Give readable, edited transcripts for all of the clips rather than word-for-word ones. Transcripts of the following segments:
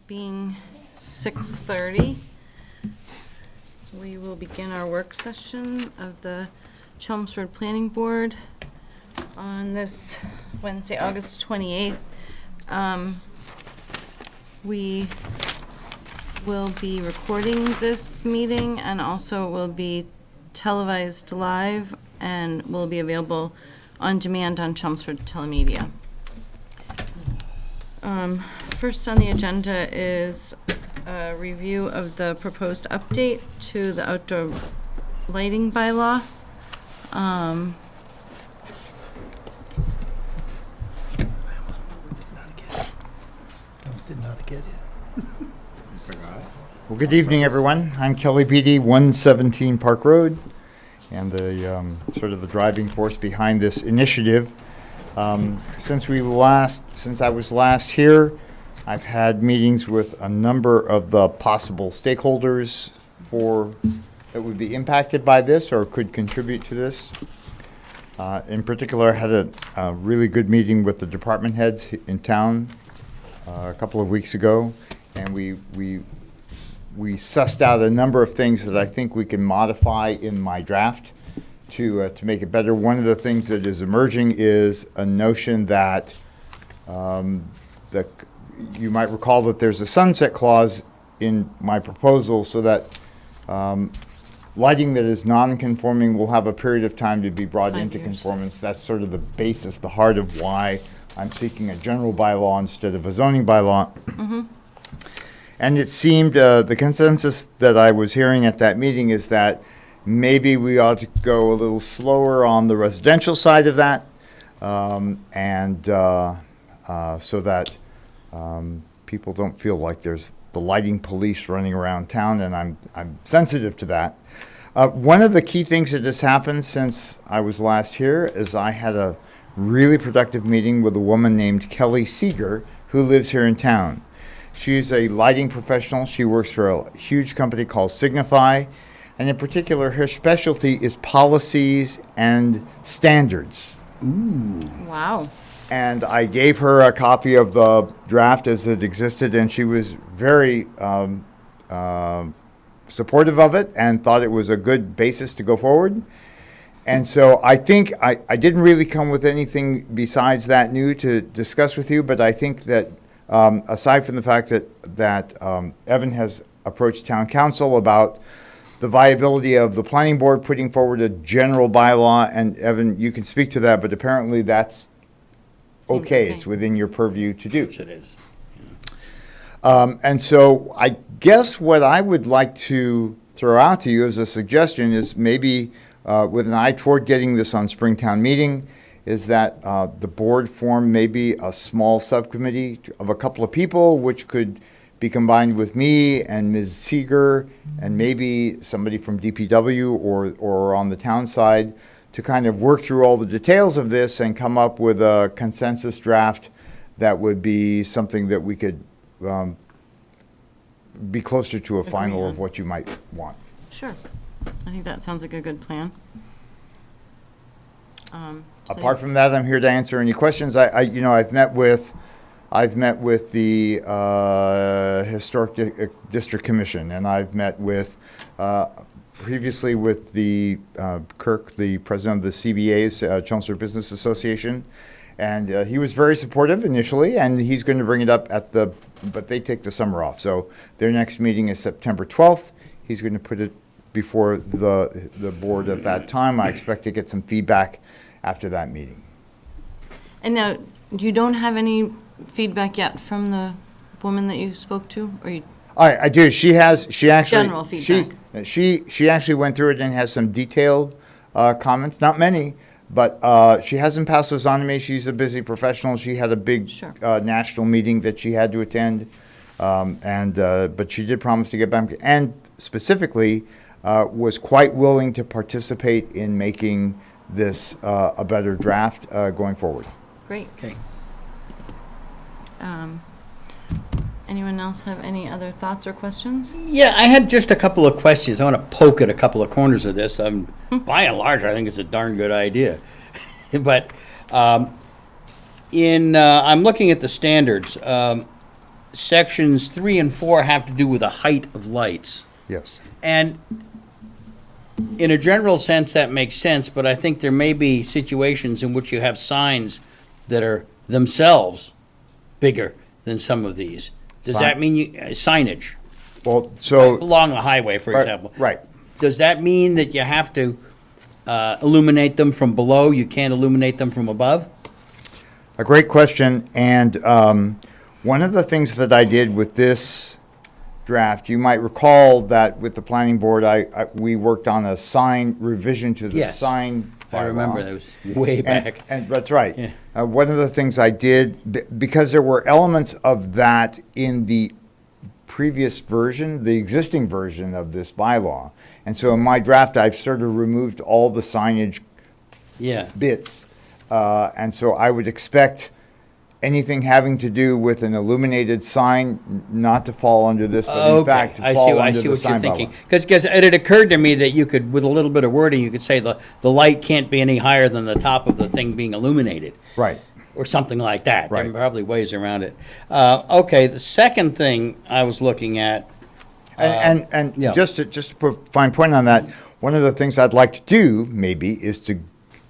Being 6:30, we will begin our work session of the Chelmsford Planning Board on this Wednesday, August 28th. We will be recording this meeting and also will be televised live and will be available on demand on Chelmsford Telemedia. First on the agenda is a review of the proposed update to the outdoor lighting bylaw. I almost did not get it. Well, good evening, everyone. I'm Kelly Beatty, 117 Park Road, and the sort of the driving force behind this initiative. Since I was last here, I've had meetings with a number of the possible stakeholders that would be impacted by this or could contribute to this. In particular, I had a really good meeting with the department heads in town a couple of weeks ago, and we sussed out a number of things that I think we can modify in my draft to make it better. One of the things that is emerging is a notion that you might recall that there's a sunset clause in my proposal so that lighting that is non-conforming will have a period of time to be brought 5 into years. conformance. That's sort of the basis, the heart of why I'm seeking a general bylaw instead of a zoning bylaw. Mm-hmm. And it seemed, the consensus that I was hearing at that meeting is that maybe we ought to go a little slower on the residential side of that, so that people don't feel like there's the lighting police running around town, and I'm sensitive to that. One of the key things that has happened since I was last here is I had a really productive meeting with a woman named Kelly Seeger, who lives here in town. She's a lighting professional. She works for a huge company called Signify, and in particular, her specialty is policies and standards. Ooh. Wow. And I gave her a copy of the draft as it existed, and she was very supportive of it and thought it was a good basis to go forward. And so I think I didn't really come with anything besides that new to discuss with you, but I think that aside from the fact that Evan has approached town council about the viability of the planning board putting forward a general bylaw, and Evan, you can speak to that, but apparently that's okay. It's within your purview to do. Yes, it is. And so I guess what I would like to throw out to you as a suggestion is maybe with an eye toward getting this on Springtown meeting, is that the board form maybe a small subcommittee of a couple of people, which could be combined with me and Ms. Seeger and maybe somebody from DPW or on the town side to kind of work through all the details of this and come up with a consensus draft that would be something that we could be closer to a final on. of what you might want. Sure. I think that sounds like a good plan. Apart from that, I'm here to answer any questions. I've met with the Historic District Commission, and I've met with previously with the Kirk, the president of the CBA's, Chelmsford Business Association, and he was very supportive initially, and he's going to bring it up but they take the summer off, so their next meeting is September 12th. He's going to put it before the board at that time. I expect to get some feedback after that meeting. And now, you don't have any feedback yet from the woman that you spoke to, or you? I do. She actually General feedback. She actually went through it and has some detailed comments. Not many, but she hasn't passed those on to me. She's a busy professional. She had a big Sure. national meeting that she had to attend, but she did promise to get back and specifically was quite willing to participate in making this a better draft going forward. Great. Okay. Anyone else have any other thoughts or questions? Yeah, I had just a couple of questions. I want to poke at a couple of corners of this. By and large, I think it's a darn good idea. But I'm looking at the standards. sections 3 and 4 have to do with the height of lights. Yes. And in a general sense, that makes sense, but I think there may be situations in which you have signs that are themselves bigger than some of these. Does that mean signage Well, so, along the highway, for example? right. Does that mean that you have to illuminate them from below? You can't illuminate them from above? A great question, and one of the things that I did with this draft, you might recall that with the planning board, we worked on a sign revision to the Yes. sign bylaw. I remember, that was way back. And that's right. Yeah. One of the things I did, because there were elements of that in the previous version, the existing version of this bylaw. And so in my draft, I've sort of removed all the signage Yeah. bits. And so I would expect anything having to do with an illuminated sign not to fall under this, but in fact to fall I under see the what you're sign thinking. bylaw. Because it had occurred to me that you could, with a little bit of wording, you could say the light can't be any higher than the top of the thing being illuminated. Right. Or something like that. There Right. are probably ways around it. Okay, the second thing I was looking at, And yeah. just to put a fine point on that, one of the things I'd like to do maybe is to,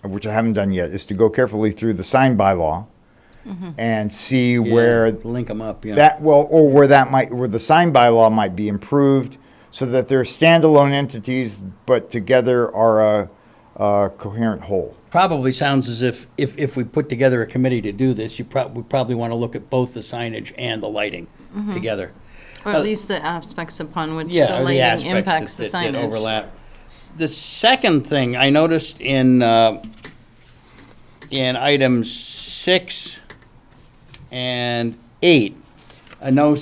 which I haven't done yet, is to go carefully through the sign bylaw and see where link them up, yeah. that, well, or where the sign bylaw might be improved so that they're standalone entities, but together are a coherent whole. Probably sounds as if we put together a committee to do this, we probably want to look at both the signage and the lighting together. Or at least the aspects upon which Yeah, the or the lighting aspects impacts the that signage. overlap. The second thing I noticed in items 6 and 8, no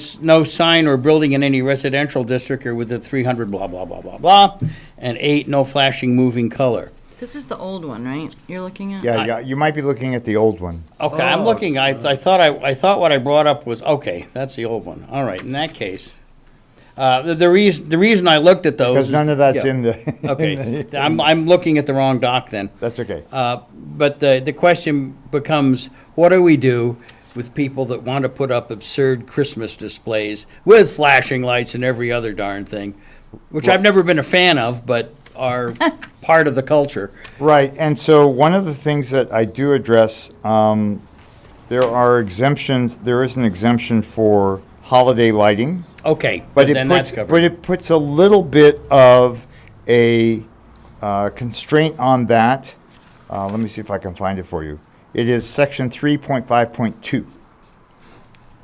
sign or building in any residential district or within 300 blah, blah, blah, blah, blah. And 8, no flashing moving color. This is the old one, right? You're looking at? Yeah, you might be looking at the old one. Okay, I'm looking, I thought what I brought up was, okay, that's the old one. All right, in that case. The reason I looked at those. Because is- none of that's yeah. in the. Okay, I'm looking at the wrong doc then. That's okay. But the question becomes, what do we do with people that want to put up absurd Christmas displays with flashing lights and every other darn thing, which I've never been a fan of, but are part of the culture. Right, and so one of the things that I do address, there are exemptions, there is an exemption for holiday lighting. Okay, But then that's covered. but it puts a little bit of a constraint on that. Let me see if I can find it for you. It is section 3.5.2.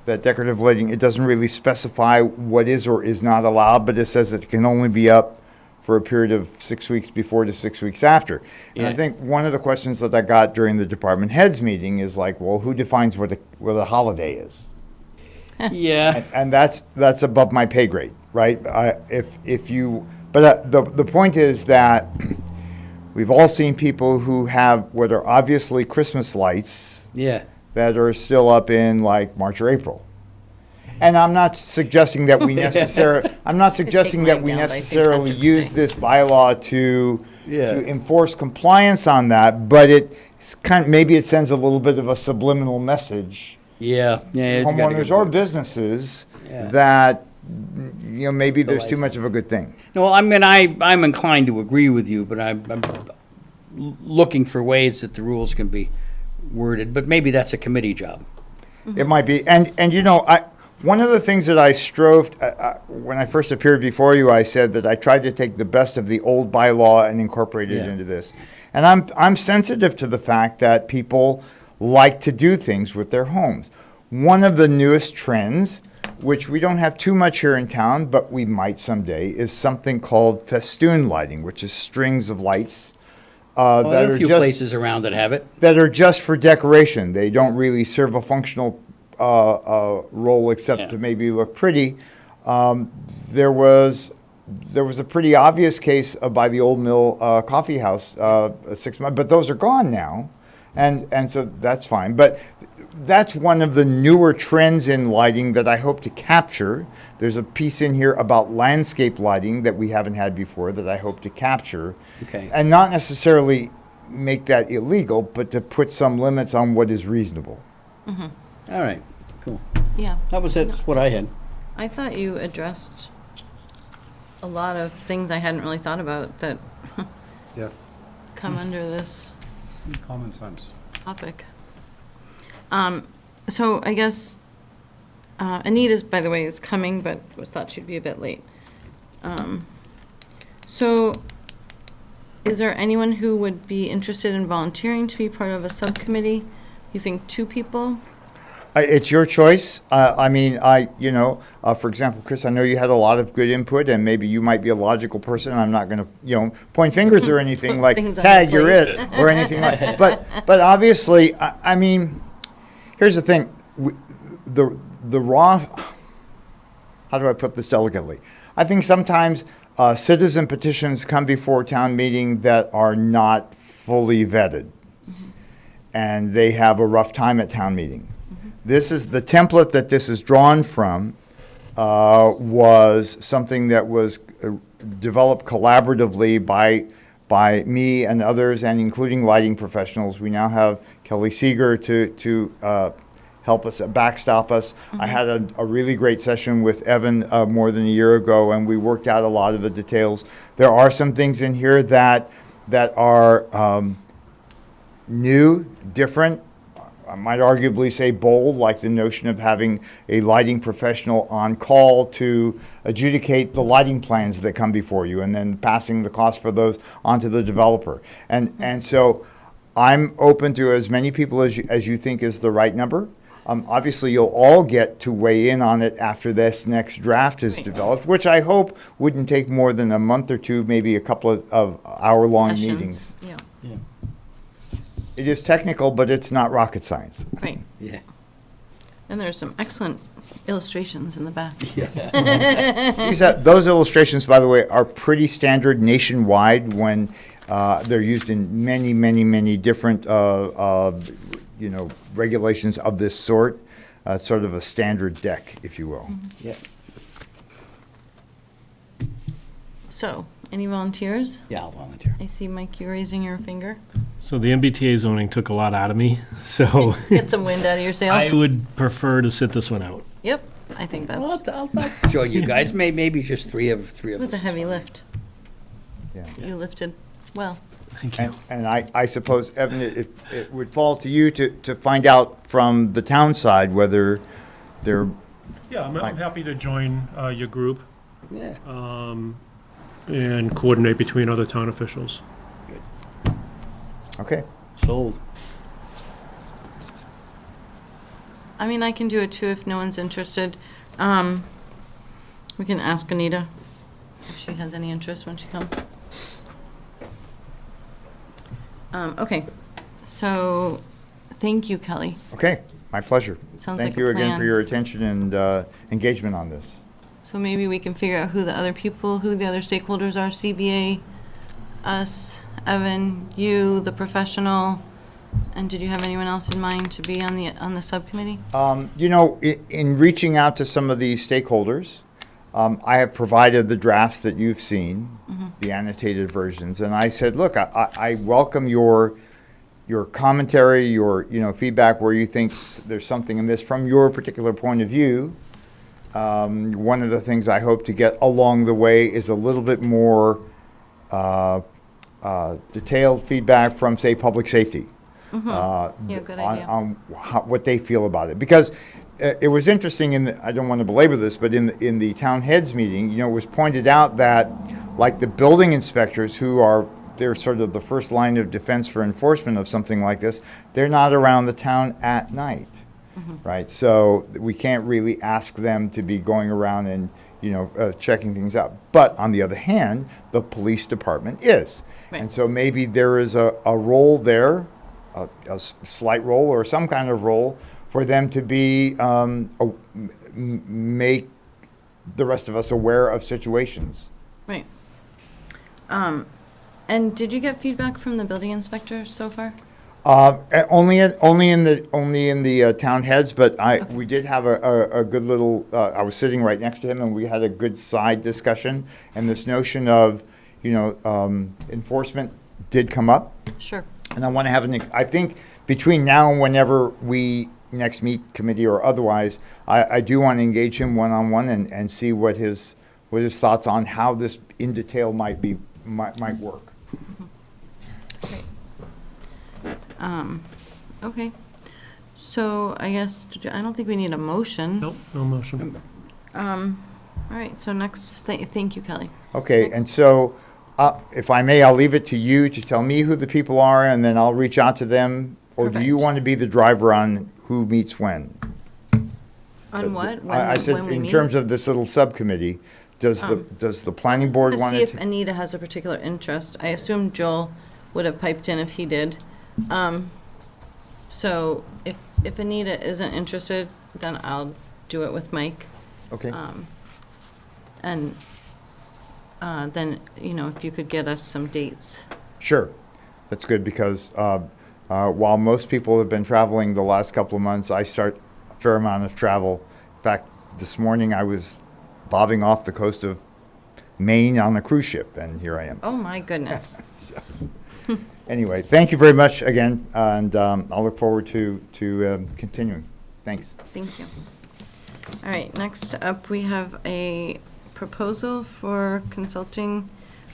That decorative lighting, it doesn't really specify what is or is not allowed, but it says it can only be up for a period of 6 weeks before to 6 weeks after. And I Yeah. think one of the questions that I got during the department heads meeting is like, well, who defines what a holiday is? Yeah, And that's above my pay grade, right? The point is that we've all seen people who have what are obviously Christmas lights yeah. that are still up in like March or April. And I'm not suggesting that we necessarily, I'm not suggesting that mine we down by St. necessarily Patrick's use Day. this bylaw to Yeah. enforce compliance on that, but maybe it sends a little bit of a subliminal message Yeah, yeah. you gotta homeowners go- or businesses Yeah. that, maybe there's too license. much of a good thing. No, well, I mean, I'm inclined to agree with you, but I'm looking for ways that the rules can be worded, but maybe that's a committee job. It might be, and one of the things that I strove, when I first appeared before you, I said that I tried to take the best of the old bylaw and incorporate it Yeah. into this. And I'm sensitive to the fact that people like to do things with their homes. One of the newest trends, which we don't have too much here in town, but we might someday, is something called festoon lighting, which is strings of lights Well, that there are are a few just places around that have it. that are just for decoration. They don't really serve a functional role except Yeah. to maybe look pretty. There was a pretty obvious case by the Old Mill Coffee House 6 months, but those are gone now, and so that's fine. But that's one of the newer trends in lighting that I hope to capture. There's a piece in here about landscape lighting that we haven't had before that I hope to capture. Okay. And not necessarily make that illegal, but to put some limits on what is reasonable. All right, cool. Yeah. That was it, that's what I had. I thought you addressed a lot of things I hadn't really thought about that Yeah, come under this common sense. topic. So I guess Anita's, by the way, is coming, but was thought she'd be a bit late. So is there anyone who would be interested in volunteering to be part of a subcommittee? You think 2 people? It's your choice. I mean, for example, Chris, I know you had a lot of good input, and maybe you might be a logical person. I'm not going to, point fingers or anything like, Things on tag, your you're plate. it, or anything like that. But obviously, I mean, here's the thing. The raw, how do I put this delicately? I think sometimes citizen petitions come before town meeting that are not fully vetted, and they have a rough time at town meeting. This is the template that this is drawn from, was something that was developed collaboratively by me and others, and including lighting professionals. We now have Kelly Seeger to help us, backstop us. I had a really great session with Evan more than a year ago, and we worked out a lot of the details. There are some things in here that are new, different. I might arguably say bold, like the notion of having a lighting professional on call to adjudicate the lighting plans that come before you, and then passing the cost for those onto the developer. And so I'm open to as many people as you think is the right number. Obviously, you'll all get to weigh in on it after this next draft is developed, which I hope wouldn't take more than a month or 2, maybe a couple of hour-long Sessions. meetings. Yeah, Yeah. It is technical, but it's not rocket science. right. Yeah. And there's some excellent illustrations in the back. Those illustrations, by the way, are pretty standard nationwide when they're used in many, many, many different, regulations of this sort. Sort of a standard deck, if you will. Yeah. So, any volunteers? Yeah, I'll volunteer. I see, Mike, you raising your finger. So the MBTA zoning took a lot out of me, so Get some wind out of your I sails. would prefer to sit this one out. Yep, I think Well, that's, I'll join you guys, maybe just three of us. it was a heavy lift. Yeah. You lifted well. Thank you. And I suppose, Evan, it would fall to you to find out from the town side whether they're, Yeah, I'm Mike. happy to join your group Yeah. and coordinate between other town officials. okay. Sold. I mean, I can do it too if no one's interested. We can ask Anita if she has any interest when she comes. Okay, so, thank you, Kelly. Okay, my pleasure. Sounds Thank like a you again plan. for your attention and engagement on this. So maybe we can figure out who the other stakeholders are, CBA, us, Evan, you, the professional, and did you have anyone else in mind to be on the subcommittee? In reaching out to some of these stakeholders, I have provided the drafts that you've seen, the annotated versions, and I said, look, I welcome your commentary, your feedback where you think there's something amiss from your particular point of view. One of the things I hope to get along the way is a little bit more detailed feedback from, say, public safety. Yeah, good idea. On what they feel about it. Because it was interesting I don't want to belabor this, but in the town heads meeting, it was pointed out that, like the building inspectors they're sort of the first line of defense for enforcement of something like this, they're not around the town at night. Right, so we can't really ask them to be going around and checking things out. But on the other hand, the police department is, Right. and so maybe there is a role there, a slight role or some kind of role for them to be make the rest of us aware of situations. Right. And did you get feedback from the building inspector so far? Only in the town heads, but we did have a good little. I was sitting right next to him, and we had a good side discussion. And this notion of enforcement did come up, Sure. and I want to have I think between now and whenever we next meet committee or otherwise, I do want to engage him one-on-one and see what his thoughts on how this in detail might work. Okay. So I guess, I don't think we need a motion. Nope, no motion. All right, so next, thank you, Kelly. Okay, Next. and so, if I may, I'll leave it to you to tell me who the people are, and then I'll reach out to them. Or do you Perfect. want to be the driver on who meets when? On what? I said, When we in meet? terms of this little subcommittee, does the planning board To want see it? if Anita has a particular interest. I assume Joel would have piped in if he did. So if Anita isn't interested, then I'll do it with Mike. Okay, And then, if you could get us some dates. sure. That's good, because while most people have been traveling the last couple of months, I start a fair amount of travel. In fact, this morning I was bobbing off the coast of Maine on a cruise ship, and here I am. Oh, my goodness. Anyway, thank you very much again, and I'll look forward to continuing. Thanks. Thank you. All right, next up, we have a proposal for consulting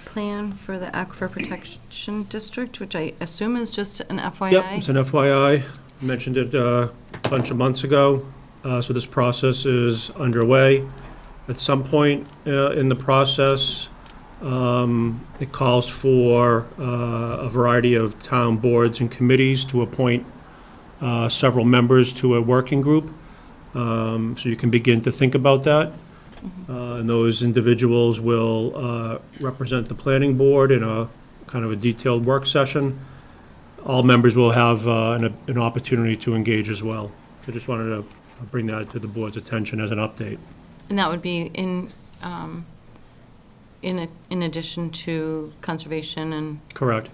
plan for the Aquifer Protection District, which I assume is just an FYI. Yep, it's an FYI. Mentioned it a bunch of months ago. So this process is underway. At some point in the process, it calls for a variety of town boards and committees to appoint several members to a working group. So you can begin to think about that. And those individuals will represent the planning board in a kind of a detailed work session. All members will have an opportunity to engage as well. I just wanted to bring that to the board's attention as an update. And that would be in addition to conservation and, Correct.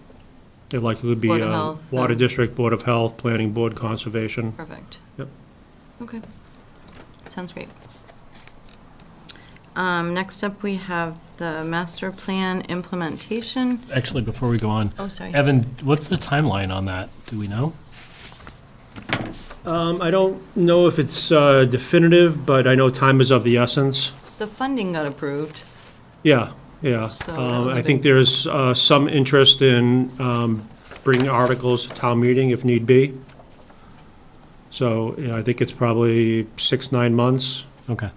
There likely would be Board of Health, Water District, Board of Health, Planning Board, Conservation. perfect. Yep. Okay. Sounds great. Next up, we have the master plan implementation. Actually, before we go on, Oh, sorry. Evan, what's the timeline on that? Do we know? I don't know if it's definitive, but I know time is of the essence. The funding got approved. Yeah. So, I think there's some interest in bringing articles to town meeting if need be. So, I think it's probably 6-9 months. Okay.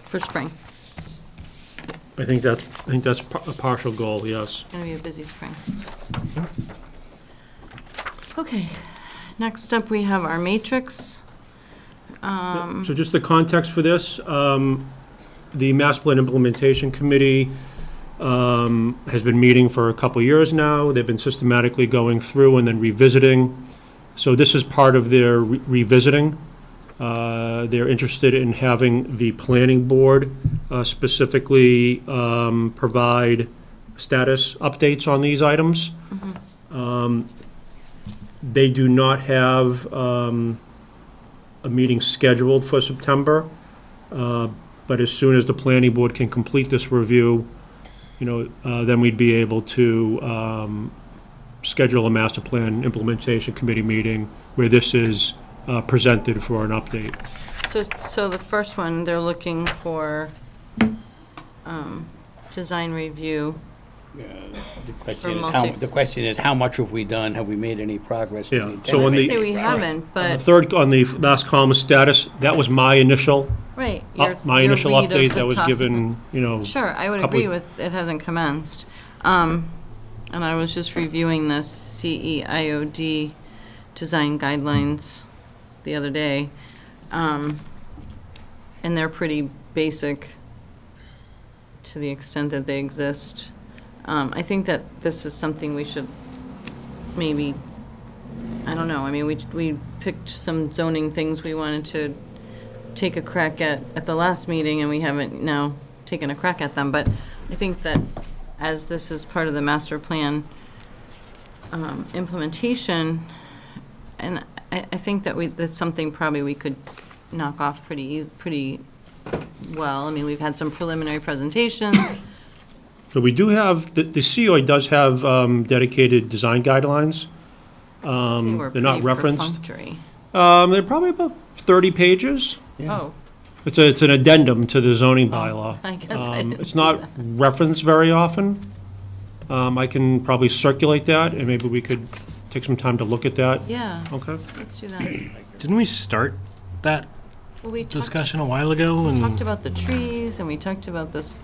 For spring. I think that's a partial goal, yes. Gonna be a busy spring. Okay, next up, we have our matrix. So just the context for this, the Master Plan Implementation Committee has been meeting for a couple years now. They've been systematically going through and then revisiting. So this is part of their revisiting. They're interested in having the planning board specifically provide status updates on these items. They do not have a meeting scheduled for September, but as soon as the planning board can complete this review, then we'd be able to schedule a master plan implementation committee meeting where this is presented for an update. So the first one, they're looking for design review. The question is, how much have we done? Have we made any progress? Yeah, Any- so I on would the- say we haven't, but, On the last column of status, that was my initial, right. my your initial read of update the that was topic. given, Sure, I would couple- agree with, it hasn't commenced. And I was just reviewing the CEIOD design guidelines the other day. And they're pretty basic to the extent that they exist. I think that this is something we should maybe, I don't know, I mean, we picked some zoning things we wanted to take a crack at the last meeting, and we haven't now taken a crack at them, but I think that as this is part of the master plan implementation, and I think that that's something probably we could knock off pretty well. I mean, we've had some preliminary presentations. so we do have, the COI does have dedicated design guidelines. They were They're not pretty referenced. perfunctory. They're probably about 30 pages. Oh, It's an addendum to the zoning bylaw. I guess I didn't It's see not that. referenced very often. I can probably circulate that, and maybe we could take some time to look at that. Yeah, Okay. let's do that. Didn't we start that Well, we talked discussion a while ago? And about the trees, and we talked about this,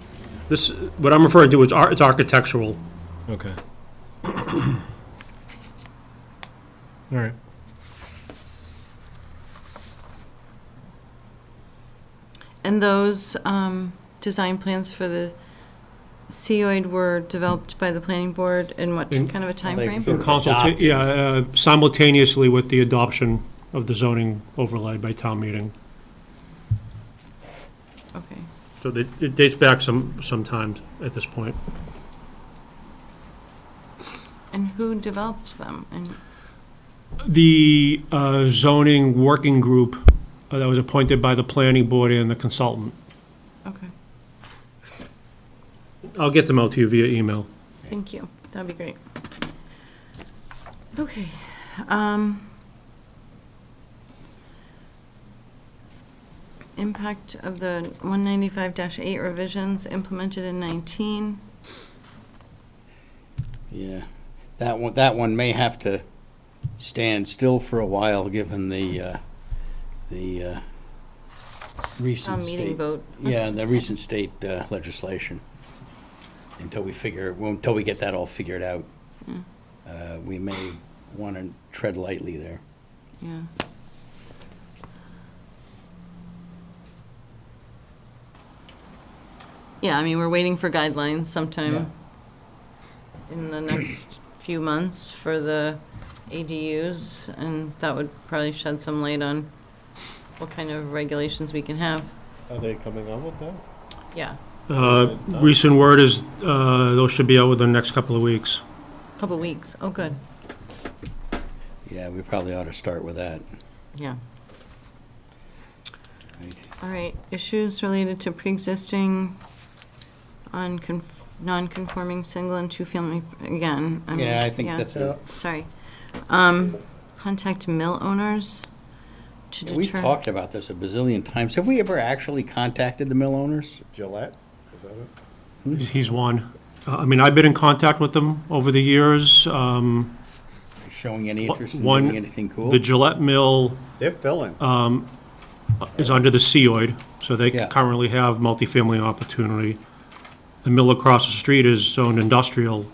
This, what I'm referring to is, it's architectural. Okay. All right. and those design plans for the COID were developed by the planning board in what kind of a timeframe? Sort of adopted. Simultaneously with the adoption of the zoning overlay by town meeting. Okay. So it dates back some time at this point. And who developed them? And The zoning working group that was appointed by the planning board and the consultant. okay, I'll get them out to you via email. thank you. That'd be great. Okay. Impact of the 195-8 revisions implemented in 19. Yeah, that one may have to stand still for a while, given the recent Town meeting state. vote. Yeah, the recent state legislation. Until we get that all figured out, we may want to tread lightly there. Yeah. Yeah, I mean, we're waiting for guidelines sometime in the next few months for the ADUs, and that would probably shed some light on what kind of regulations we can have. Are they coming on with that? Yeah, Recent word is those should be out within the next couple of weeks. couple weeks. Oh, good. Yeah, we probably ought to start with that. Yeah. Right. All right, issues related to pre-existing non-conforming single and two-family, again. I mean, Yeah, I think that's a- Sorry. Contact mill owners to We've determine. talked about this a bazillion times. Have we ever actually contacted the mill owners? Gillette, is that it? He's one. I mean, I've been in contact with them over the years. Showing any interest in One- doing anything cool? The Gillette Mill They're filling. is under the COID, so they Yeah. currently have multifamily opportunity. The mill across the street is zoned industrial.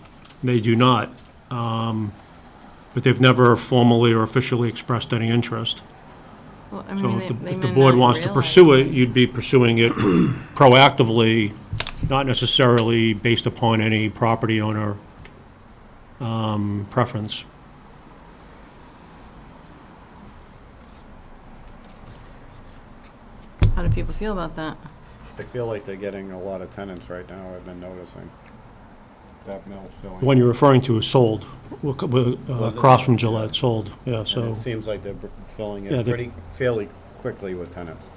They do not. But they've never formally or officially expressed any interest. Well, I So mean, if they the may board not wants to realize pursue it, you'd be pursuing it proactively, not necessarily based upon any property owner preference. How do people feel about that? I feel like they're getting a lot of tenants right now, I've been noticing. That mill filling. The one you're referring to is sold, across from Yeah. Gillette, sold, yeah, And so. it seems like they're filling Yeah, it they- fairly quickly with tenants.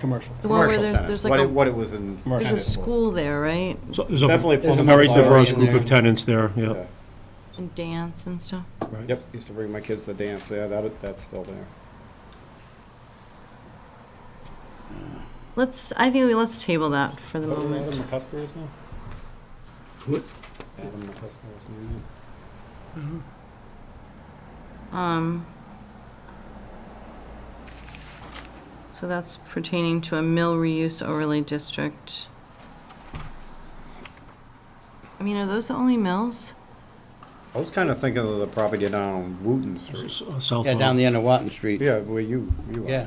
Commercial. The one where Commercial there's tenants. like What it was in. there's a tenants was. school there, right? So there's a Definitely There's a plumbing very bar diverse in group there. of tenants there, yeah. Yeah. And dance and stuff. Yep, used to bring my kids to dance there, that's still there. Let's table that for the Adam moment. McCusker is now? What? Adam McCusker is now. So that's pertaining to a mill reuse overlay district. I mean, are those the only mills? I was kinda thinking of the property down on Wooten Street. South. Yeah, down the end of Watton Street. Yeah, where you are. Yeah.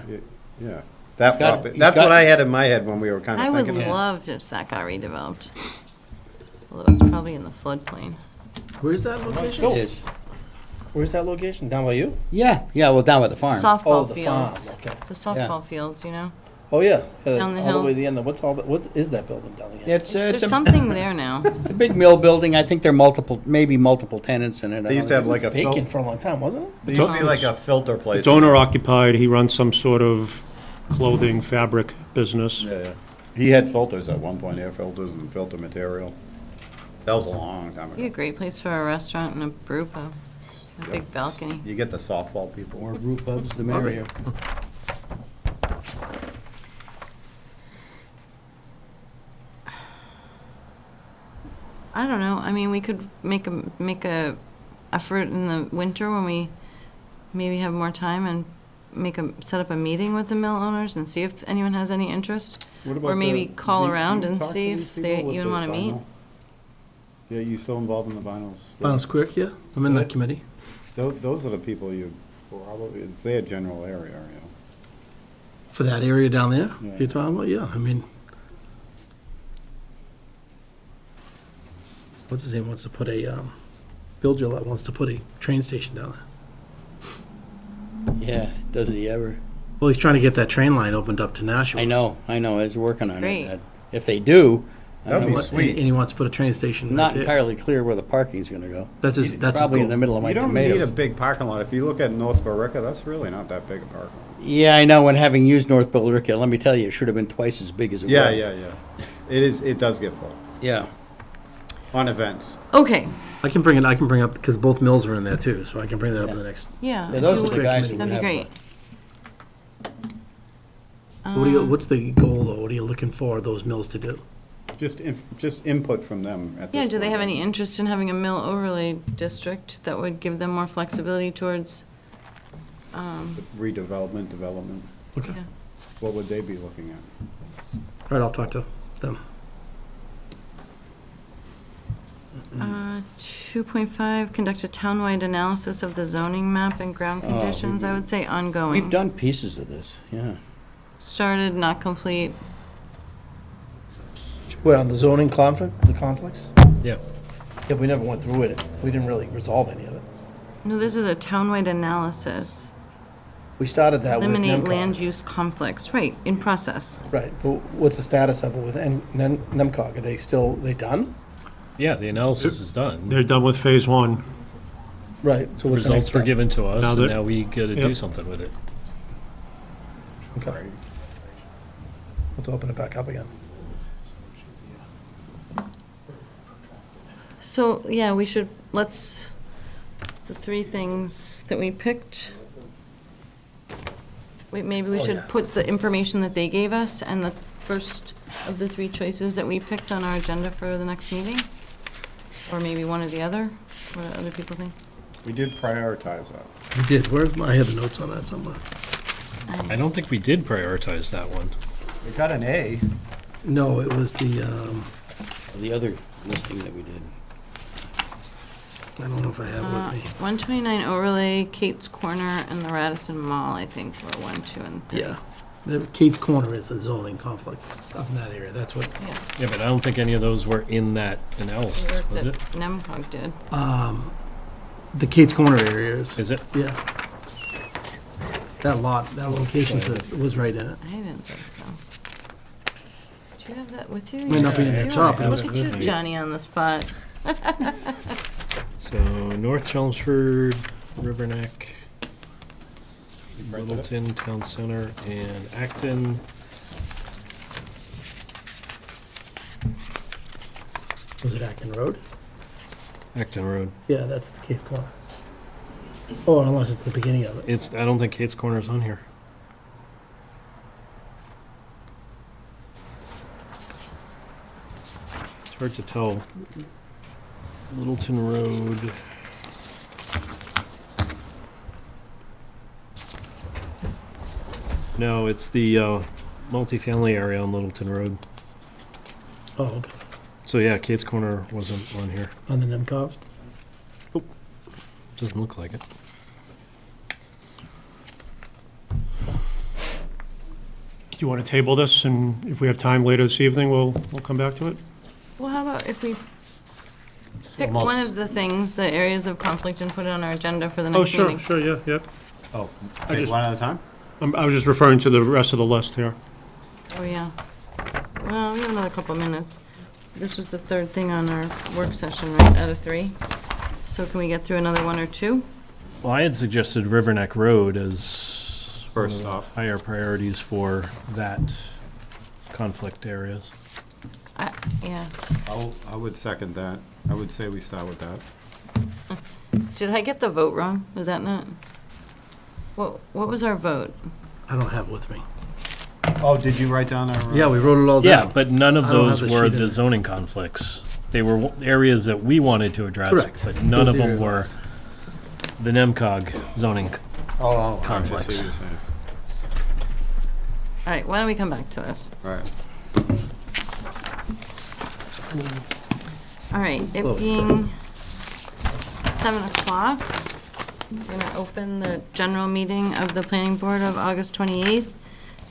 Yeah. That got- property, he's that's got- what I had in my head when we were kinda I would thinking. love if that got redeveloped. Although it's probably in the floodplain. Where's that location? It is. Where's that location? Down by you? Yeah, well, down at the farm. Oh, Softball the farm, fields. okay. The softball fields, you know? Oh, yeah. Down the All hill. the way to the end. What's all that, what is that building down the end? It's There's a something there now. big mill building. I think there are maybe multiple tenants in it. They used to have like a Vacant for a long time, wasn't it? there used to be like a filter place. It's owner occupied, he runs some sort of clothing, fabric business. Yeah, yeah. He had filters at one point, air filters and filter material. That was a long time Be a ago. great place for a restaurant and a brew pub. A big balcony. You get the softball people. More brew pubs, the merrier. I don't know. I mean, we could make a effort in the winter when we maybe have more time and set up a meeting with the mill owners and see if anyone has any interest. What about Or maybe the- call do you around and talk to see these if they people with even the want to meet. vinyl? Yeah, you still involved in the vinyls? Vinyl Square, yeah, I'm in that committee. Those are the people you, probably, it's their general area, you know. For that area down there, Yeah. you're talking about, yeah, I mean. What's his name wants to put Bill Gillette wants to put a train station down there. Yeah, doesn't he ever? Well, he's trying to get that train line opened up to Nashua. I know, I was working on Great. it. If they do, I That'd don't be know, sweet. And he wants to put a train station right not there. entirely clear where the parking's gonna go. That's his Probably in goal. the middle of my You don't need a tomatoes. big parking lot. If you look at North Barica, that's really not that big a parking lot. Yeah, I know, and having used North Billerica, let me tell you, it should have been twice as big as it was. Yeah. It is, it does get full Yeah. on events. Okay, I can bring up, because both mills are in there too, so I can bring that up in the next. yeah. Yeah, if those you are the would- guys that would That'd be have. great. What's the goal though? What are you looking for those mills to do? Just input from them at this Yeah, do they point. have any interest in having a mill overlay district that would give them more flexibility towards, Redevelopment, development, Okay. Yeah. what would they be looking at? All right, I'll talk to them. 2.5, conduct a townwide analysis of the zoning map and ground conditions? I would say ongoing. We've done pieces of this, yeah. Started, not complete. Wait, on the zoning conflict, the conflicts? Yeah. Yeah, we never went through it. We didn't really resolve any of it. No, this is a townwide analysis. We started that with Eliminate NEMCOG. land use conflicts, right, in process. Right, but what's the status of it with NEMCOG? Are they done? Yeah, the analysis is done. They're done with phase one. Right, so what's the next Results were step? given to us, Now and that- now we gotta do Yep. something with it. Okay. Let's open it back up again. So, yeah, we should, the three things that we picked, maybe we should yeah. put the information that they gave us and the first of the three choices that we picked on our agenda for the next meeting? Or maybe one or the other? What do other people think? We did prioritize that. We did, I have the notes on that somewhere. I don't think we did prioritize that one. It got an A. No, it was the, The other listing that we did. I don't know if I have it with me. 129 overlay, Kate's Corner, and the Radisson Mall, I think, were 1, 2, and 3. Yeah. The Kate's Corner is a zoning conflict up in that area. That's what, Yeah. Yeah, but I don't think any of those were in that The analysis, work was that it? NEMCOG did. the Kate's Corner area is. Is it? Yeah. That lot, that location was right in it. I didn't think so. Do you have that with you? Might not be in Yeah. the top, Look but at it's you, good. Johnny, on the spot. So, North Chelmsford, Riverneck, Littleton, Town Center, and Acton. Was it Acton Road? Acton Road. Yeah, that's the Kate's Corner. Oh, unless it's the beginning of it. I don't think Kate's Corner's on here. It's hard to tell. Littleton Road. No, it's the multifamily area on Littleton Road. Oh, okay. So yeah, Kate's Corner wasn't on here. On the NEMCOG? Doesn't look like it. Do you want to table this, and if we have time later this evening, we'll come back to it? Well, how about if we pick one of the things, the areas of conflict, and put it on our agenda for the Oh, next meeting? sure, yeah. Oh, I take just- one at a time? I was just referring to the rest of the list here. Oh, yeah. Well, we have another couple minutes. This was the third thing on our work session, right, out of 3? So can we get through another 1 or 2? Well, I had suggested Riverneck Road as First one of off. the higher priorities for that conflict areas. Yeah. I would second that. I would say we start with that. Did I get the vote wrong? Was that not? What was our vote? I don't have it with me. Oh, did you write down our? Yeah, we wrote it all Yeah, down. but none of I don't have those the were sheet in the it. zoning conflicts. They were areas that we wanted to address, Correct. but none Those of them areas. were the NEMCOG zoning. Oh, all right, I see Conflicts. what you're saying. All right, why don't we come back to this? All right. All right, it Whoa. being 7 o'clock, we're gonna open the general meeting of the planning board of August 28th.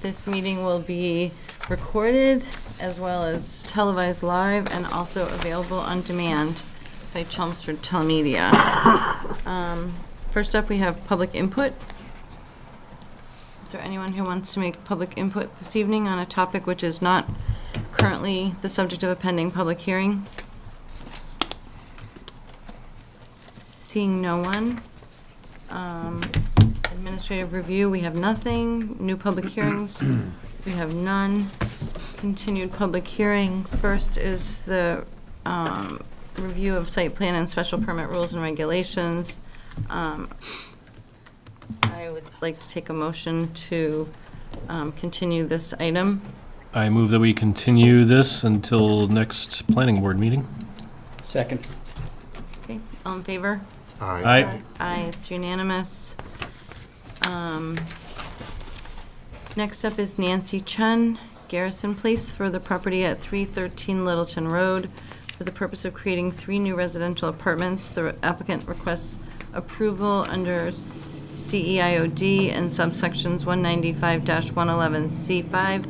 This meeting will be recorded as well as televised live and also available on demand by Chelmsford Telemedia. First up, we have public input. Is there anyone who wants to make public input this evening on a topic which is not currently the subject of a pending public hearing? Seeing no one. Administrative review, we have nothing. New public hearings, we have none. Continued public hearing, first is the review of site plan and special permit rules and regulations. I would like to take a motion to continue this item. I move that we continue this until next planning board meeting. Second. Okay, all in favor? Aye. Aye, it's unanimous. Next up is Nancy Chen, Garrison Place, for the property at 313 Littleton Road. For the purpose of creating 3 new residential apartments, the applicant requests approval under CEIOD and subsections 195-111C5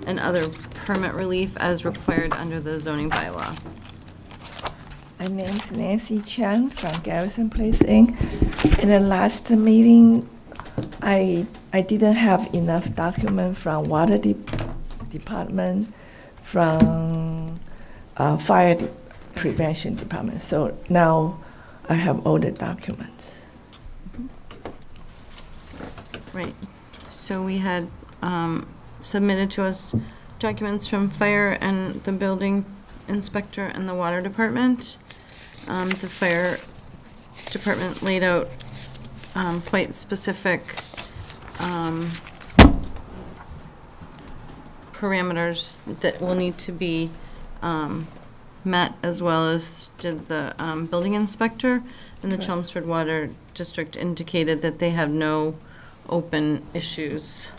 and other permit relief as required under the zoning bylaw. My name is Nancy Chan from Garrison Place Inc. In the last meeting, I didn't have enough document from water department, from fire prevention department. So now I have all the documents. Right, so we had submitted to us documents from fire and the building inspector and the water department. The fire department laid out quite specific parameters that will need to be met, as well as did the building inspector. And the Chelmsford Water District indicated that they have no open issues.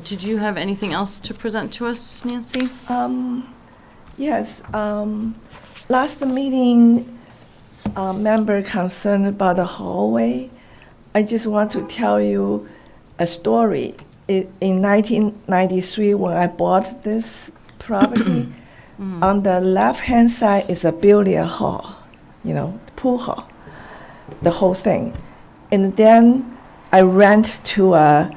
Did you have anything else to present to us, Nancy? Yes, last meeting, member concerned about the hallway. I just want to tell you a story. In 1993, when I bought this property, on the left-hand side is a billiard hall, pool hall, the whole thing. And then I rent to a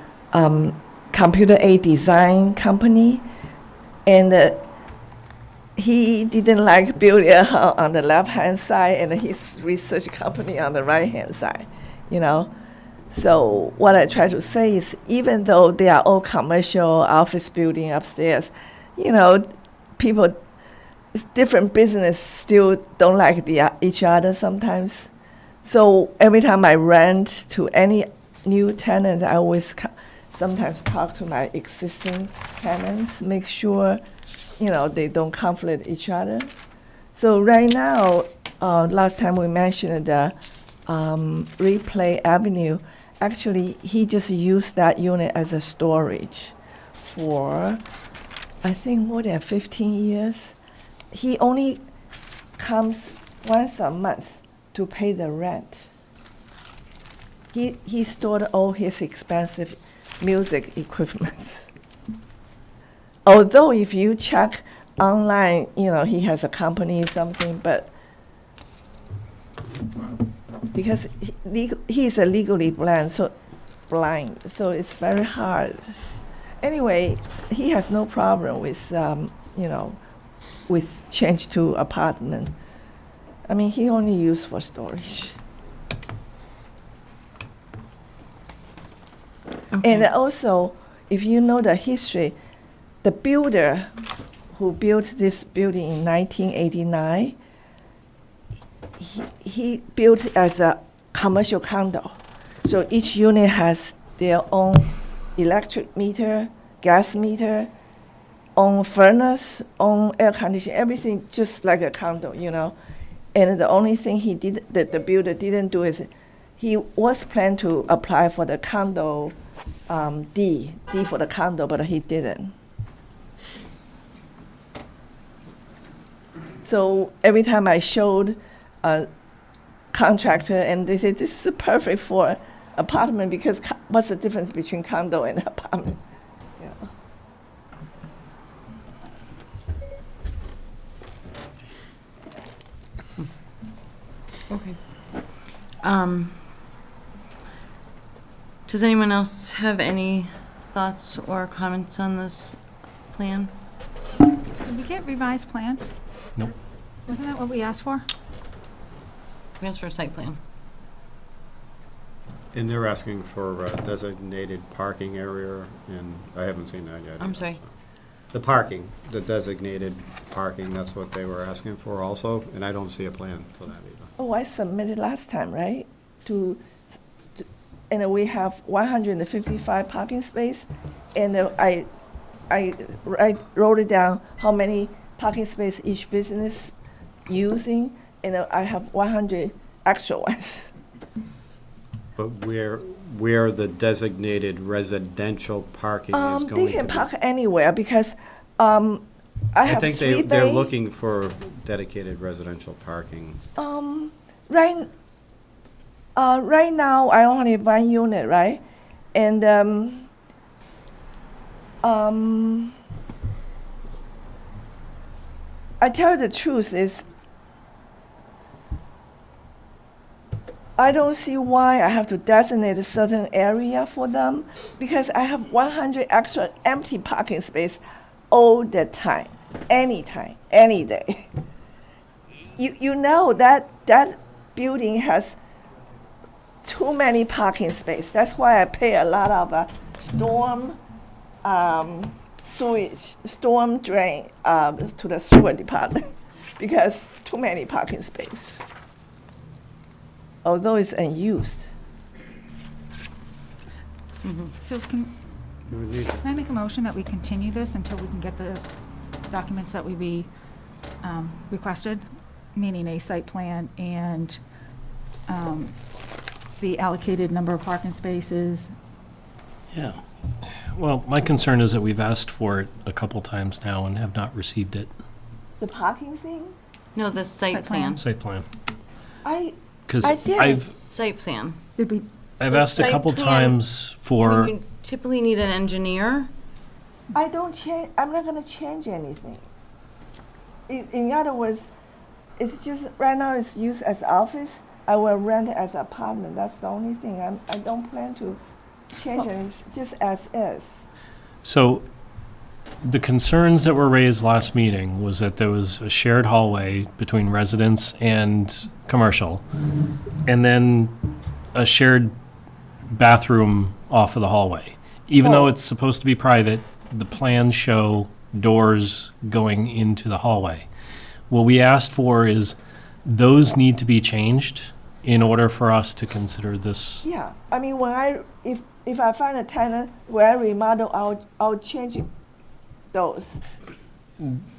computer aid design company, and he didn't like billiard hall on the left-hand side and his research company on the right-hand side, So what I try to say is, even though they are all commercial office building upstairs, people, it's different business, still don't like each other sometimes. So every time I rent to any new tenant, I always sometimes talk to my existing tenants, make sure, they don't conflict each other. So right now, last time we mentioned the Replay Avenue. Actually, he just used that unit as a storage for, I think, more than 15 years. He only comes once a month to pay the rent. He stored all his expensive music equipment. Although if you check online, he has a company or something, but because he's a legally blind, so it's very hard. Anyway, he has no problem with, with change to apartment. I mean, he only used for storage. Okay. And also, if you know the history, the builder who built this building in 1989, he built it as a commercial condo. So each unit has their own electric meter, gas meter, own furnace, own air conditioning, everything just like a condo, you know. And the only thing he did, that the builder didn't do is, he was planned to apply for the condo D for the condo, but he didn't. So every time I showed a contractor, and they said, this is perfect for apartment, because what's the difference between condo and apartment? Yeah. Okay. Does anyone else have any thoughts or comments on this plan? Did we get revised plans? Nope. Wasn't that what we asked for? Plans for a site plan. And they're asking for a designated parking area, and I haven't seen that yet. I'm sorry. The parking, the designated parking, that's what they were asking for also, and I don't see a plan for that either. Oh, I submitted last time, right? And we have 155 parking space, and I wrote it down how many parking space each business using, and I have 100 extra ones. But where the designated residential parking is going They to can be? park anywhere, because I have think three they're bay. looking for dedicated residential parking. Right now, I only have one unit, right? And I tell you the truth is, I don't see why I have to designate a certain area for them, because I have 100 extra empty parking space all the time, anytime, any day. You know that building has too many parking space. That's why I pay a lot of storm drain to the sewer department, because too many parking space, although it's unused. So can I make a motion that we continue this until we can get the documents that we requested, meaning a site plan and the allocated number of parking spaces? Yeah. Well, my concern is that we've asked for it a couple times now and have not received it. The parking thing, No, the site Site plan. plan. Site plan. I Because did. Site plan. Did we, I've The asked a site couple plan- times for, You typically need an engineer. don't change. I'm not gonna change anything. In other words, it's just right now it's used as office. I will rent it as apartment. That's the only thing. I don't plan to change it. It's just as is. so the concerns that were raised last meeting was that there was a shared hallway between residents and commercial, and then a shared bathroom off of the hallway. Even though Oh. it's supposed to be private, the plans show doors going into the hallway. What we asked for is those need to be changed in order for us to consider this. Yeah. I mean, if I find a tenant where I remodel, I'll change those.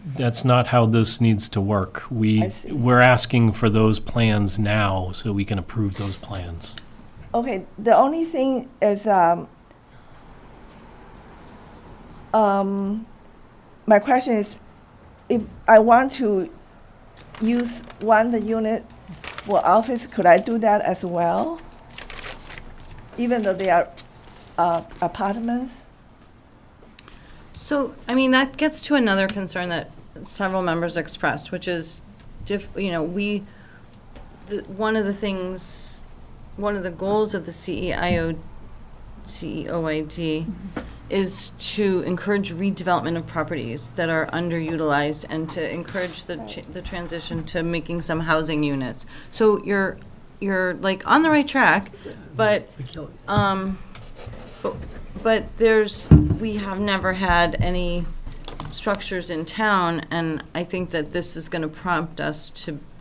That's not how this needs to work. I see. We're asking for those plans now so we can approve those plans. Okay. The only thing is, my question is, if I want to use one the unit for office, could I do that as well? Even though they are apartments? So, I mean, that gets to another concern that several members expressed, which is, one of the goals of the CEOID is to encourage redevelopment of properties that are underutilized and to encourage the transition to making some housing units. So you're like on the right track, but we kill it. but we have never had any structures in town, and I think that this is gonna prompt us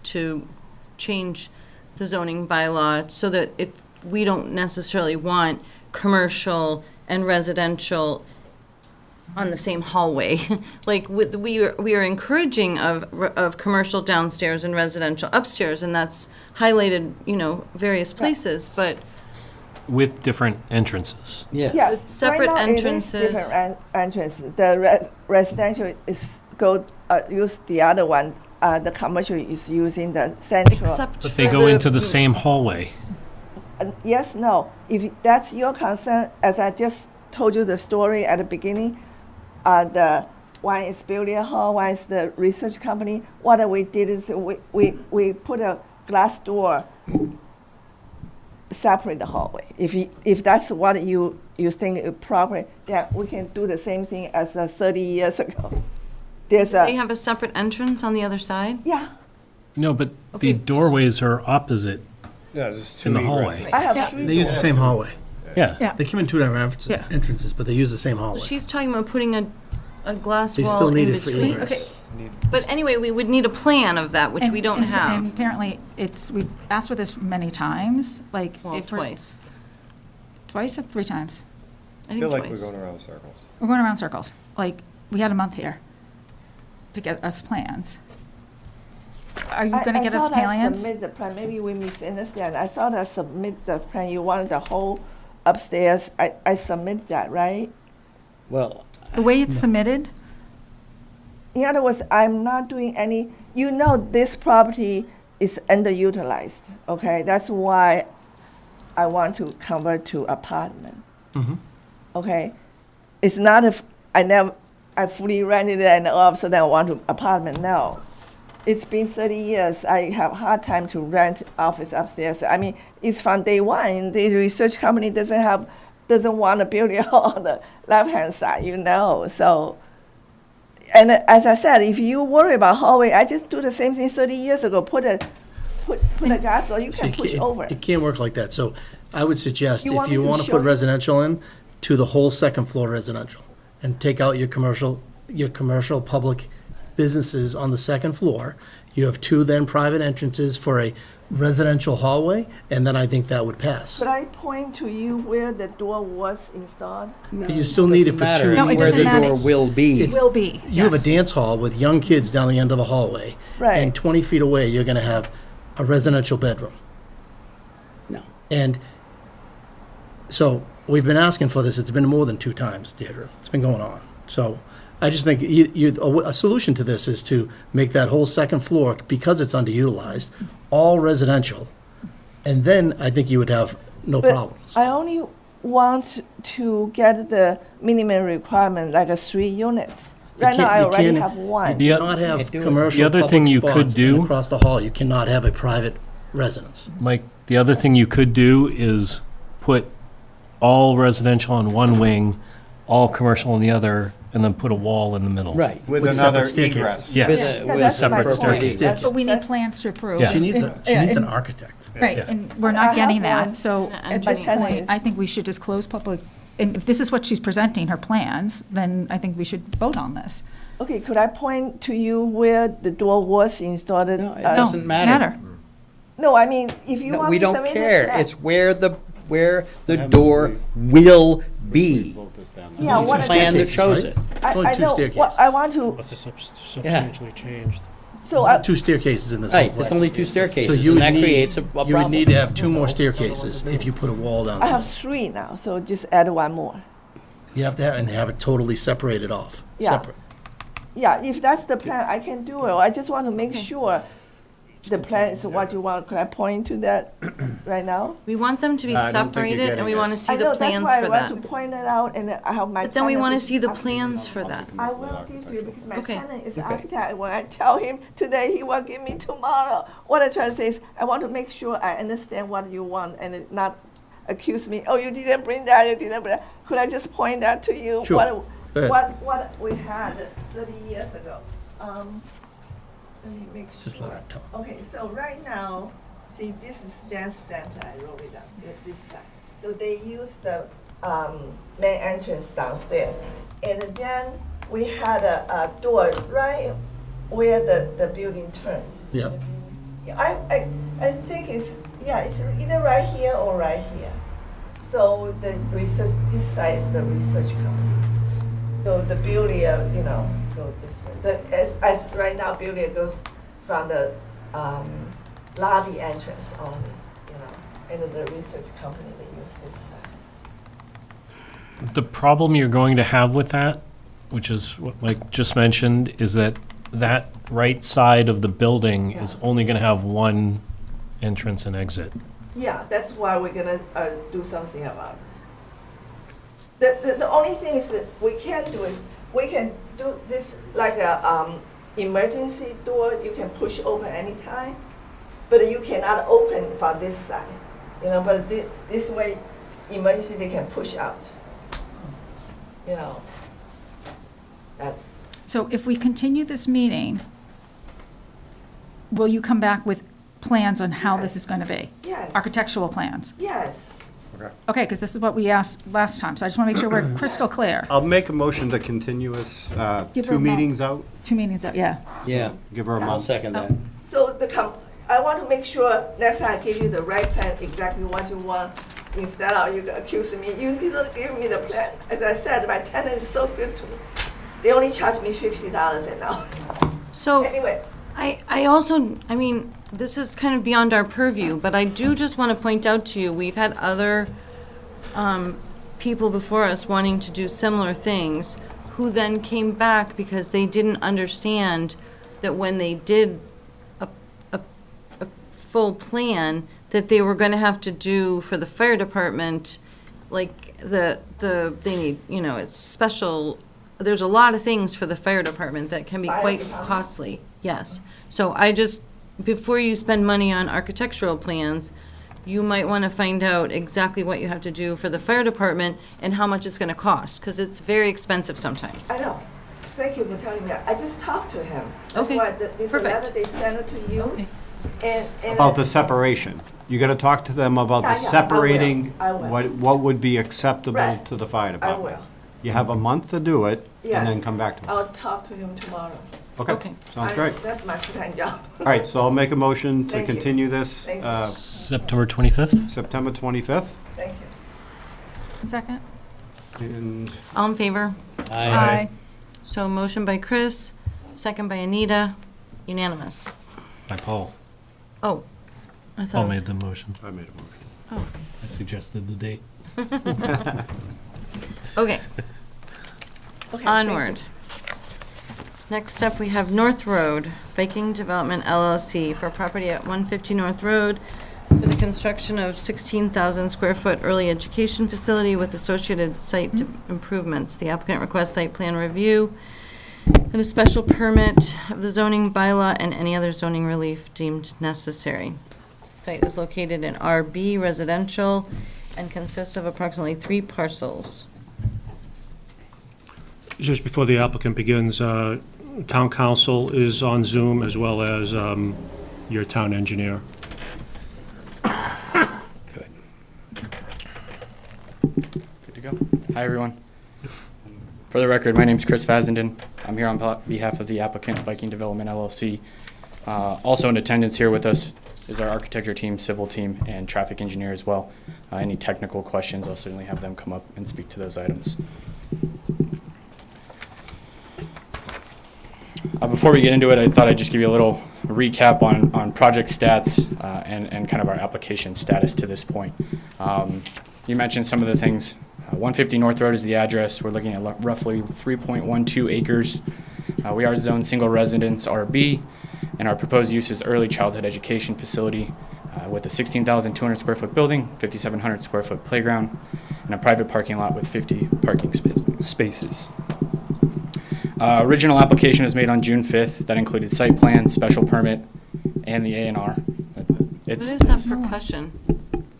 to change the zoning bylaw so that we don't necessarily want commercial and residential on the same hallway. Like, we are encouraging of commercial downstairs and residential upstairs, and that's highlighted, various places, but With different entrances. Yeah, Yeah. separate right now it is entrances. different entrances. The residential is use the other one. The commercial is using the central. except But they for go into the same hallway. Yes, no. If that's your concern, as I just told you the story at the beginning, the one is Beauty Hall, one is the research company. What we did is we put a glass door separate the hallway. If that's what you think is proper, then we can do the same thing as 30 years ago. There's They a have a separate entrance on the other side? yeah. No, but Okay. the doorways are opposite Yeah, there's two in the egress. hallway. I have three They use the doors. same hallway. Yeah. Yeah. They come in two different Yeah. entrances, but they use the same hallway. She's talking about putting a glass They wall still need in it for between. egress. But anyway, we would need a plan of that, which we don't And have. apparently, we've asked for this many times, like. Well, if we're- twice. Twice or 3 times? I I think feel like we're twice. going around circles. We're going around circles. Like, we had a month here to get us plans. Are you going to get us I thought I plans? submit the plan, maybe we misunderstand. I thought I submit the plan, you wanted the whole upstairs, I submit that, right? Well, The way it's submitted, In other words, I'm not doing any, this property is underutilized, okay? That's why I want to convert to apartment. Okay? It's not if I fully rented it and all of a sudden I want to apartment, no. It's been 30 years, I have a hard time to rent office upstairs. I mean, it's from day one, the research company doesn't want a building on the left-hand side, so. And as I said, if you worry about hallway, I just do the same thing 30 years ago. Put a gas door, you So can push over. It can't work like that. So I would suggest, You want if me you to want to show put you? residential in, to the whole second floor residential, and take out your commercial public businesses on the second floor. You have 2 then private entrances for a residential hallway, and then I think that would pass. Could I point to you where the door was installed? But you still need it for matter. 2. No, it Where doesn't the matter. door will be. It's- will be, You have a yes. dance hall with young kids down the end of the hallway. Right. And 20 feet away, you're going to have a residential bedroom. No. And so we've been asking for this. It's been more than 2 times, Deirdre. It's been going on. So I just think a solution to this is to make that whole second floor, because it's underutilized, all residential. And then I think you would have no But problems. I only want to get the minimum requirement, like 3 units. Right now, I You already can't- have one. You The- cannot Can't have do it. commercial The other public thing you could spots, and do- across the hall, you cannot have a private residence. Mike, the other thing you could do is put all residential on one wing, all commercial on the other, and then put a wall in the middle. Right. With With another separate staircases. egress. Yes. With Yeah, a that's my separate point. staircase. That's- But we need that's- plans to approve. Yeah. She needs Yeah, an and- architect. Right, Yeah. and we're I not have getting one. that, so And at this tenant point, is- I think we should just close public, and if this is what she's presenting, her plans, then I think we should vote on this. Okay, could I point to you where the door was installed? No, it Uh, doesn't No, matter. No, I mean, if you No, want we me to don't submit it, care. yeah. It's where the door will be. Vote this down. Yeah, The what plan that staircases, shows right? it. It's only I 2 know, staircases. I want to, Unless it's substantially changed. so I, 2 staircases in this whole Right, place. there's only 2 So staircases, you and would that need, creates a you would problem. need to have 2 more staircases if you put a wall down I have there. 3 now, so just add 1 more. You have to have it totally separated off, Yeah. separate. Yeah, if that's the plan, I can do it. I just want to make sure the plan is what you want. Could I point to that right now? We want them to be I don't think you're separated, and getting we it. want to see I the know, that's plans why for I that. want to point it out, and I have my. But then we tenant want to is see the up- plans for that. I will give you, because my Okay. tenant is architect. When I tell him today, he will give me tomorrow. What I try to say is, I want to make sure I understand what you want, and it not accuse me, oh, you didn't bring that, you didn't bring that. Could I just point that to you? Sure. Go ahead. What we had 30 years ago. Let me make sure. Just let her talk. Okay, so right now, see, this is dance center, I wrote it down, this side. So they use the main entrance downstairs. And then we had a door right where the building turns. Yeah. Yeah, I think it's either right here or right here. So the research, this side is the research company. So the building, go this way. As right now, building goes from the lobby entrance only, and then the research company, they use this side. The problem you're going to have with that, which is what Mike just mentioned, is that that right side of the building is only going to have one entrance and exit. Yeah, that's why we're gonna do something about it. The only thing is that we can do is, we can do this like a emergency door, you can push open anytime, but you cannot open from this side, but this way, emergency, they can push out. That's, So if we continue this meeting, will you come back with plans on how this is going to be? yes, Architectural plans? yes. Okay, because this is what we asked last time, so I just want to make sure we're crystal clear. I'll make a motion to continue us Give her 2 a month. meetings out. 2 meetings out, yeah. Yeah, Give her a I'll month. second that. So I want to make sure next time I give you the right plan, exactly what you want, instead of you accusing me, you didn't give me the plan. As I said, my tenant is so good to me. They only charge me $50 an hour. So Anyway, I also, I mean, this is kind of beyond our purview, but I do just want to point out to you, we've had other people before us wanting to do similar things, who then came back because they didn't understand that when they did a full plan, that they were going to have to do for the fire department, like they need, it's special. There's a lot of things for the fire department that can be Fire quite department? costly, yes. So before you spend money on architectural plans, you might want to find out exactly what you have to do for the fire department and how much it's going to cost, because it's very expensive sometimes. I know. Thank you for telling me that. I just talked to him. That's Okay, why this perfect. letter, they sent it to you. Okay. And About the separation. You gotta talk to them about the Yeah, I will. separating, I will. what would be acceptable Right. to the fire I department. will. You have a month to do it, and then Yes. come back to I'll us. talk to him tomorrow. Okay. Sounds great. That's my full-time job. All right, so I'll make a motion to Thank you. continue this, Thank you. September 25th? September 25th, Thank you. Second? and All in favor? Aye. So motion by Chris, second by Anita, unanimous. By Paul. Oh, I thought Paul it was- made the motion. I made a motion. Oh, I suggested the date. okay, Okay, thank onward. Next up, we have North Road, Viking Development LLC for property at 150 North Road for the construction of 16,000 square foot early education facility with associated site improvements. The applicant requests site plan review and a special permit of the zoning bylaw and any other zoning relief deemed necessary. Site is located in RB residential and consists of approximately 3 parcels. Just before the applicant begins, town council is on Zoom, as well as your town engineer. Good. Good to go. Hi, everyone. For the record, my name's Chris Fazenden. I'm here on behalf of the applicant, Viking Development LLC. Also in attendance here with us is our architecture team, civil team, and traffic engineer as well. Any technical questions, I'll certainly have them come up and speak to those items. Before we get into it, I thought I'd just give you a little recap on project stats and kind of our application status to this point. You mentioned some of the things. 150 North Road is the address. We're looking at roughly 3.12 acres. We are zoned single residence RB, and our proposed use is early childhood education facility with a 16,200 square foot building, 5,700 square foot playground, and a private parking lot with 50 parking spaces. Original application was made on June 5th. That included site plan, special permit, and the A&R. What is that percussion?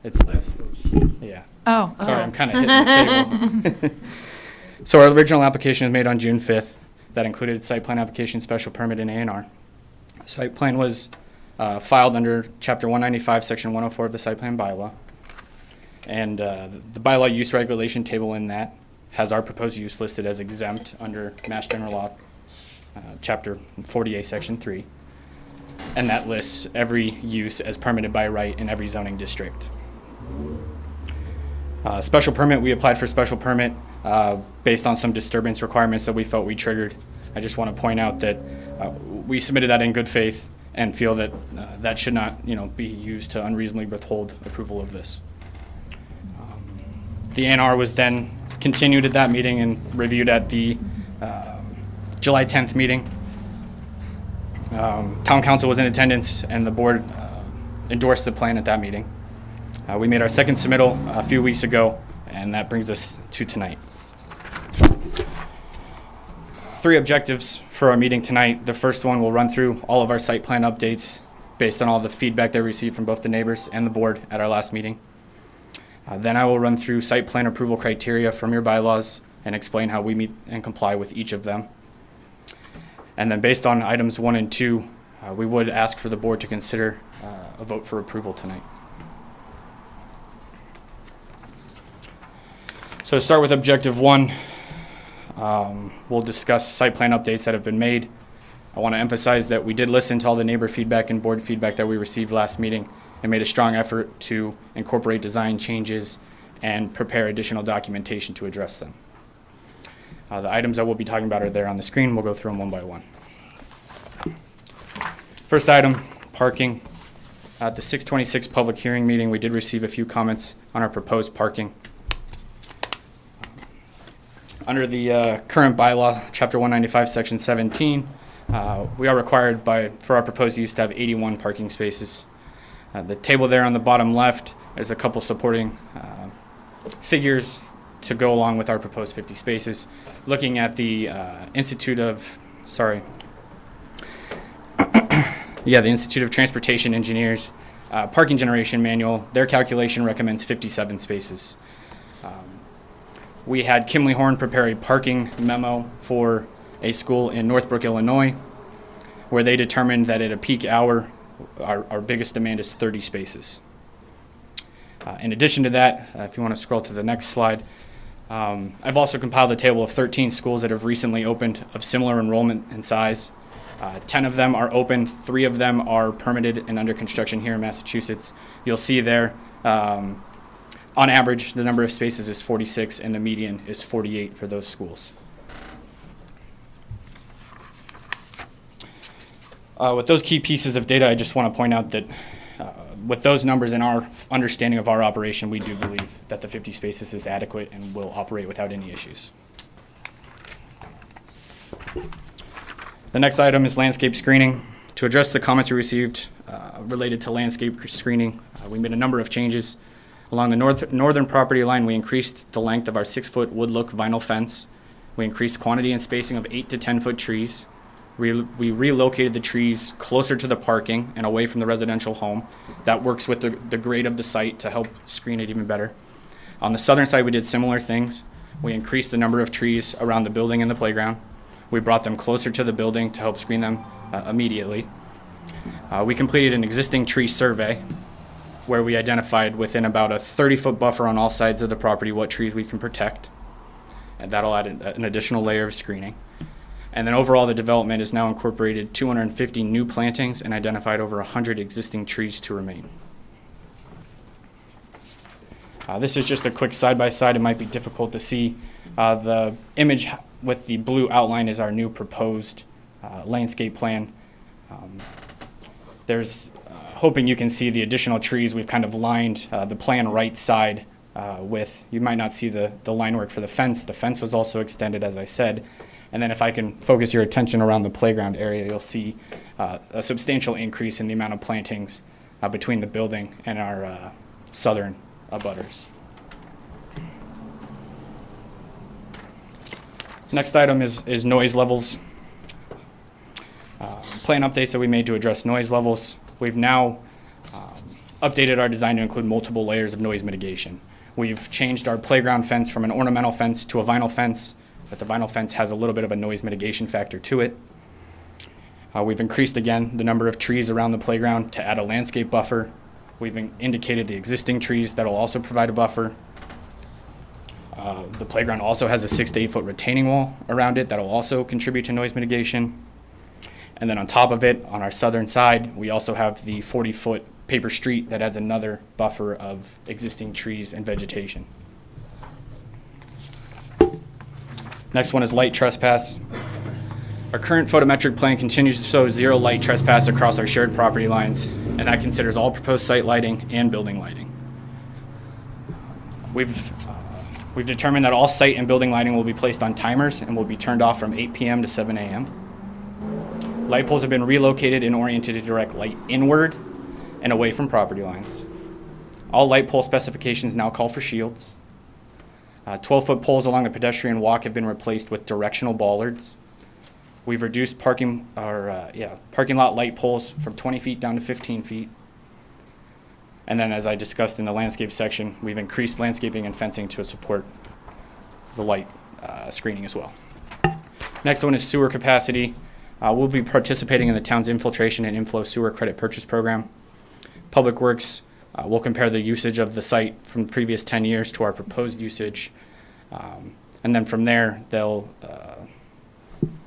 It's this. Yeah. Oh. Sorry, I'm kind of hitting the table. So our original application was made on June 5th. That included site plan application, special permit, and A&R. Site plan was filed under Chapter 195, Section 104 of the site plan bylaw. And the bylaw use regulation table in that has our proposed use listed as exempt under Mass General Law, Chapter 48, Section 3. And that lists every use as permitted by right in every zoning district. Special permit, we applied for special permit based on some disturbance requirements that we felt we triggered. I just want to point out that we submitted that in good faith and feel that that should not, be used to unreasonably withhold approval of this. The A&R was then continued at that meeting and reviewed at the July 10th meeting. Town council was in attendance and the board endorsed the plan at that meeting. We made our second submittal a few weeks ago, and that brings us to tonight. 3 objectives for our meeting tonight. The first one, we'll run through all of our site plan updates based on all the feedback that we received from both the neighbors and the board at our last meeting. Then I will run through site plan approval criteria from your bylaws and explain how we meet and comply with each of them. And then based on items 1 and 2, we would ask for the board to consider a vote for approval tonight. So to start with objective 1, we'll discuss site plan updates that have been made. I want to emphasize that we did listen to all the neighbor feedback and board feedback that we received last meeting and made a strong effort to incorporate design changes and prepare additional documentation to address them. The items that we'll be talking about are there on the screen. We'll go through them one by one. First item, parking. At the 6/26 public hearing meeting, we did receive a few comments on our proposed parking. Under the current bylaw, Chapter 195, Section 17, we are required for our proposed use to have 81 parking spaces. The table there on the bottom left is a couple supporting figures to go along with our proposed 50 spaces. Looking at the Institute of Transportation Engineers parking generation manual, their calculation recommends 57 spaces. We had Kimley Horn prepare a parking memo for a school in Northbrook, Illinois, where they determined that at a peak hour, our biggest demand is 30 spaces. In addition to that, if you want to scroll to the next slide, I've also compiled a table of 13 schools that have recently opened of similar enrollment and size. 10 of them are open, 3 of them are permitted and under construction here in Massachusetts. You'll see there, on average, the number of spaces is 46 and the median is 48 for those schools. With those key pieces of data, I just want to point out that with those numbers and our understanding of our operation, we do believe that the 50 spaces is adequate and will operate without any issues. The next item is landscape screening. To address the comments we received related to landscape screening, we made a number of changes. Along the northern property line, we increased the length of our 6-foot wood-look vinyl fence. We increased quantity and spacing of 8 to 10-foot trees. We relocated the trees closer to the parking and away from the residential home. That works with the grade of the site to help screen it even better. On the southern side, we did similar things. We increased the number of trees around the building and the playground. We brought them closer to the building to help screen them immediately. We completed an existing tree survey where we identified within about a 30-foot buffer on all sides of the property what trees we can protect. And that'll add an additional layer of screening. And then overall, the development has now incorporated 250 new plantings and identified over 100 existing trees to remain. This is just a quick side-by-side. It might be difficult to see. The image with the blue outline is our new proposed landscape plan. Hoping you can see the additional trees. We've kind of lined the plan right side with, you might not see the line work for the fence. The fence was also extended, as I said. And then if I can focus your attention around the playground area, you'll see a substantial increase in the amount of plantings between the building and our southern abutters. Next item is noise levels. Plan updates that we made to address noise levels. We've now updated our design to include multiple layers of noise mitigation. We've changed our playground fence from an ornamental fence to a vinyl fence, but the vinyl fence has a little bit of a noise mitigation factor to it. We've increased again the number of trees around the playground to add a landscape buffer. We've indicated the existing trees that'll also provide a buffer. The playground also has a 6 to 8 foot retaining wall around it that'll also contribute to noise mitigation. And then on top of it, on our southern side, we also have the 40-foot paper street that adds another buffer of existing trees and vegetation. Next one is light trespass. Our current photometric plan continues to show 0 light trespass across our shared property lines, and that considers all proposed site lighting and building lighting. We've determined that all site and building lighting will be placed on timers and will be turned off from 8 p.m. to 7 a.m. Light poles have been relocated and oriented to direct light inward and away from property lines. All light pole specifications now call for shields. 12-foot poles along the pedestrian walk have been replaced with directional bollards. We've reduced parking lot light poles from 20 feet down to 15 feet. And then, as I discussed in the landscape section, we've increased landscaping and fencing to support the light screening as well. Next one is sewer capacity. We'll be participating in the town's infiltration and inflow sewer credit purchase program. Public Works will compare the usage of the site from the previous 10 years to our proposed usage. And then from there, they'll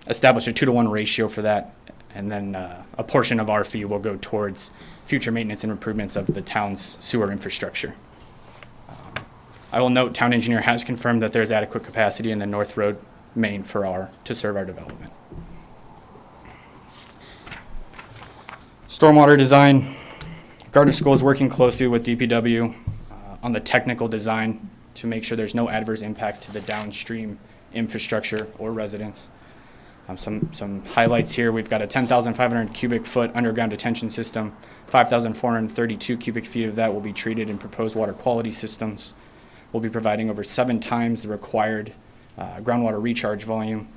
establish a 2-to-1 ratio for that. And then a portion of our fee will go towards future maintenance and improvements of the town's sewer infrastructure. I will note, town engineer has confirmed that there's adequate capacity in the North Road main to serve our development. Stormwater design. Gardner School is working closely with DPW on the technical design to make sure there's no adverse impacts to the downstream infrastructure or residents. Some highlights here. We've got a 10,500 cubic foot underground detention system. 5,432 cubic feet of that will be treated in proposed water quality systems. We'll be providing over 7 times the required groundwater recharge volume.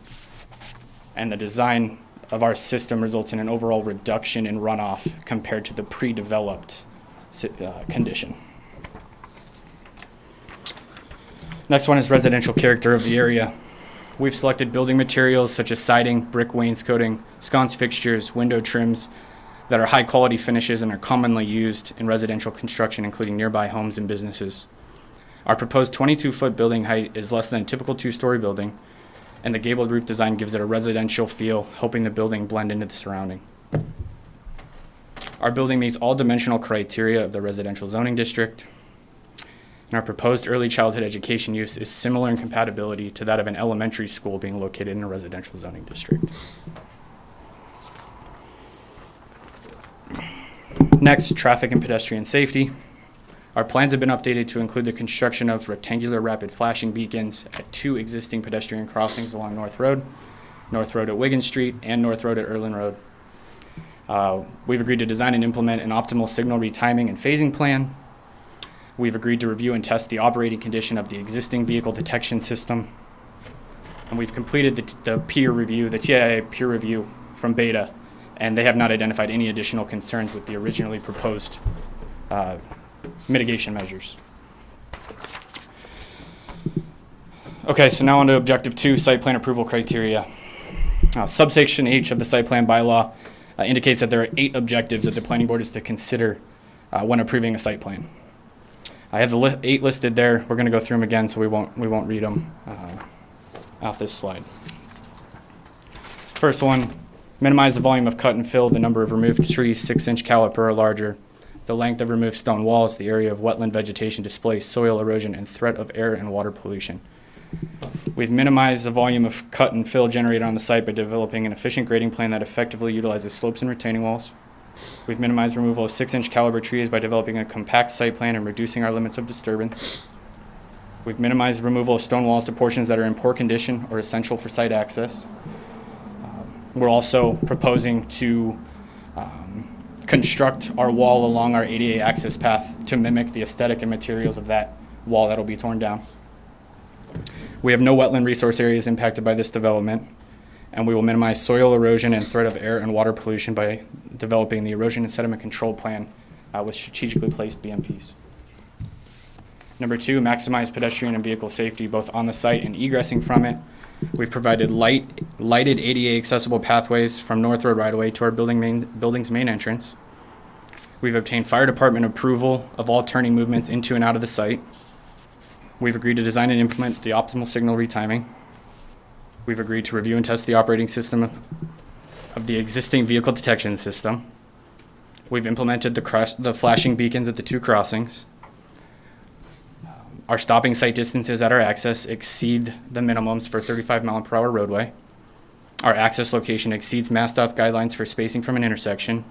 And the design of our system results in an overall reduction in runoff compared to the pre-developed condition. Next one is residential character of the area. We've selected building materials such as siding, brick wainscoting, sconce fixtures, window trims that are high quality finishes and are commonly used in residential construction, including nearby homes and businesses. Our proposed 22-foot building height is less than a typical 2-story building, and the gabled roof design gives it a residential feel, helping the building blend into the surrounding. Our building meets all dimensional criteria of the residential zoning district. And our proposed early childhood education use is similar in compatibility to that of an elementary school being located in a residential zoning district. Next, traffic and pedestrian safety. Our plans have been updated to include the construction of rectangular rapid flashing beacons at 2 existing pedestrian crossings along North Road at Wigan Street, and North Road at Erlin Road. We've agreed to design and implement an optimal signal retiming and phasing plan. We've agreed to review and test the operating condition of the existing vehicle detection system. And we've completed the peer review, the TIA peer review from Beta, and they have not identified any additional concerns with the originally proposed mitigation measures. Okay, so now on to Objective 2, site plan approval criteria. Subsection H of the site plan bylaw indicates that there are 8 objectives that the planning board is to consider when approving a site plan. I have the 8 listed there. We're going to go through them again, so we won't read them off this slide. First one, minimize the volume of cut and fill, the number of removed trees 6-inch caliper or larger, the length of removed stone walls, the area of wetland vegetation displaced, soil erosion, and threat of air and water pollution. We've minimized the volume of cut and fill generated on the site by developing an efficient grading plan that effectively utilizes slopes and retaining walls. We've minimized removal of 6-inch caliber trees by developing a compact site plan and reducing our limits of disturbance. We've minimized removal of stone walls to portions that are in poor condition or essential for site access. We're also proposing to construct our wall along our ADA access path to mimic the aesthetic and materials of that wall that'll be torn down. We have no wetland resource areas impacted by this development, and we will minimize soil erosion and threat of air and water pollution by developing the erosion and sediment control plan with strategically placed BMPs. Number 2, maximize pedestrian and vehicle safety both on the site and egressing from it. We've provided lighted ADA accessible pathways from North Road right away to our building's main entrance. We've obtained fire department approval of all turning movements into and out of the site. We've agreed to design and implement the optimal signal retiming. We've agreed to review and test the operating system of the existing vehicle detection system. We've implemented the flashing beacons at the 2 crossings. Our stopping sight distances at our access exceed the minimums for 35-mile-per-hour roadway. Our access location exceeds MassDOT guidelines for spacing from an intersection.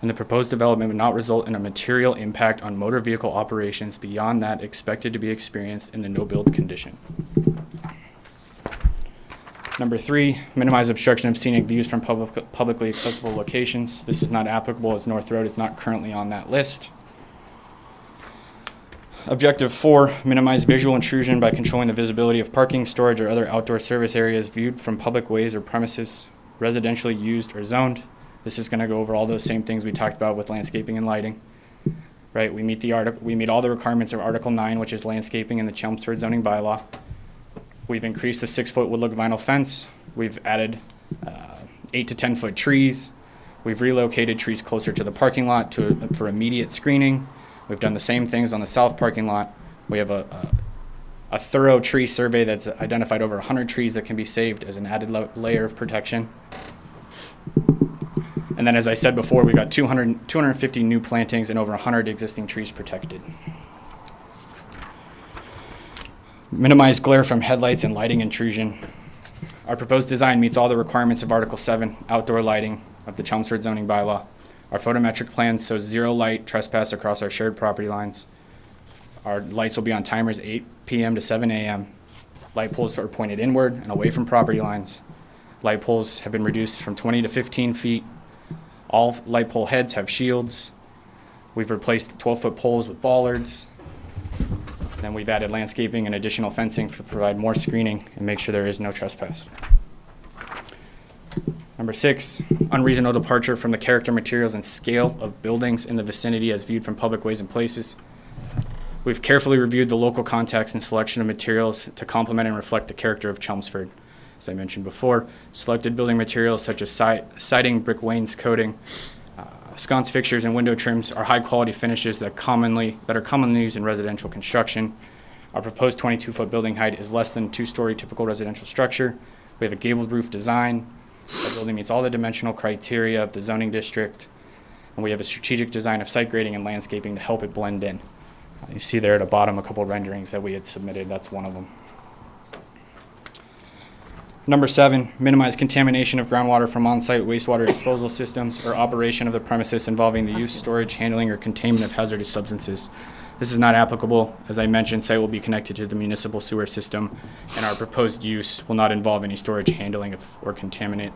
And the proposed development would not result in a material impact on motor vehicle operations beyond that expected to be experienced in the no-build condition. Number 3, minimize obstruction of scenic views from publicly accessible locations. This is not applicable as North Road is not currently on that list. Objective 4, minimize visual intrusion by controlling the visibility of parking, storage, or other outdoor service areas viewed from public ways or premises residentially used or zoned. This is going to go over all those same things we talked about with landscaping and lighting. Right, we meet all the requirements of Article 9, which is landscaping in the Chelmsford zoning bylaw. We've increased the 6-foot wood-look vinyl fence. We've added 8 to 10-foot trees. We've relocated trees closer to the parking lot for immediate screening. We've done the same things on the south parking lot. We have a thorough tree survey that's identified over 100 trees that can be saved as an added layer of protection. And then, as I said before, we got 250 new plantings and over 100 existing trees protected. Minimize glare from headlights and lighting intrusion. Our proposed design meets all the requirements of Article 7, outdoor lighting of the Chelmsford zoning bylaw. Our photometric plan shows 0 light trespass across our shared property lines. Our lights will be on timers 8 p.m. to 7 a.m. Light poles are pointed inward and away from property lines. Light poles have been reduced from 20 to 15 feet. All light pole heads have shields. We've replaced 12-foot poles with bollards. Then we've added landscaping and additional fencing to provide more screening and make sure there is no trespass. Number 6, unreasonable departure from the character, materials, and scale of buildings in the vicinity as viewed from public ways and places. We've carefully reviewed the local context and selection of materials to complement and reflect the character of Chelmsford. As I mentioned before, selected building materials such as siding, brick wainscoting, sconce fixtures, and window trims are high-quality finishes that are commonly used in residential construction. Our proposed 22-foot building height is less than 2-story typical residential structure. We have a gabled roof design. The building meets all the dimensional criteria of the zoning district, and we have a strategic design of site grading and landscaping to help it blend in. You see there at the bottom a couple renderings that we had submitted. That's one of them. Number 7, minimize contamination of groundwater from on-site wastewater disposal systems or operation of the premises involving the use, storage, handling, or containment of hazardous substances. This is not applicable. As I mentioned, site will be connected to the municipal sewer system, and our proposed use will not involve any storage, handling, or contaminant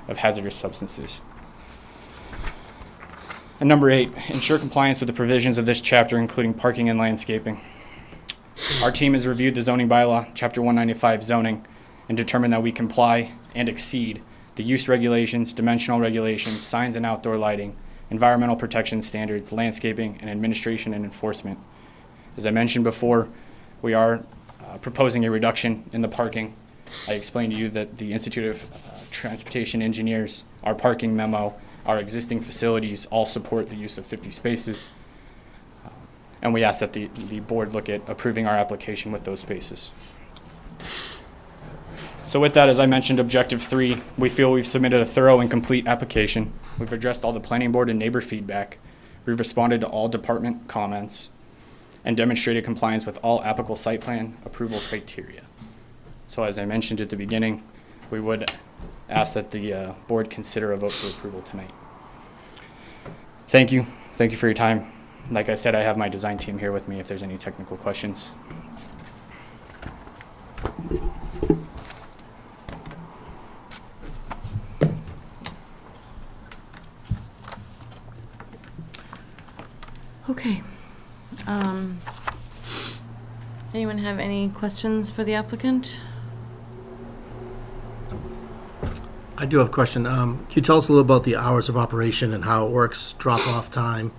of hazardous substances. And number 8, ensure compliance with the provisions of this chapter, including parking and landscaping. Our team has reviewed the zoning bylaw, Chapter 195 zoning, and determined that we comply and exceed the use regulations, dimensional regulations, signs and outdoor lighting, environmental protection standards, landscaping, and administration and enforcement. As I mentioned before, we are proposing a reduction in the parking. I explained to you that the Institute of Transportation Engineers, our parking memo, our existing facilities all support the use of 50 spaces. And we ask that the board look at approving our application with those spaces. So with that, as I mentioned, objective 3, we feel we've submitted a thorough and complete application. We've addressed all the planning board and neighbor feedback. We've responded to all department comments and demonstrated compliance with all applicable site plan approval criteria. So as I mentioned at the beginning, we would ask that the board consider a vote for approval tonight. Thank you. Thank you for your time. Like I said, I have my design team here with me if there's any technical questions. Okay. Anyone have any questions for the applicant? I do have a question. Can you tell us a little about the hours of operation and how it works, drop-off time?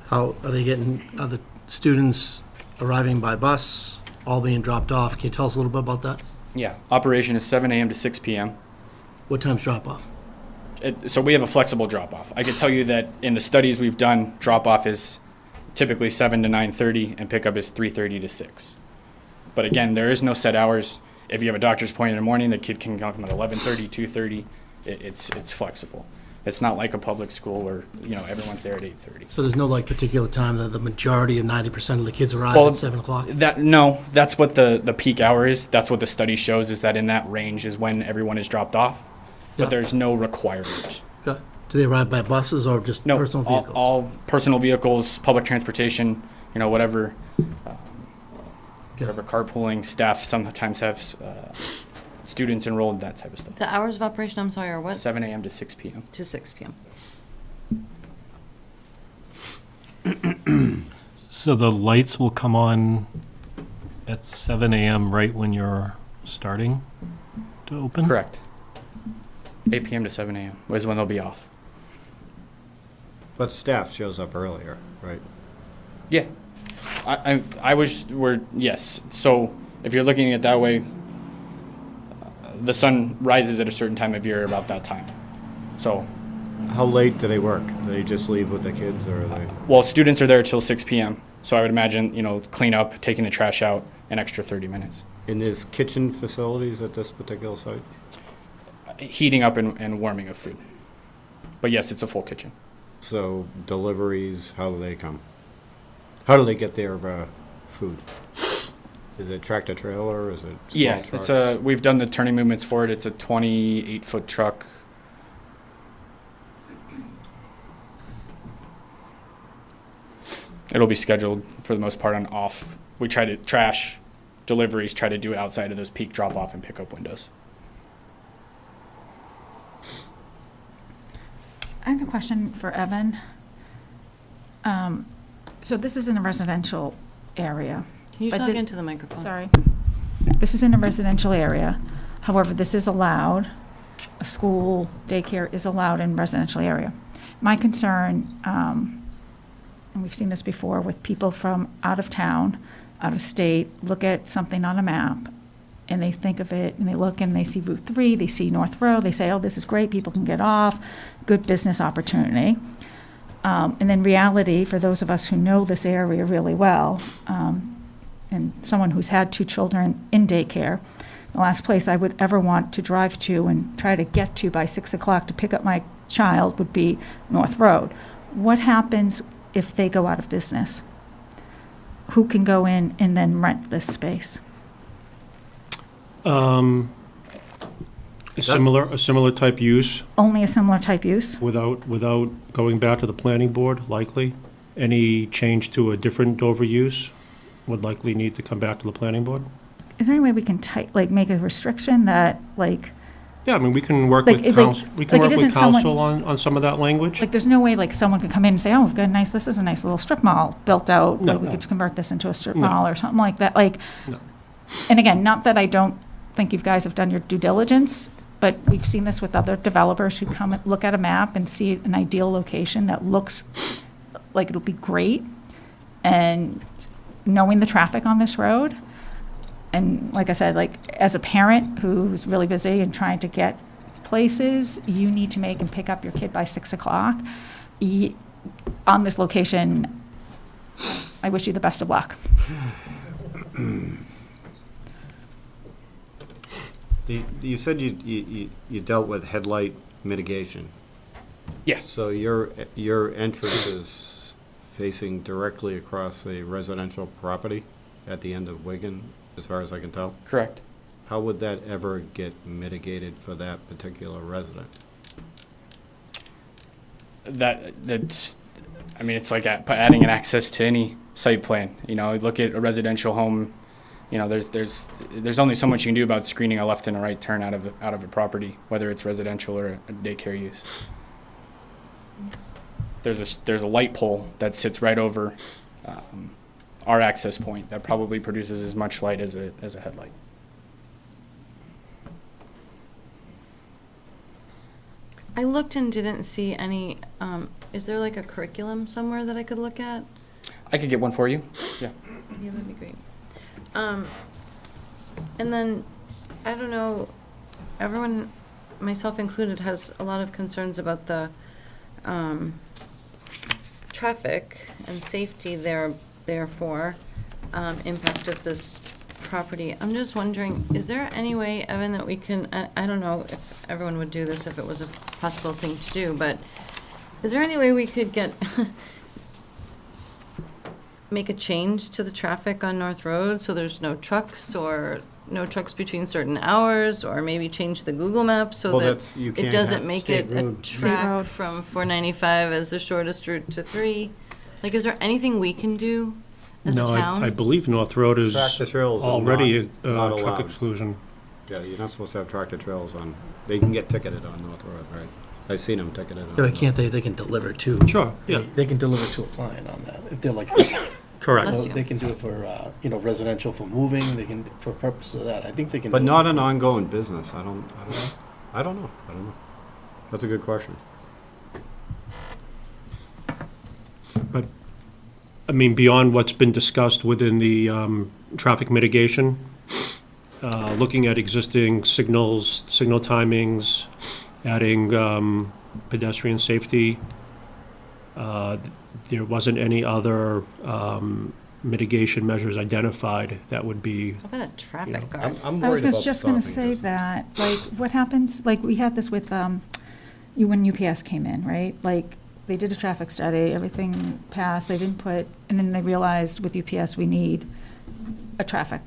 How are they are the students arriving by bus, all being dropped off? Can you tell us a little bit about that? Yeah, operation is 7 a.m. to 6 p.m. What time's drop-off? So we have a flexible drop-off. I can tell you that in the studies we've done, drop-off is typically 7 to 9:30, and pickup is 3:30 to 6. But again, there is no set hours. If you have a doctor's appointment in the morning, the kid can come at 11:30, 2:30. It's flexible. It's not like a public school where, everyone's there at 8:30. So there's no like particular time that the majority of 90% of the kids arrive Well, at 7 o'clock? That's what the peak hour is. That's what the study shows, is that in that range is when everyone is dropped off. Yeah. But there's no requirement. Okay. Do they arrive by buses or just No, personal all, vehicles? all personal vehicles, public transportation, whatever. Okay. Whatever carpooling, staff sometimes have students enrolled, that type of stuff. The hours of operation, I'm sorry, are what? 7 a.m. to 6 p.m. To 6 p.m. So the lights will come on at 7 a.m. right when you're starting to open? Correct. 8 p.m. to 7 a.m. is when they'll be off. But staff shows up earlier, right? Yeah. Yes. So if you're looking at it that way, the sun rises at a certain time of year about that time. So, How late do they work? Do they just leave with the kids, or are they? well, students are there till 6 p.m. So I would imagine, clean up, taking the trash out, an extra 30 minutes. And there's kitchen facilities at this particular site? Heating up and warming of food. But yes, it's a full kitchen. So deliveries, how do they come? How do they get their food? Is it tractor trailer? Is it small Yeah, trucks? we've done the turning movements for it. It's a 28-foot truck. It'll be scheduled for the most part on off. We try to try to do it outside of those peak drop-off and pickup windows. I have a question for Evan. So this is in a residential area. Can you But talk the- into the microphone? Sorry. This is in a residential area. However, this is allowed. A school daycare is allowed in residential area. My concern, and we've seen this before with people from out of town, out of state, look at something on a map and they think of it and they look and they see Route 3, they see North Road, they say, oh, this is great, people can get off, good business opportunity. And then reality, for those of us who know this area really well, and someone who's had 2 children in daycare, the last place I would ever want to drive to and try to get to by 6 o'clock to pick up my child would be North Road. What happens if they go out of business? Who can go in and then rent this space? A similar type use Only a similar type use? without going back to the planning board, likely. Any change to a different Dover use would likely need to come back to the planning board. Is there any way we can make a restriction that, Yeah, I mean, we can work Like, with it's like- council, we like can it work with isn't someone- council on some of that language. there's no way, someone could come in and say, oh, we've got this is a nice little strip mall built out, No. we could convert this into a strip No. mall or something like that, No. And again, not that I don't think you guys have done your due diligence, but we've seen this with other developers who come and look at a map and see an ideal location that looks like it'll be great, and knowing the traffic on this road, and like I said, as a parent who's really busy and trying to get places, you need to make and pick up your kid by 6 o'clock. On this location, I wish you the best of luck. You said you dealt with headlight mitigation. Yeah. So your entrance is facing directly across a residential property at the end of Wigan, as far as I can tell? Correct. How would that ever get mitigated for that particular resident? That's, I mean, it's like adding an access to any site plan. Look at a residential home. There's only so much you can do about screening a left and a right turn out of a property, whether it's residential or a daycare use. There's a light pole that sits right over our access point that probably produces as much light as a headlight. I looked and didn't see any, is there a curriculum somewhere that I could look at? I could get one for you. Yeah. Yeah, that'd be great. And then, I don't know, everyone, myself included, has a lot of concerns about the traffic and safety therefore, impact of this property. I'm just wondering, is there any way, Evan, that we can, I don't know if everyone would do this if it was a possible thing to do, but is there any way we could make a change to the traffic on North Road so there's no trucks or no trucks between certain hours, or maybe change the Google map so Well, that that's- you it can't doesn't have make state it a road. State track road. from 495 as the shortest route to 3? Like, is there anything we can do as a No, town? I believe North Road is Tractor trails are already a not truck allowed. exclusion. Yeah, you're not supposed to have tractor trails on, they can get ticketed on North Road, right? I've seen them ticketed on. Yeah, but can't they can deliver to. Sure, yeah. They can deliver to a client on that, if they're like, Correct. Bless so you. they can do it for, residential for moving, they can, for purposes of that, I think they can. But do it not for an business. ongoing business, I don't know. That's a good question. But, I mean, beyond what's been discussed within the traffic mitigation, looking at existing signals, signal timings, adding pedestrian safety, there wasn't any other mitigation measures identified that would be, How about a traffic guard? I'm I was worried about just going to stopping say that, like, what happens, like, we had this with, when UPS came in, right? Like, they did a traffic study, everything passed, they didn't put, and then they realized with UPS, we need a traffic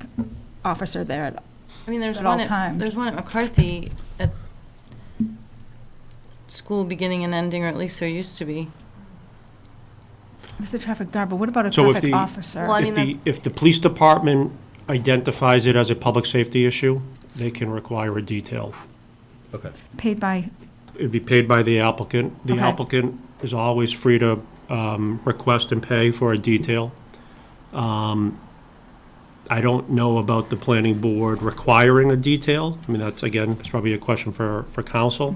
officer there at I mean, there's at all one at, times. there's one at McCarthy at school beginning and ending, or at least there used to be. It's a traffic guard, but what about a So if traffic the- officer? Well, I if mean, if the police department identifies it as a public safety issue, they can require a detail. Okay. Paid by, It'd be paid by the applicant. The Okay. applicant is always free to request and pay for a detail. I don't know about the planning board requiring a detail. I mean, that's, again, it's probably a question for council.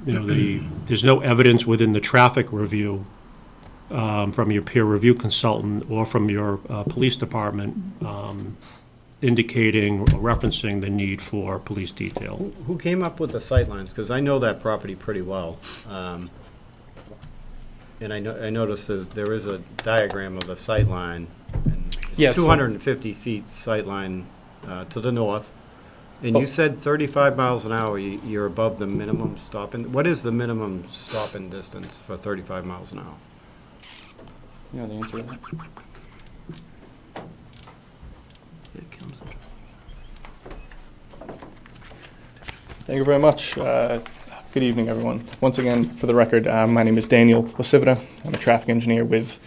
There's no evidence within the traffic review from your peer review consultant or from your police department indicating or referencing the need for police detail. Who came up with the sightlines? Because I know that property pretty well. And I noticed there is a diagram of the sightline. Yes. 250 feet sightline to the north. And Oh. you said 35 miles an hour, you're above the minimum stopping. What is the minimum stopping distance for 35 miles an hour? You know the answer to that? Thank you very much. Good evening, everyone. Once again, for the record, my name is Daniel Lasivita. I'm a traffic engineer with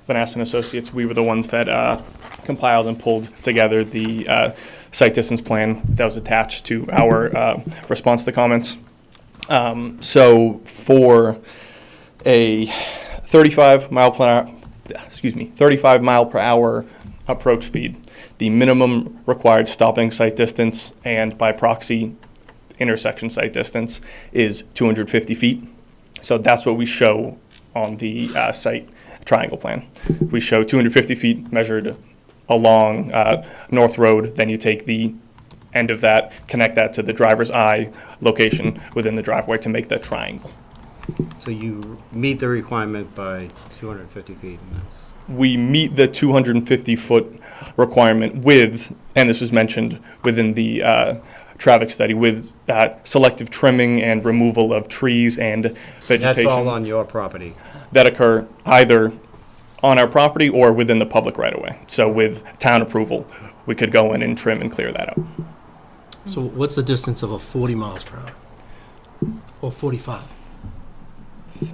Vanessa and Associates. We were the ones that compiled and pulled together the site distance plan that was attached to our response to comments. So for a 35 mile per hour approach speed, the minimum required stopping site distance and by proxy intersection site distance is 250 feet. So that's what we show on the site triangle plan. We show 250 feet measured along North Road, then you take the end of that, connect that to the driver's eye location within the driveway to make that triangle. So you meet the requirement by 250 feet. And that's We meet the 250-foot requirement with, and this was mentioned within the traffic study, with selective trimming and removal of trees and vegetation. That's all on your property. That occur either on our property or within the public right-of-way. So with town approval, we could go in and trim and clear that up. So what's the distance of a 40 miles per hour? Or 45?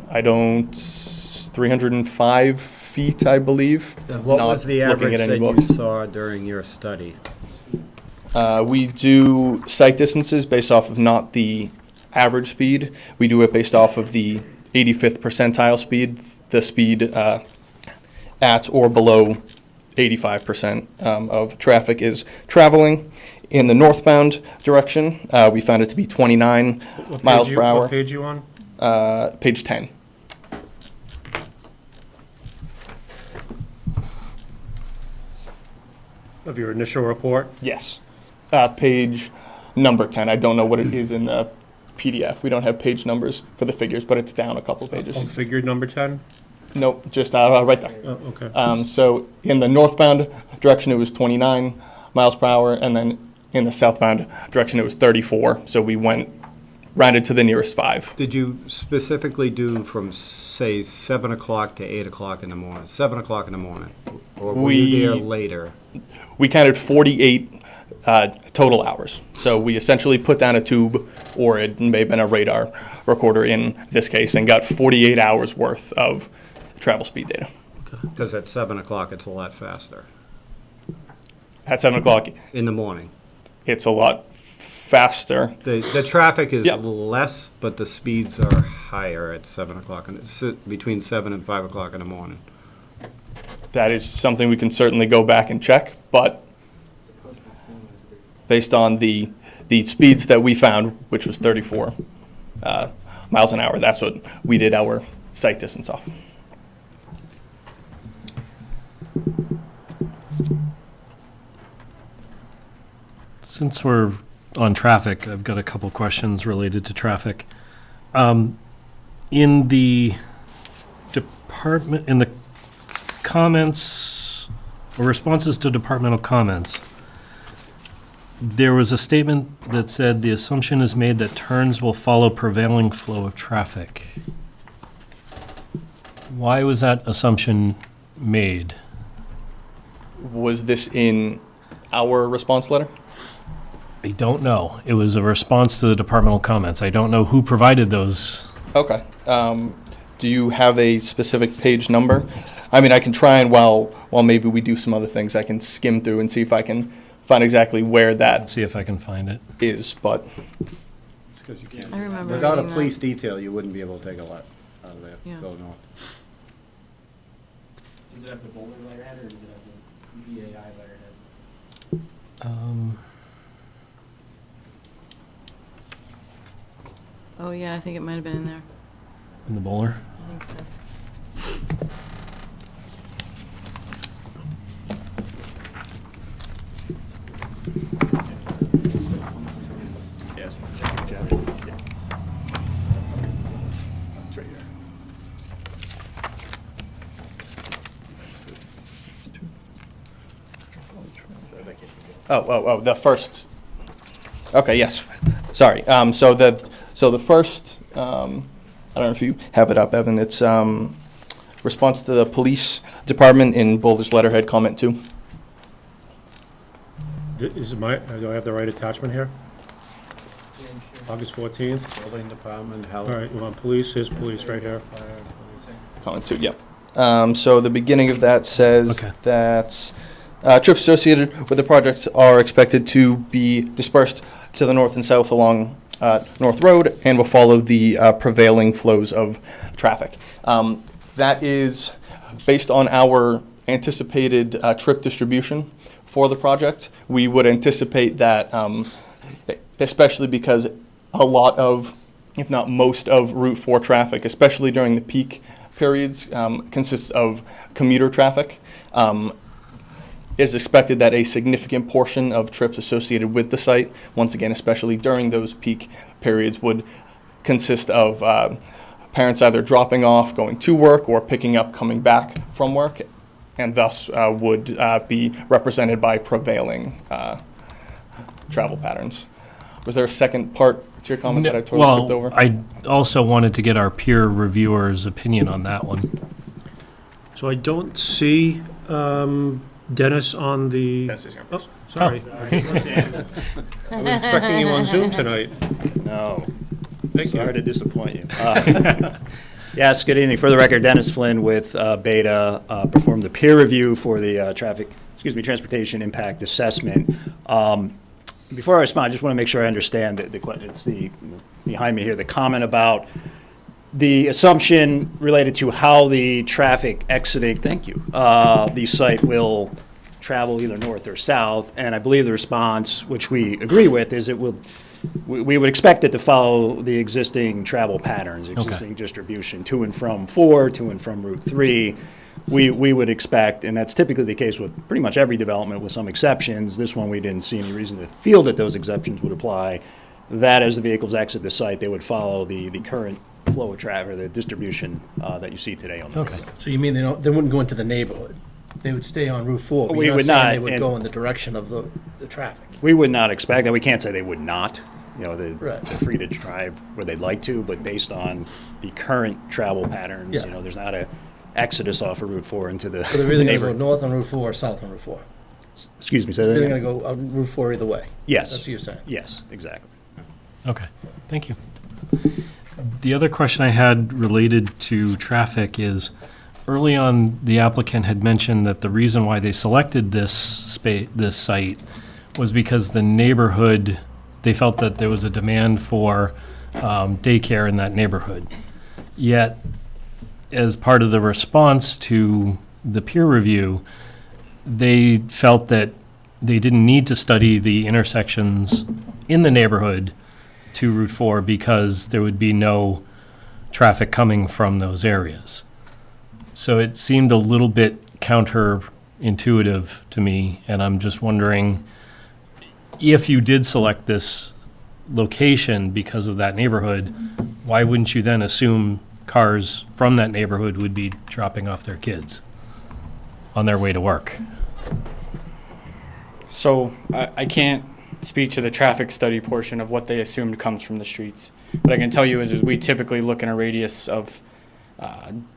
I don't, 305 feet, I believe. What Not was the looking average at any that you books. saw during your study? We do site distances based off of not the average speed. We do it based off of the 85th percentile speed, the speed at or below 85% of traffic is traveling. In the northbound direction, we found it to be 29 What miles page per hour. What page you on? Page 10. Of your initial report? Yes. Page number 10. I don't know what it is in the PDF. We don't have page numbers for the figures, but it's down a couple pages. On figure number 10? Nope, just right there. Oh, okay. So in the northbound direction, it was 29 miles per hour, and then in the southbound direction, it was 34. So we rounded to the nearest 5. Did you specifically do from, say, 7 o'clock to 8 o'clock in the morning? 7 o'clock in the morning? Or were you there later? We counted 48 total hours. So we essentially put down a tube, or it may have been a radar recorder in this case, and got 48 hours worth of travel speed data. Because at 7 o'clock, it's a lot faster. At 7 o'clock, In the morning. it's a lot faster. The traffic is Yep. less, but the speeds are higher at 7 o'clock, and it's between 7 and 5 o'clock in the morning. That is something we can certainly go back and check, but based on the speeds that we found, which was 34 miles an hour, that's what we did our sight distance off. Since we're on traffic, I've got a couple questions related to traffic. In the comments or responses to departmental comments, there was a statement that said the assumption is made that turns will follow prevailing flow of traffic. Why was that assumption made? Was this in our response letter? I don't know. It was a response to the departmental comments. I don't know who provided those. Okay. Do you have a specific page number? I mean, I can try and while maybe we do some other things, I can skim through and see if I can find exactly where that See if I can find it. is, but It's because you can't. I remember Without a reading that. police detail, you wouldn't be able to take a lot out of there, Yeah. go north. Does it have the Boulder letterhead, or does it have the EAI letterhead? Oh, yeah, I think it might have been in there. In the bowler? I think so. Oh, the first. Okay, yes. Sorry. So the first, I don't know if you have it up, Evan. It's response to the police department in Boulder's letterhead comment 2. Do I have the right attachment here? August 14th? Building department, All health. right, well, police, here's police right here. Comment 2, yep. So the beginning of that says Okay. that trips associated with the project are expected to be dispersed to the north and south along North Road and will follow the prevailing flows of traffic. That is based on our anticipated trip distribution for the project. We would anticipate that, especially because a lot of, if not most of Route 4 traffic, especially during the peak periods, consists of commuter traffic. It is expected that a significant portion of trips associated with the site, once again, especially during those peak periods, would consist of parents either dropping off, going to work, or picking up, coming back from work, and thus would be represented by prevailing travel patterns. Was there a second part to your comment that I totally skipped over? Well, I also wanted to get our peer reviewer's opinion on that one. So I don't see Dennis on the. Dennis is here. Oh, sorry. I was expecting you on Zoom tonight. No. Thank Sorry you. to disappoint you. Yes, good evening. For the record, Dennis Flynn with Beta performed the peer review for the transportation impact assessment. Before I respond, I just want to make sure I understand it's behind me here, the comment about the assumption related to how the traffic exiting, the site will travel either north or south. And I believe the response, which we agree with, is we would expect it to follow the existing travel patterns, existing distribution to and from 4, to and from Route 3. We would expect, and that's typically the case with pretty much every development with some exceptions. This one, we didn't see any reason to feel that those exceptions would apply, that as the vehicles exit the site, they would follow the current flow of traffic, or the distribution that you see today on the road. Okay. So you mean they wouldn't go into the neighborhood? They would stay on Route 4? but We you're would saying not, They would and- go in the direction of the traffic? We would not expect that. We can't say they would not. You know, Right. they're free to drive where they'd like to, but based on the current travel patterns, Yeah. you know, there's not a exodus off of Route 4 into the So they're the either going to go neighborhood. north on Route 4 or south on Route 4? Excuse me, say that They're again? going to go on Route 4 either way? Yes. That's what you're saying? Yes, exactly. Okay, thank you. The other question I had related to traffic is, early on, the applicant had mentioned that the reason why they selected this site was because the neighborhood, they felt that there was a demand for daycare in that neighborhood. Yet, as part of the response to the peer review, they felt that they didn't need to study the intersections in the neighborhood to Route 4 because there would be no traffic coming from those areas. So it seemed a little bit counterintuitive to me, and I'm just wondering, if you did select this location because of that neighborhood, why wouldn't you then assume cars from that neighborhood would be dropping off their kids on their way to work? So I can't speak to the traffic study portion of what they assumed comes from the streets. What I can tell you is we typically look in a radius of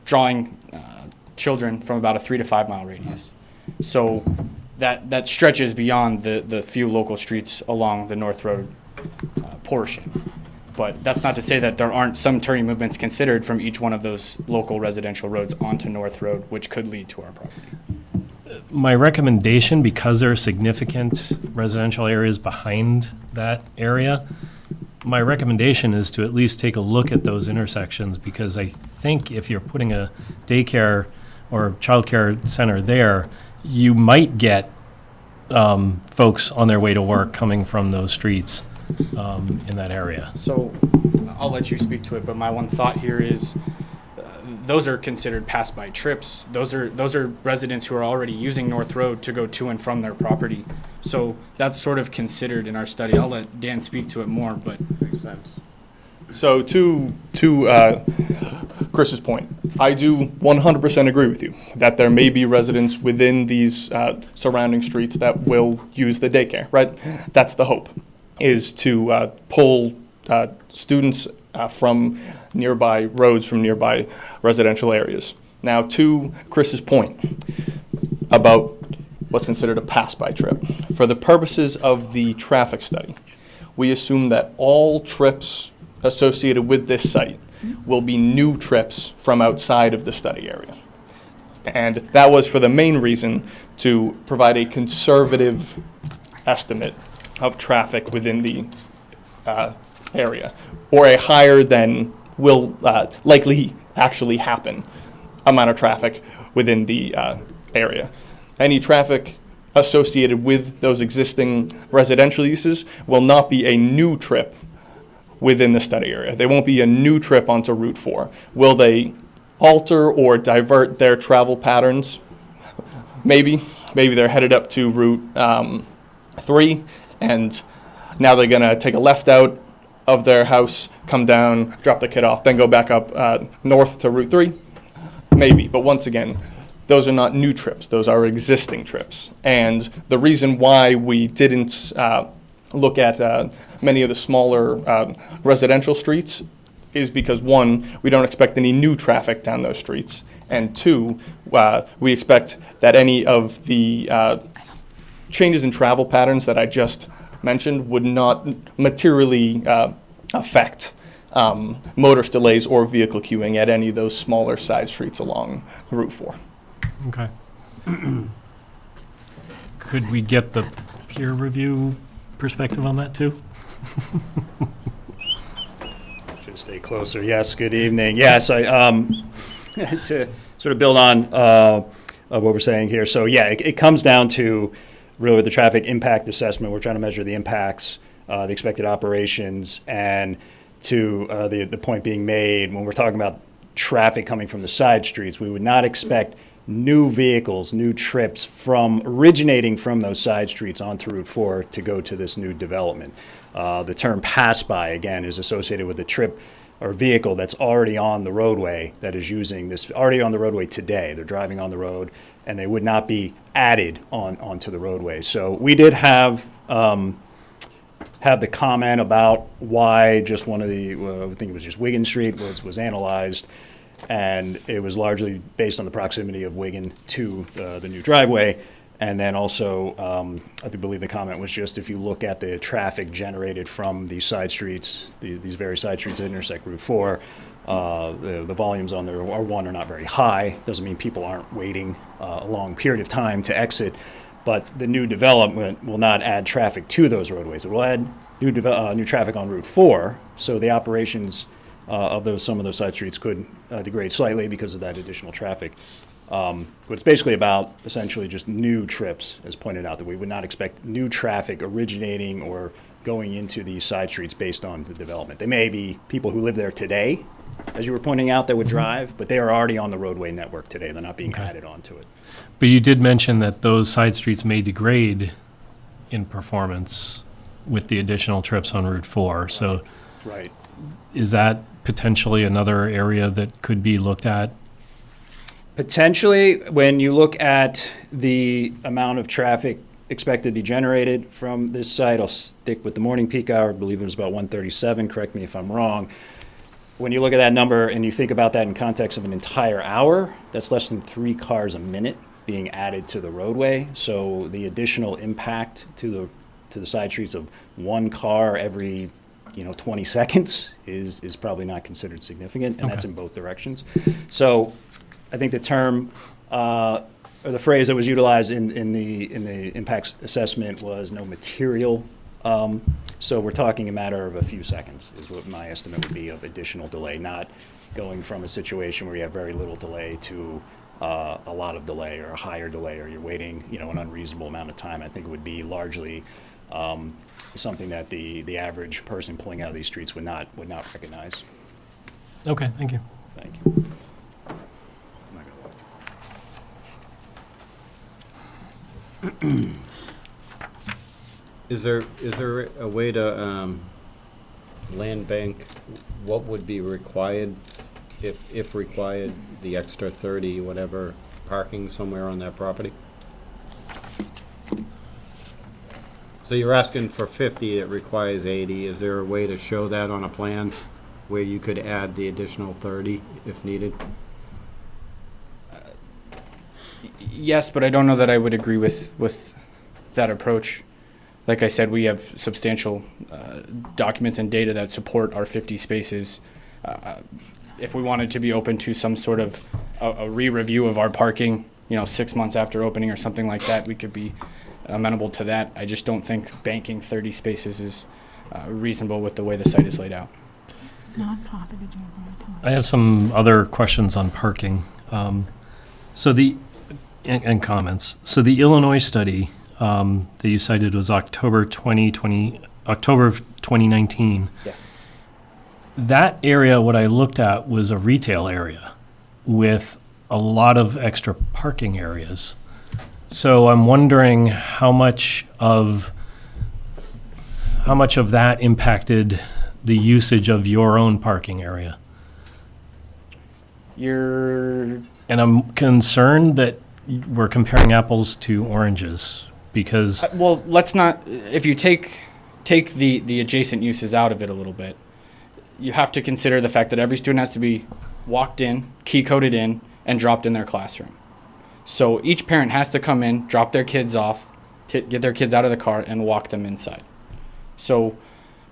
drawing children from about a 3 to 5 mile radius. So that stretches beyond the few local streets along the North Road portion. But that's not to say that there aren't some turning movements considered from each one of those local residential roads onto North Road, which could lead to our property. My recommendation, because there are significant residential areas behind that area, my recommendation is to at least take a look at those intersections, because I think if you're putting a daycare or childcare center there, you might get folks on their way to work coming from those streets in that area. So I'll let you speak to it, but my one thought here is those are considered pass-by trips. Those are residents who are already using North Road to go to and from their property. So that's sort of considered in our study. I'll let Dan speak to it more, but Makes sense. So to Chris's point, I do 100% agree with you that there may be residents within these surrounding streets that will use the daycare, right? That's the hope, is to pull students from nearby roads, from nearby residential areas. Now, to Chris's point about what's considered a pass-by trip, for the purposes of the traffic study, we assume that all trips associated with this site will be new trips from outside of the study area. And that was for the main reason to provide a conservative estimate of traffic within the area, or a higher than will likely actually happen amount of traffic within the area. Any traffic associated with those existing residential uses will not be a new trip within the study area. They won't be a new trip onto Route 4. Will they alter or divert their travel patterns? Maybe. Maybe they're headed up to Route 3, and now they're going to take a left out of their house, come down, drop the kid off, then go back up north to Route 3? Maybe. But once again, those are not new trips. Those are existing trips. And the reason why we didn't look at many of the smaller residential streets is because, one, we don't expect any new traffic down those streets, and two, we expect that any of the changes in travel patterns that I just mentioned would not materially affect motorist delays or vehicle queuing at any of those smaller side streets along Route 4. Okay. Could we get the peer review perspective on that too? Should stay closer. Yes, good evening. Yes, to sort of build on what we're saying here. So yeah, it comes down to really the traffic impact assessment. We're trying to measure the impacts, the expected operations, and to the point being made, when we're talking about traffic coming from the side streets, we would not expect new vehicles, new trips originating from those side streets onto Route 4 to go to this new development. The term pass-by, again, is associated with a trip or vehicle that's already on the roadway that is using this, already on the roadway today. They're driving on the road, and they would not be added onto the roadway. So we did have the comment about why just one of the, I think it was just Wigan Street was analyzed, and it was largely based on the proximity of Wigan to the new driveway. And then also, I believe the comment was just if you look at the traffic generated from these side streets, these various side streets that intersect Route 4, the volumes on there are not very high. Doesn't mean people aren't waiting a long period of time to exit, but the new development will not add traffic to those roadways. It will add new traffic on Route 4, so the operations of some of those side streets could degrade slightly because of that additional traffic. But it's basically about essentially just new trips, as pointed out, that we would not expect new traffic originating or going into these side streets based on the development. They may be people who live there today, as you were pointing out, that would drive, but they are already on the roadway network today. They're not being added onto it. But you did mention that those side streets may degrade in performance with the additional trips on Route 4. So Right. is that potentially another area that could be looked at? Potentially, when you look at the amount of traffic expected to be generated from this site, I'll stick with the morning peak hour, I believe it was about 1:37, correct me if I'm wrong. When you look at that number and you think about that in context of an entire hour, that's less than 3 cars a minute being added to the roadway. So the additional impact to the side streets of 1 car every 20 seconds is probably not considered significant, and that's in both directions. So I think the term, or the phrase that was utilized in the impacts assessment was no material. So we're talking a matter of a few seconds is what my estimate would be of additional delay, not going from a situation where you have very little delay to a lot of delay or a higher delay, or you're waiting, an unreasonable amount of time. I think it would be largely something that the average person pulling out of these streets would not recognize. Okay, thank you. Thank you. I'm not gonna walk too far. Is there a way to land bank what would be required, if required, the extra 30, whatever, parking somewhere on that property? So you're asking for 50, it requires 80. Is there a way to show that on a plan where you could add the additional 30 if needed? Yes, but I don't know that I would agree with that approach. Like I said, we have substantial documents and data that support our 50 spaces. If we wanted to be open to some sort of a re-review of our parking, 6 months after opening or something like that, we could be amenable to that. I just don't think banking 30 spaces is reasonable with the way the site is laid out. I have some other questions on parking. And comments. So the Illinois study that you cited was October of 2019. Yeah. That area, what I looked at was a retail area with a lot of extra parking areas. So I'm wondering how much of that impacted the usage of your own parking area. And I'm concerned that we're comparing apples to oranges because Well, let's not, if you take the adjacent uses out of it a little bit, you have to consider the fact that every student has to be walked in, key coded in, and dropped in their classroom. So each parent has to come in, drop their kids off, get their kids out of the car, and walk them inside. So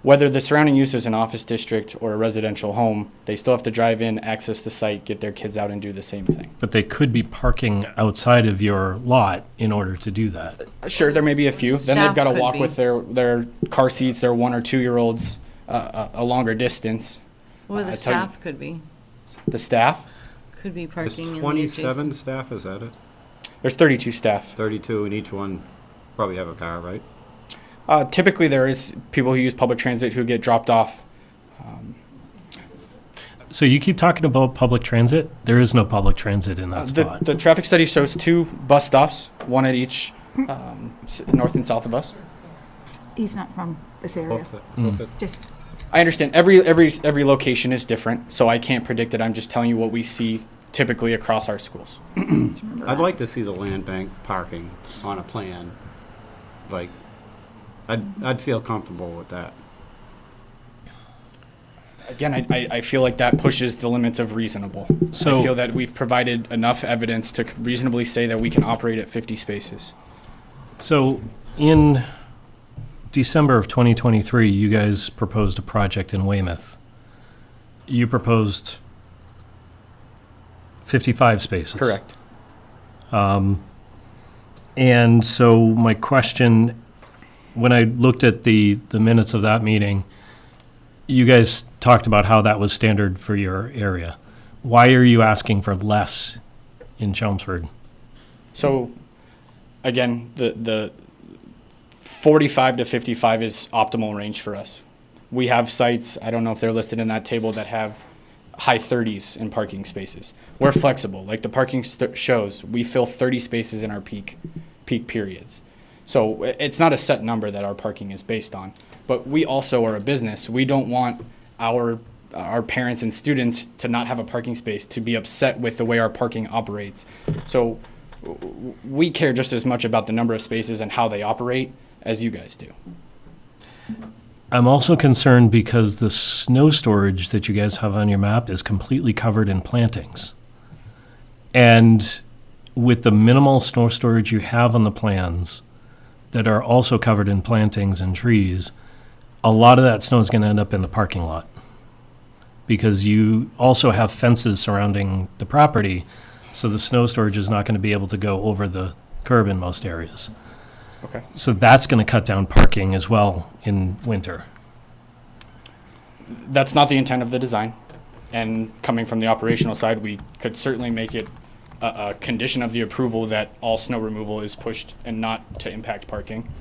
whether the surrounding use is an office district or a residential home, they still have to drive in, access the site, get their kids out, and do the same thing. but they could be parking outside of your lot in order to do that. Sure, there may be a few. Then they've Staff got to could walk be. with their car seats, their 1 or 2 year olds, a longer distance. Well, the I tell you- staff could be The staff, parking Is in the 27 adjacent. staff, is that it? there's 32 staff. 32, and each one probably have a car, right? Typically, there is people who use public transit who get dropped off. So you keep talking about public transit. There is no public transit in that spot. The traffic study shows 2 bus stops, one at each north and south of us. He's not from this area. Just, I understand every location is different, so I can't predict it. I'm just telling you what we see typically across our schools. I'd like to see the land bank parking on a plan. Like, I'd feel comfortable with that. Again, I feel like that pushes the limits of reasonable. So- I feel that we've provided enough evidence to reasonably say that we can operate at 50 spaces. So in December of 2023, you guys proposed a project in Weymouth. You proposed 55 spaces. Correct. And so my question, when I looked at the minutes of that meeting, you guys talked about how that was standard for your area. Why are you asking for less in Chelmsford? So, again, the 45 to 55 is optimal range for us. We have sites, I don't know if they're listed in that table, that have high 30s in parking spaces. We're flexible. Like the parking shows, we fill 30 spaces in our peak periods. So it's not a set number that our parking is based on. But we also are a business. We don't want our parents and students to not have a parking space, to be upset with the way our parking operates. So we care just as much about the number of spaces and how they operate as you guys do. I'm also concerned because the snow storage that you guys have on your map is completely covered in plantings. And with the minimal snow storage you have on the plans that are also covered in plantings and trees, a lot of that snow is going to end up in the parking lot. Because you also have fences surrounding the property, so the snow storage is not going to be able to go over the curb in most areas. Okay. So that's going to cut down parking as well in winter. That's not the intent of the design. And coming from the operational side, we could certainly make it a condition of the approval that all snow removal is pushed and not to impact parking.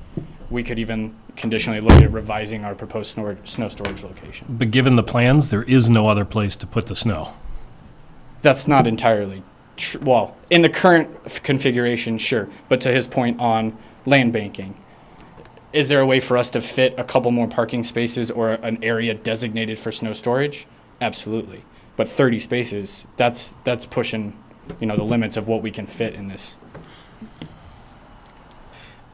We could even conditionally look at revising our proposed snow storage location. But given the plans, there is no other place to put the snow. That's not entirely true. Well, in the current configuration, sure. But to his point on land banking, is there a way for us to fit a couple more parking spaces or an area designated for snow storage? Absolutely. But 30 spaces, that's pushing, the limits of what we can fit in this.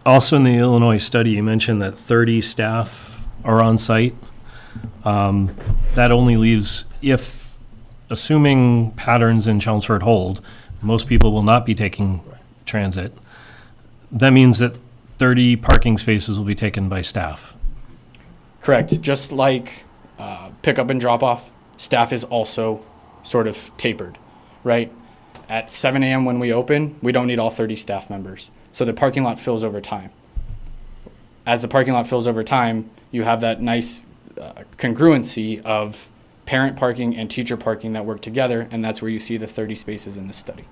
Also in the Illinois study, you mentioned that 30 staff are on site. That only leaves, assuming patterns in Chelmsford hold, most people will not be taking transit. That means that 30 parking spaces will be taken by staff. Correct. Just like pickup and drop off, staff is also sort of tapered, right? At 7 a.m. when we open, we don't need all 30 staff members. So the parking lot fills over time. As the parking lot fills over time, you have that nice congruency of parent parking and teacher parking that work together, and that's where you see the 30 spaces in the study.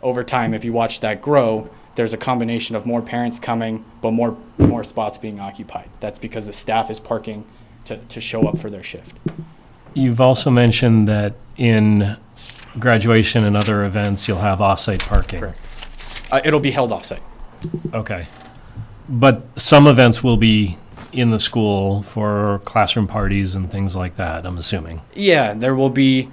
Over time, if you watch that grow, there's a combination of more parents coming, but more spots being occupied. That's because the staff is parking to show up for their shift. You've also mentioned that in graduation and other events, you'll have off-site parking. Correct. It'll be held offsite. Okay. But some events will be in the school for classroom parties and things like that, I'm assuming. Yeah, there will be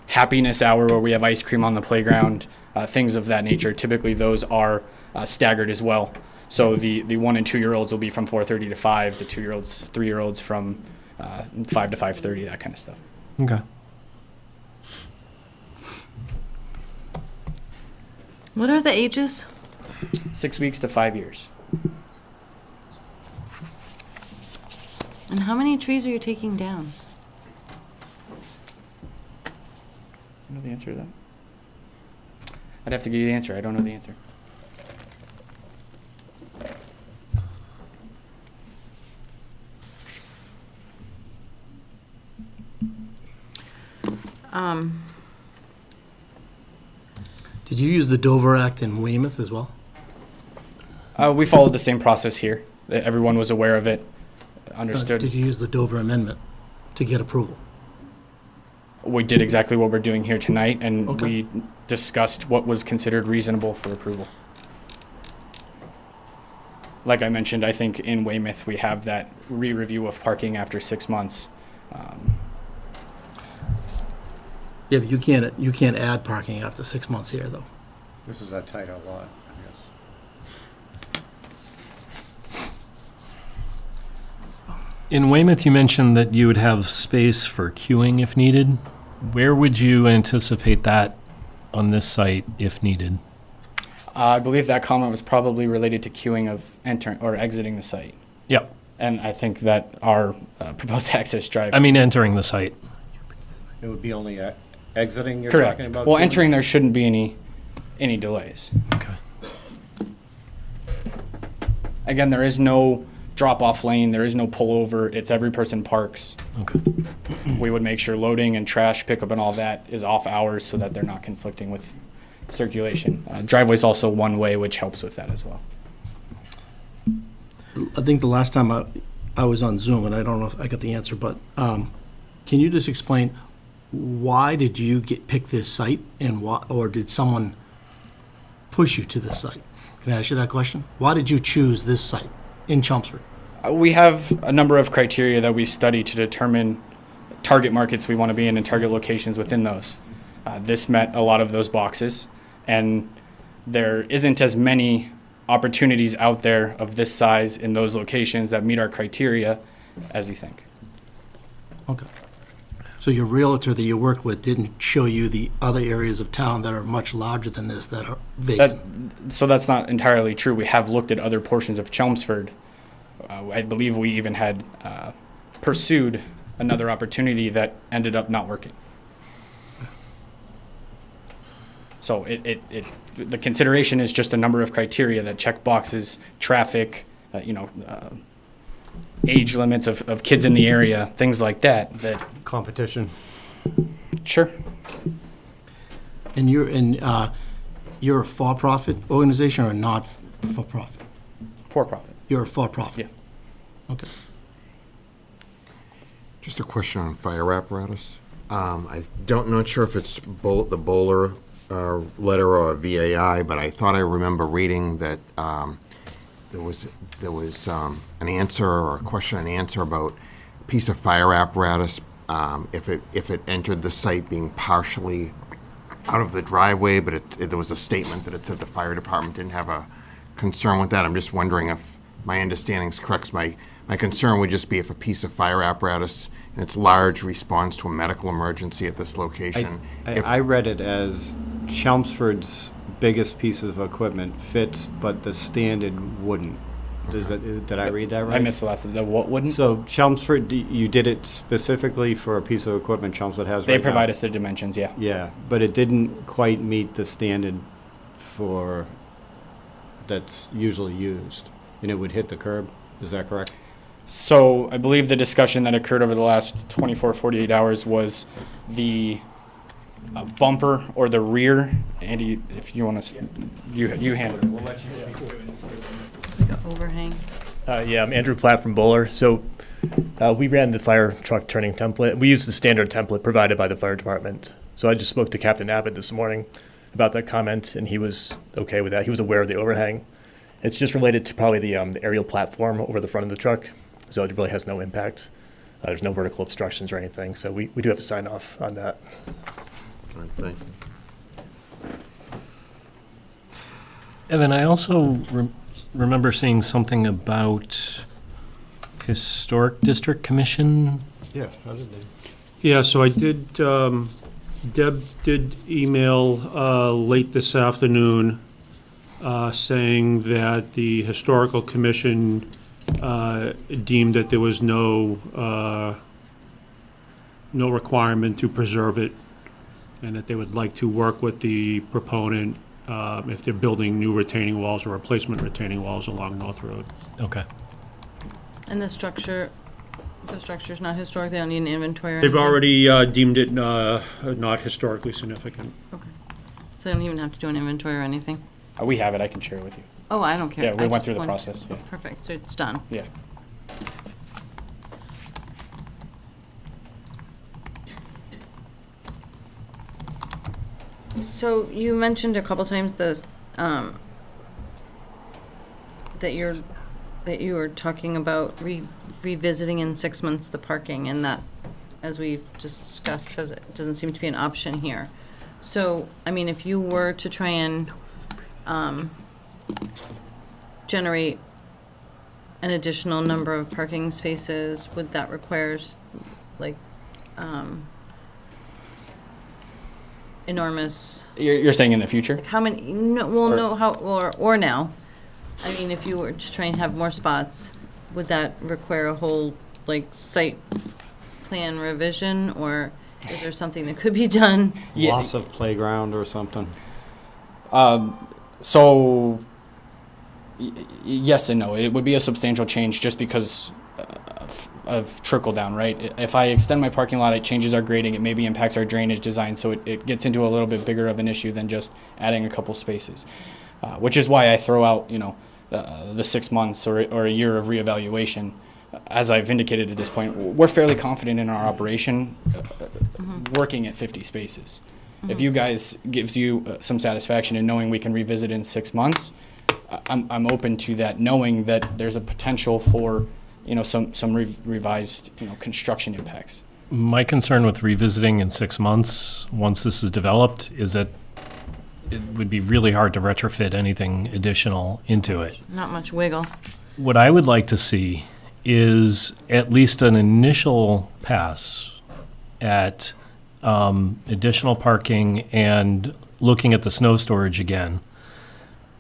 happiness hour where we have ice cream on the playground, things of that nature. Typically, those are staggered as well. So the 1 and 2 year olds will be from 4:30 to 5. The 2-year-olds, 3-year-olds from 5 to 5:30. That kind of stuff. Okay. What are the ages? 6 weeks to 5 years. And how many trees are you taking down? You know the answer to that? I'd have to give you the answer. I don't know the answer. Did you use the Dover Act in Weymouth as well? We followed the same process here. Everyone was aware of it, understood. Did you use the Dover Amendment to get approval? We did exactly what we're doing here tonight, and Okay. we discussed what was considered reasonable for approval. Like I mentioned, I think in Weymouth, we have that re-review of parking after 6 months. Yeah, but you can't add parking after 6 months here, though. This is a tighter lot, I guess. In Weymouth, you mentioned that you would have space for queuing if needed. Where would you anticipate that on this site if needed? I believe that comment was probably related to queuing of entering or exiting the site. Yep. And I think that our proposed access drive. I mean, entering the site. It would be only exiting you're Correct. talking about? Well, entering, there shouldn't be any delays. Okay. Again, there is no drop-off lane, there is no pullover, it's every person parks. Okay. We would make sure loading and trash pickup and all that is off hours so that they're not conflicting with circulation. Driveway's also one way, which helps with that as well. I think the last time I was on Zoom, and I don't know if I got the answer, but can you just explain why did you pick this site, and why, or did someone push you to this site? Can I ask you that question? Why did you choose this site in Chelmsford? We have a number of criteria that we study to determine target markets we want to be in and target locations within those. This met a lot of those boxes, and there isn't as many opportunities out there of this size in those locations that meet our criteria as you think. Okay. So your realtor that you worked with didn't show you the other areas of town that are much larger than this that are vacant? So that's not entirely true. We have looked at other portions of Chelmsford. I believe we even had pursued another opportunity that ended up not working. So the consideration is just a number of criteria that check boxes, traffic, age limits of kids in the area, things like that. Competition. Sure. And you're a for-profit organization or a not-for-profit? For-profit. You're a for-profit? Yeah. Okay. Just a question on fire apparatus. I don't, not sure if it's the Bowler letter or VAI, but I thought I remember reading that there was an answer or a question and answer about a piece of fire apparatus if it entered the site being partially out of the driveway, but there was a statement that it said the fire department didn't have a concern with that. I'm just wondering if my understanding is correct. My concern would just be if a piece of fire apparatus in its large responds to a medical emergency at this location. I read it as Chelmsford's biggest piece of equipment fits, but the standard wouldn't. Did I read that right? I missed the last. The what wouldn't? So Chelmsford, you did it specifically for a piece of equipment Chelmsford has right now? They provide us the dimensions, yeah. Yeah, but it didn't quite meet the standard for, that's usually used, and it would hit the curb, is that correct? So I believe the discussion that occurred over the last 24, 48 hours was the bumper or the rear. Andy, if you want to, you handle it. We'll let you speak to it. Like an overhang. Yeah, I'm Andrew Platt from Bowler. So we ran the fire truck turning template. We used the standard template provided by the fire department. So I just spoke to Captain Abbott this morning about that comment, and he was okay with that. He was aware of the overhang. It's just related to probably the aerial platform over the front of the truck, so it really has no impact. There's no vertical obstructions or anything, so we do have to sign off on that. All right, thank you. Evan, I also remember seeing something about Historic District Commission. Yeah, how did they? Yeah, so I did, Deb did email late this afternoon saying that the Historical Commission deemed that there was no requirement to preserve it, and that they would like to work with the proponent if they're building new retaining walls or replacement retaining walls along North Road. Okay. And the structure's not historic, they don't need an inventory or They've anything? already deemed it not historically significant. Okay. So they don't even have to do an inventory or anything? We have it. I can share it with you. Oh, I don't care. Yeah, we I went just through the wanted- process. Yeah. Perfect, so it's done. Yeah. So you mentioned a couple times this, that you were talking about revisiting in 6 months the parking, and that, as we've discussed, doesn't seem to be an option here. So, I mean, if you were to try and generate an additional number of parking spaces, would that require, like, enormous, You're saying in the future? like, how many, no, well, no, how, or now? I mean, if you were to try and have more spots, would that require a whole, like, site plan revision, or is there something that could be done? Yeah. Loss of playground or something? So, yes and no. It would be a substantial change just because of trickle down, right? If I extend my parking lot, it changes our grading, it maybe impacts our drainage design, so it gets into a little bit bigger of an issue than just adding a couple spaces. Which is why I throw out, the 6 months or a year of reevaluation. As I've indicated at this point, we're fairly confident in our operation working at 50 spaces. If you guys gives you some satisfaction in knowing we can revisit in 6 months, I'm open to that, knowing that there's a potential for, some revised, construction impacts. My concern with revisiting in 6 months, once this is developed, is that it would be really hard to retrofit anything additional into it. Not much wiggle. What I would like to see is at least an initial pass at additional parking and looking at the snow storage again.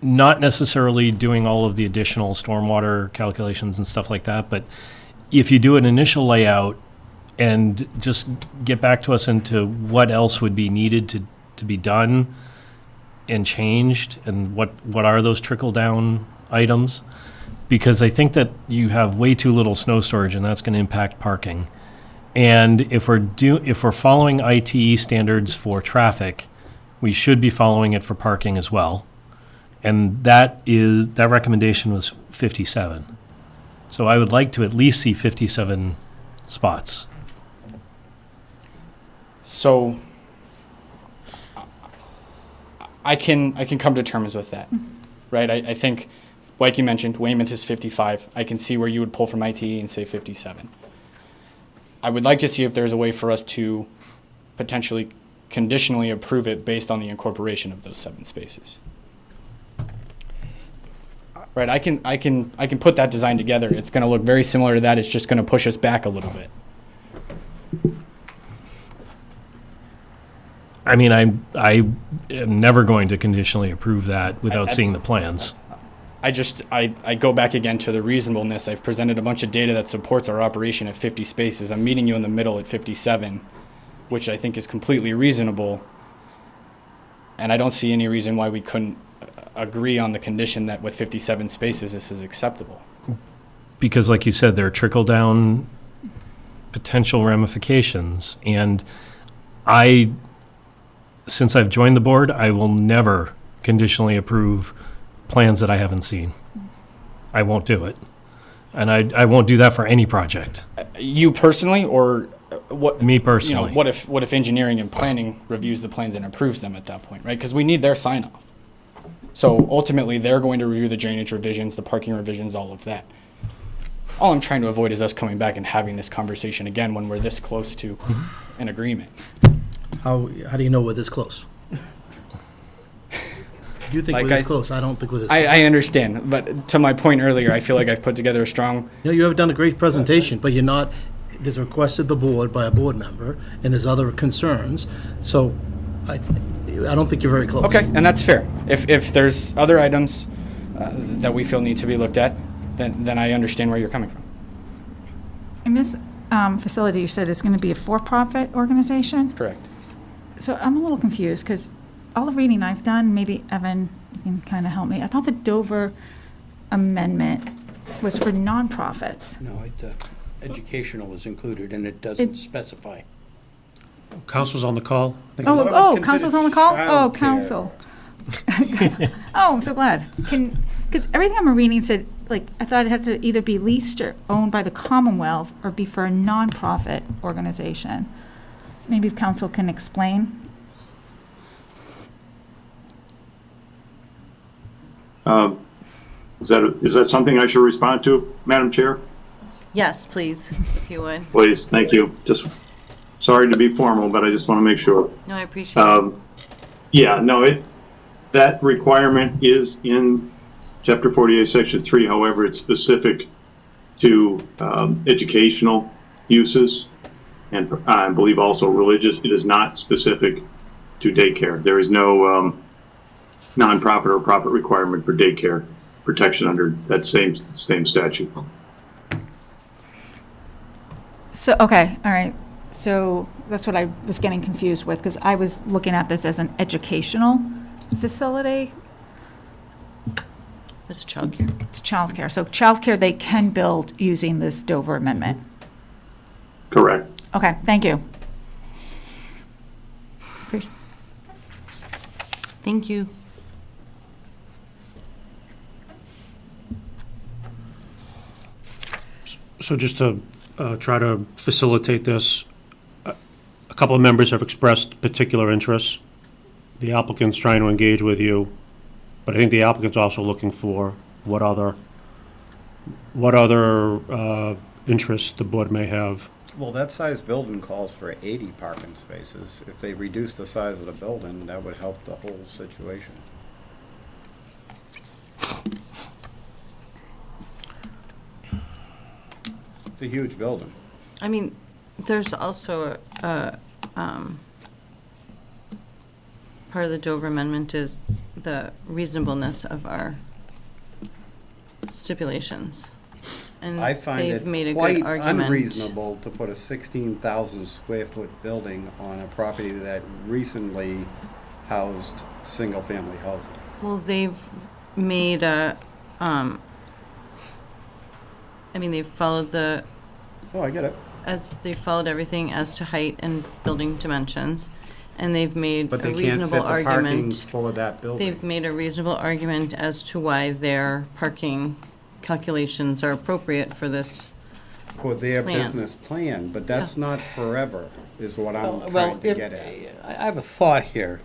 Not necessarily doing all of the additional stormwater calculations and stuff like that, but if you do an initial layout and just get back to us into what else would be needed to be done and changed, and what are those trickle-down items? Because I think that you have way too little snow storage, and that's going to impact parking. And if we're following ITE standards for traffic, we should be following it for parking as well. And that recommendation was 57. So I would like to at least see 57 spots. So I can come to terms with that, right? I think, like you mentioned, Weymouth is 55. I can see where you would pull from ITE and say 57. I would like to see if there's a way for us to potentially conditionally approve it based on the incorporation of those 7 spaces. Right, I can put that design together. It's going to look very similar to that. It's just going to push us back a little bit. I mean, I am never going to conditionally approve that without seeing the plans. I go back again to the reasonableness. I've presented a bunch of data that supports our operation at 50 spaces. I'm meeting you in the middle at 57, which I think is completely reasonable. And I don't see any reason why we couldn't agree on the condition that with 57 spaces, this is acceptable. Because like you said, there are trickle-down potential ramifications. And since I've joined the board, I will never conditionally approve plans that I haven't seen. I won't do it. And I won't do that for any project. You personally, or what? Me personally. What if engineering and planning reviews the plans and approves them at that point, right? Because we need their sign-off. So ultimately, they're going to review the drainage revisions, the parking revisions, all of that. All I'm trying to avoid is us coming back and having this conversation again when we're this close to an agreement. How do you know we're this close? You think we're this close? I don't think we're this close. I understand, but to my point earlier, I feel like I've put together a strong... No, you have done a great presentation, but you're not, there's a request of the board by a board member, and there's other concerns, so I don't think you're very close. Okay, and that's fair. If there's other items that we feel need to be looked at, then I understand where you're coming from. And this facility, you said, is going to be a for-profit organization? Correct. So I'm a little confused, because all the reading I've done, maybe Evan, you can kind of help me. I thought the Dover amendment was for nonprofits. No, educational is included, and it doesn't specify. Council's on the call. Council's on the call? Oh, childcare. council. Oh, I'm so glad. Because everything I'm reading said, I thought it had to either be leased or owned by the Commonwealth or be for a nonprofit organization. Maybe if council can explain. Is that something I should respond to, Madam Chair? Yes, please, if you would. Please, thank you. Just sorry to be formal, but I just want to make sure. No, I appreciate it. Yeah, no, that requirement is in Chapter 48, Section 3. However, it's specific to educational uses and I believe also religious. It is not specific to daycare. There is no nonprofit or profit requirement for daycare protection under that same statute. So, okay, all right. So that's what I was getting confused with, because I was looking at this as an educational facility. It's childcare. It's childcare. So childcare, they can build using this Dover Amendment. Correct. Okay, thank you. Thank you. So just to try to facilitate this, a couple of members have expressed particular interests. The applicant's trying to engage with you, but I think the applicant's also looking for what other interests the board may have. Well, that size building calls for 80 parking spaces. If they reduce the size of the building, that would help the whole situation. It's a huge building. I mean, there's also part of the Dover Amendment is the reasonableness of our stipulations. And I find they've it made a quite good argument. unreasonable to put a 16,000 square foot building on a property that recently housed single-family housing. Well, they've made a, I mean, they've followed the, Oh, I get it. as, they've followed everything as to height and building dimensions, and they've made But a they can't fit reasonable the parking argument. for that building. They've made a reasonable argument as to why their parking calculations are appropriate for this. For their plan. business plan, but that's not forever, is what I'm Well, trying to if- get at. I have a thought here.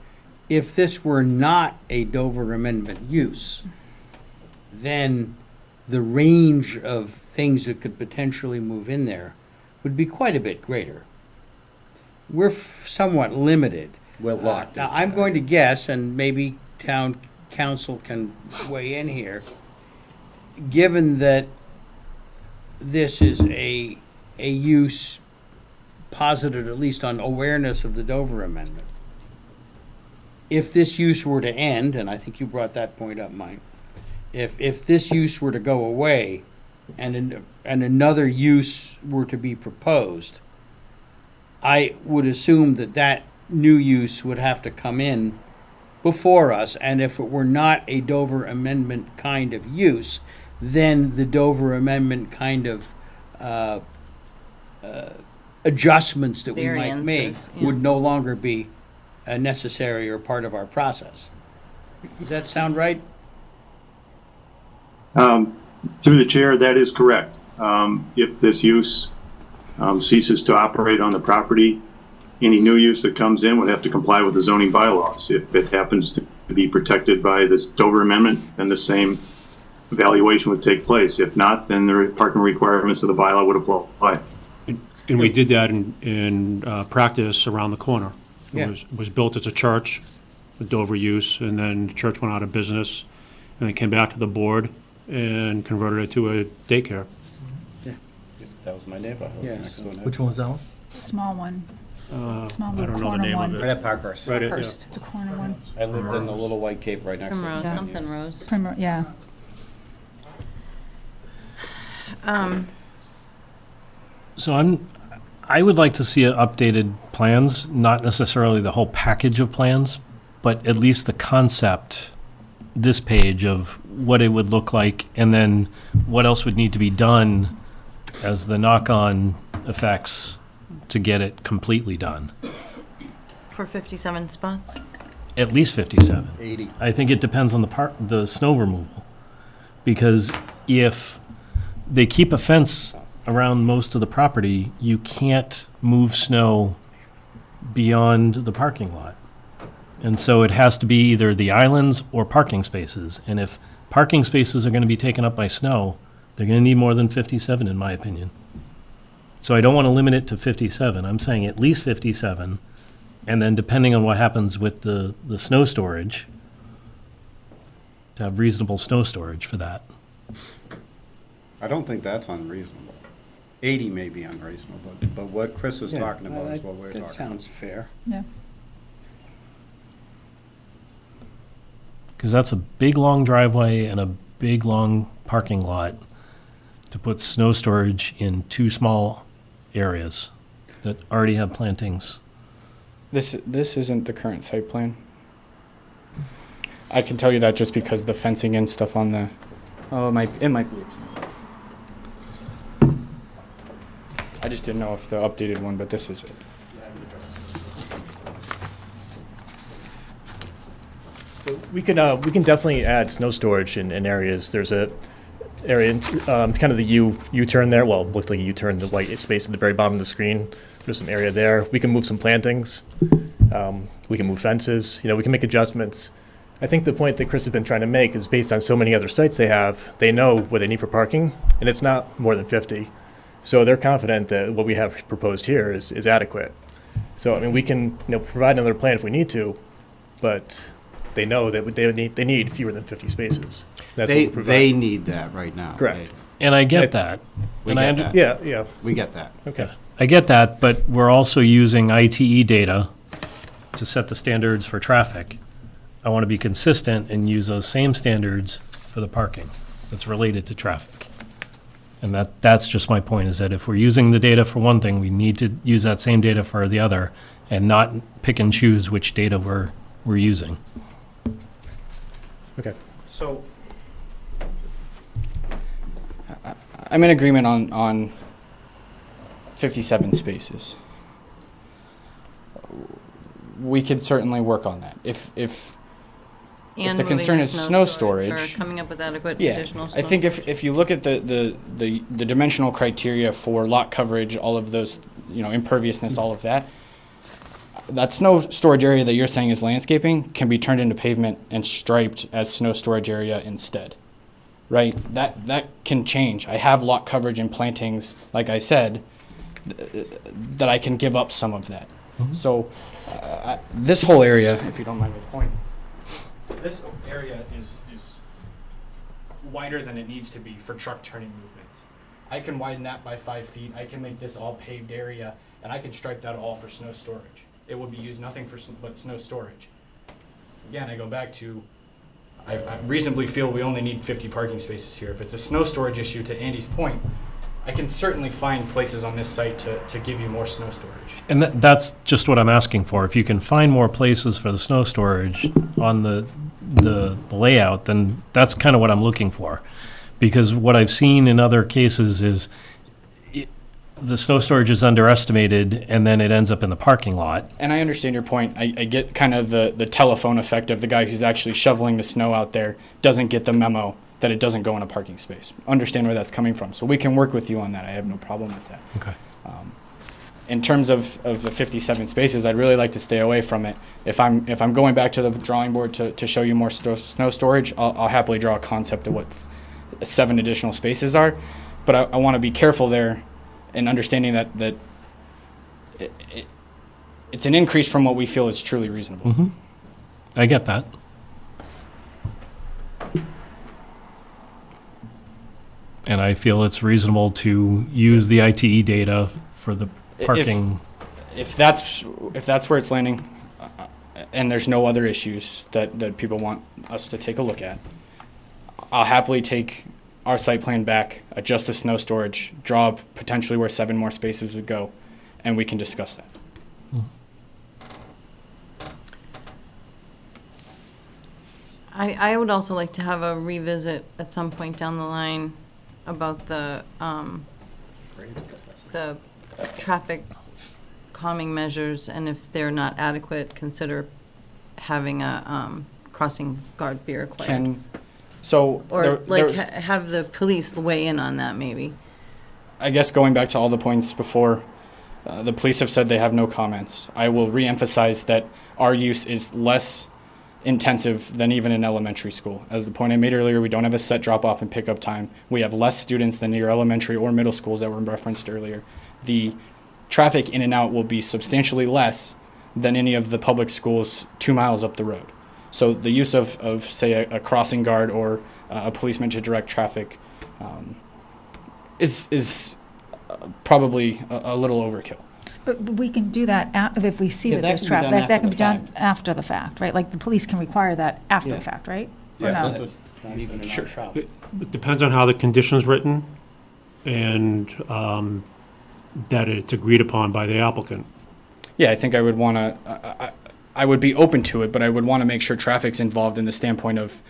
If this were not a Dover Amendment use, then the range of things that could potentially move in there would be quite a bit greater. We're somewhat limited. We're locked Now, into I'm that. going to guess, and maybe town council can weigh in here, given that this is a use posited at least on awareness of the Dover Amendment. If this use were to end, and I think you brought that point up, Mike, if this use were to go away and another use were to be proposed, I would assume that that new use would have to come in before us, and if it were not a Dover Amendment kind of use, then the Dover Amendment kind of adjustments that we might make Variances, yeah. would no longer be necessary or part of our process. Does that sound right? Through the chair, that is correct. If this use ceases to operate on the property, any new use that comes in would have to comply with the zoning bylaws. If it happens to be protected by this Dover Amendment, then the same evaluation would take place. If not, then the parking requirements of the bylaw would apply. And we did that in practice around the corner. Yeah. It was built as a church, with Dover use, and then the church went out of business, and they came back to the board and converted it to a daycare. That was my neighbor. Yeah. Next door. Which one was that one? Small one. Small I little don't know the corner name one. of Right it. at Parkhurst. Right, First, the corner one. I lived in the Little White Cape right next to it. Primrose, Yeah. something rose. Yeah. So I would like to see updated plans, not necessarily the whole package of plans, but at least the concept, this page of what it would look like, and then what else would need to be done as the knock-on effects to get it completely done. For 57 spots? At least 57. 80. I think it depends on the snow removal. Because if they keep a fence around most of the property, you can't move snow beyond the parking lot. And so it has to be either the islands or parking spaces. And if parking spaces are gonna be taken up by snow, they're gonna need more than 57, in my opinion. So I don't wanna limit it to 57, I'm saying at least 57, and then depending on what happens with the snow storage, to have reasonable snow storage for that. I don't think that's unreasonable. 80 may be unreasonable, but what Chris is talking about is what we're talking That about. sounds fair. Yeah. Because that's a big, long driveway and a big, long parking lot to put snow storage in two small areas that already have plantings. This isn't the current site plan. I can tell you that just because the fencing and stuff on the, oh, it might be. I just didn't know if the updated one, but this is it. So we can definitely add snow storage in areas. There's a area, kind of the U-turn there. Well, it looks like a U-turn, the white space at the very bottom of the screen. There's some area there. We can move some plantings. We can move fences. You know, we can make adjustments. I think the point that Chris has been trying to make is based on so many other sites they have, they know what they need for parking, and it's not more than 50. So they're confident that what we have proposed here is adequate. So, I mean, we can, provide another plan if we need to, but they know that they need fewer than 50 spaces. That's what we provide. They need that right now. Correct. And I get that. We And get that. Yeah. We get that. Okay. I get that, but we're also using ITE data to set the standards for traffic. I want to be consistent and use those same standards for the parking that's related to traffic. And that's just my point, is that if we're using the data for one thing, we need to use that same data for the other and not pick and choose which data we're using. Okay. So, I'm in agreement on 57 spaces. We could certainly work on that. If And the moving concern the is snow storage. Or coming up with adequate Yeah, additional snow I think storage. if you look at the dimensional criteria for lot coverage, all of those, imperviousness, all of that, that snow storage area that you're saying is landscaping can be turned into pavement and striped as snow storage area instead, right? That can change. I have lot coverage and plantings, like I said, that I can give up some of that. So this whole area, if you don't mind me pointing, this area is wider than it needs to be for truck turning movements. I can widen that by 5 feet. I can make this all paved area, and I can stripe that all for snow storage. It would be used nothing but snow storage. Again, I go back to, I reasonably feel we only need 50 parking spaces here. If it's a snow storage issue, to Andy's point, I can certainly find places on this site to give you more snow storage. And that's just what I'm asking for. If you can find more places for the snow storage on the layout, then that's kind of what I'm looking for. Because what I've seen in other cases is the snow storage is underestimated, and then it ends up in the parking lot. And I understand your point. I get kind of the telephone effect of the guy who's actually shoveling the snow out there doesn't get the memo that it doesn't go in a parking space. Understand where that's coming from. So we can work with you on that. I have no problem with that. Okay. In terms of the 57 spaces, I'd really like to stay away from it. If I'm going back to the drawing board to show you more snow storage, I'll happily draw a concept of what 7 additional spaces are. But I want to be careful there in understanding that it's an increase from what we feel is truly reasonable. Mm-hmm. I get that. And I feel it's reasonable to use the ITE data for the parking. If that's where it's landing, and there's no other issues that people want us to take a look at, I'll happily take our site plan back, adjust the snow storage, draw up potentially where 7 more spaces would go, and we can discuss that. I would also like to have a revisit at some point down the line about the traffic calming measures, and if they're not adequate, consider having a crossing guard be required. Or have the police weigh in on that, maybe. I guess going back to all the points before, the police have said they have no comments. I will reemphasize that our use is less intensive than even an elementary school. As the point I made earlier, we don't have a set drop-off and pickup time. We have less students than your elementary or middle schools that were referenced earlier. The traffic in and out will be substantially less than any of the public schools 2 miles up the road. So the use of say, a crossing guard or a policeman to direct traffic is probably a little overkill. But we can do that if we see Yeah, that that there's can be traffic. done That can after be the done fact. after the fact, right? Like, the police can require that after Yeah. the fact, right? Or Yeah, no? that's what. Sure. It depends on how the condition's written and that it's agreed upon by the applicant. Yeah, I think I would want to, I would be open to it, but I would want to make sure traffic's involved in the standpoint of,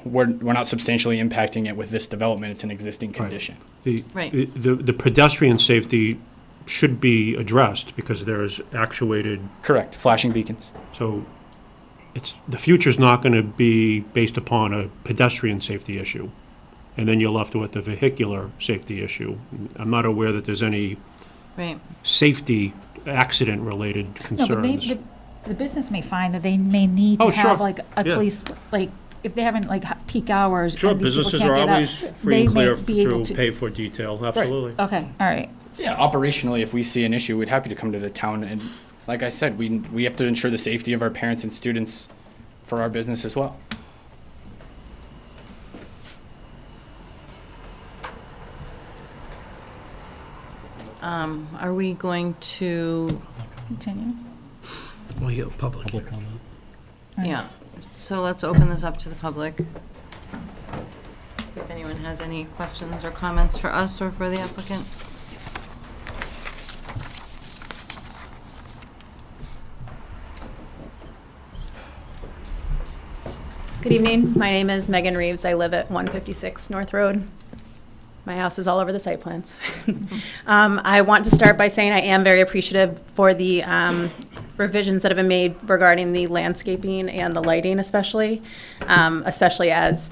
we're not substantially impacting it with this development. It's an existing condition. Right. The pedestrian safety should be addressed because there's actuated, Correct, flashing beacons. so the future's not going to be based upon a pedestrian safety issue. And then you're left with the vehicular safety issue. I'm not aware that there's any Right. safety accident-related No, but concerns. the business may find that they may need Oh, to have sure. like a Yeah. police, like, if they're having like peak hours. Sure, and these people businesses can't are get out, always free and they may clear be able to pay for detail, absolutely. Okay, all right. Yeah, operationally, if we see an issue, we'd happy to come to the town. And like I said, we have to ensure the safety of our parents and students for our business as well. Are we going to, Continue. Well, you public. yeah, so let's open this up to the public. See if anyone has any questions or comments for us or for the applicant. Good evening. My name is Megan Reeves. I live at 156 North Road. My house is all over the site plans. I want to start by saying I am very appreciative for the revisions that have been made regarding the landscaping and the lighting especially as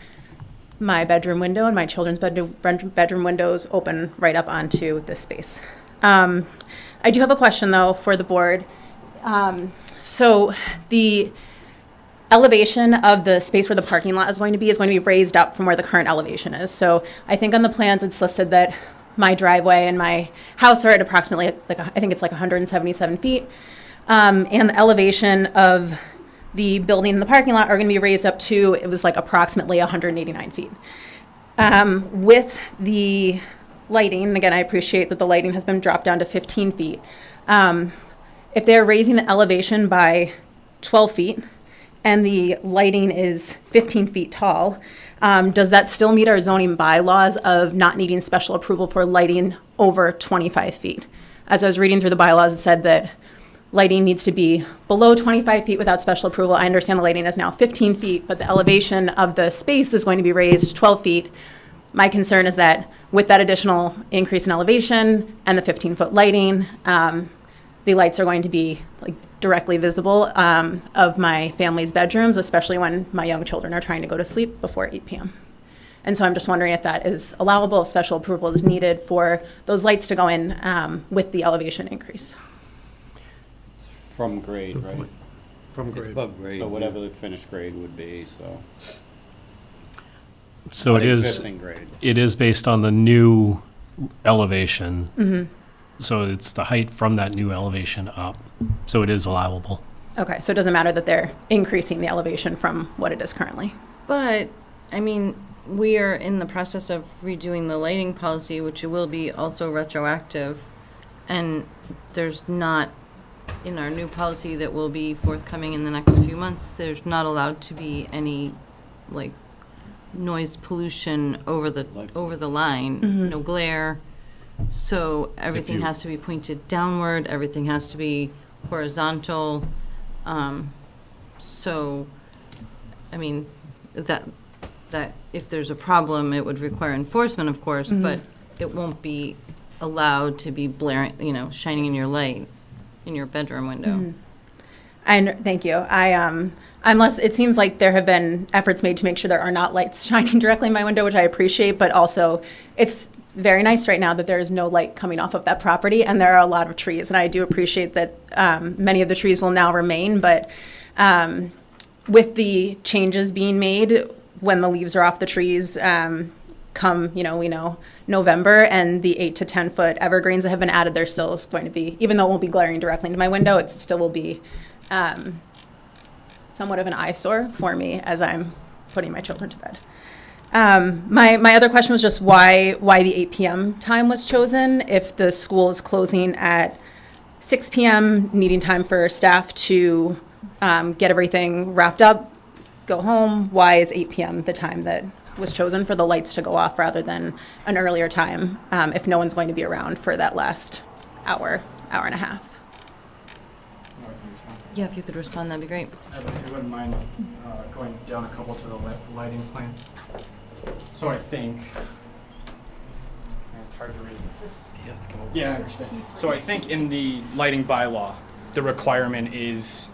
my bedroom window and my children's bedroom windows open right up onto this space. I do have a question though for the board. So the elevation of the space where the parking lot is going to be raised up from where the current elevation is. So I think on the plans it's listed that my driveway and my house are at approximately I think it's like 177 feet. And the elevation of the building and the parking lot are going to be raised up to, it was like approximately 189 feet. With the lighting, and again, I appreciate that the lighting has been dropped down to 15 feet. If they're raising the elevation by 12 feet, and the lighting is 15 feet tall, does that still meet our zoning bylaws of not needing special approval for lighting over 25 feet? As I was reading through the bylaws, it said that lighting needs to be below 25 feet without special approval. I understand the lighting is now 15 feet, but the elevation of the space is going to be raised 12 feet. My concern is that with that additional increase in elevation and the 15-foot lighting, the lights are going to be directly visible of my family's bedrooms, especially when my young children are trying to go to sleep before 8 p.m. And so I'm just wondering if that is allowable, if special approval is needed for those lights to go in with the elevation increase. From grade, right? From grade. Above grade. So whatever the finished grade would be, so. So Not it is, existing grade. it is based on the new elevation. Mm-hmm. So it's the height from that new elevation up. So it is allowable. Okay, so it doesn't matter that they're increasing the elevation from what it is currently. But, I mean, we are in the process of redoing the lighting policy, which will be also retroactive. And there's not, in our new policy that will be forthcoming in the next few months, there's not allowed to be any, noise pollution over the line, Mhm. no glare. So everything has to be pointed downward, everything has to be horizontal. So, I mean, that if there's a problem, it would require enforcement, of course, but it won't be allowed to be blaring, shining in your light in your bedroom window. Thank you. Unless it seems like there have been efforts made to make sure there are not lights shining directly in my window, which I appreciate, but also it's very nice right now that there is no light coming off of that property, and there are a lot of trees, and I do appreciate that many of the trees will now remain, but with the changes being made when the leaves are off the trees, come, we know November, and the 8 to 10 foot evergreens that have been added, there still is going to be, even though it won't be glaring directly into my window, it still will be somewhat of an eyesore for me as I'm putting my children to bed. My other question was just why the 8 p.m. time was chosen. If the school is closing at 6 p.m., needing time for staff to get everything wrapped up, go home, why is 8 p.m. the time that was chosen for the lights to go off rather than an earlier time if no one's going to be around for that last hour and a half? Yeah, if you could respond, that'd be great. If you wouldn't mind going down a couple to the lighting plan. So I think, it's hard to read. Yes, come over. Yeah, I understand. So I think in the lighting bylaw, the requirement is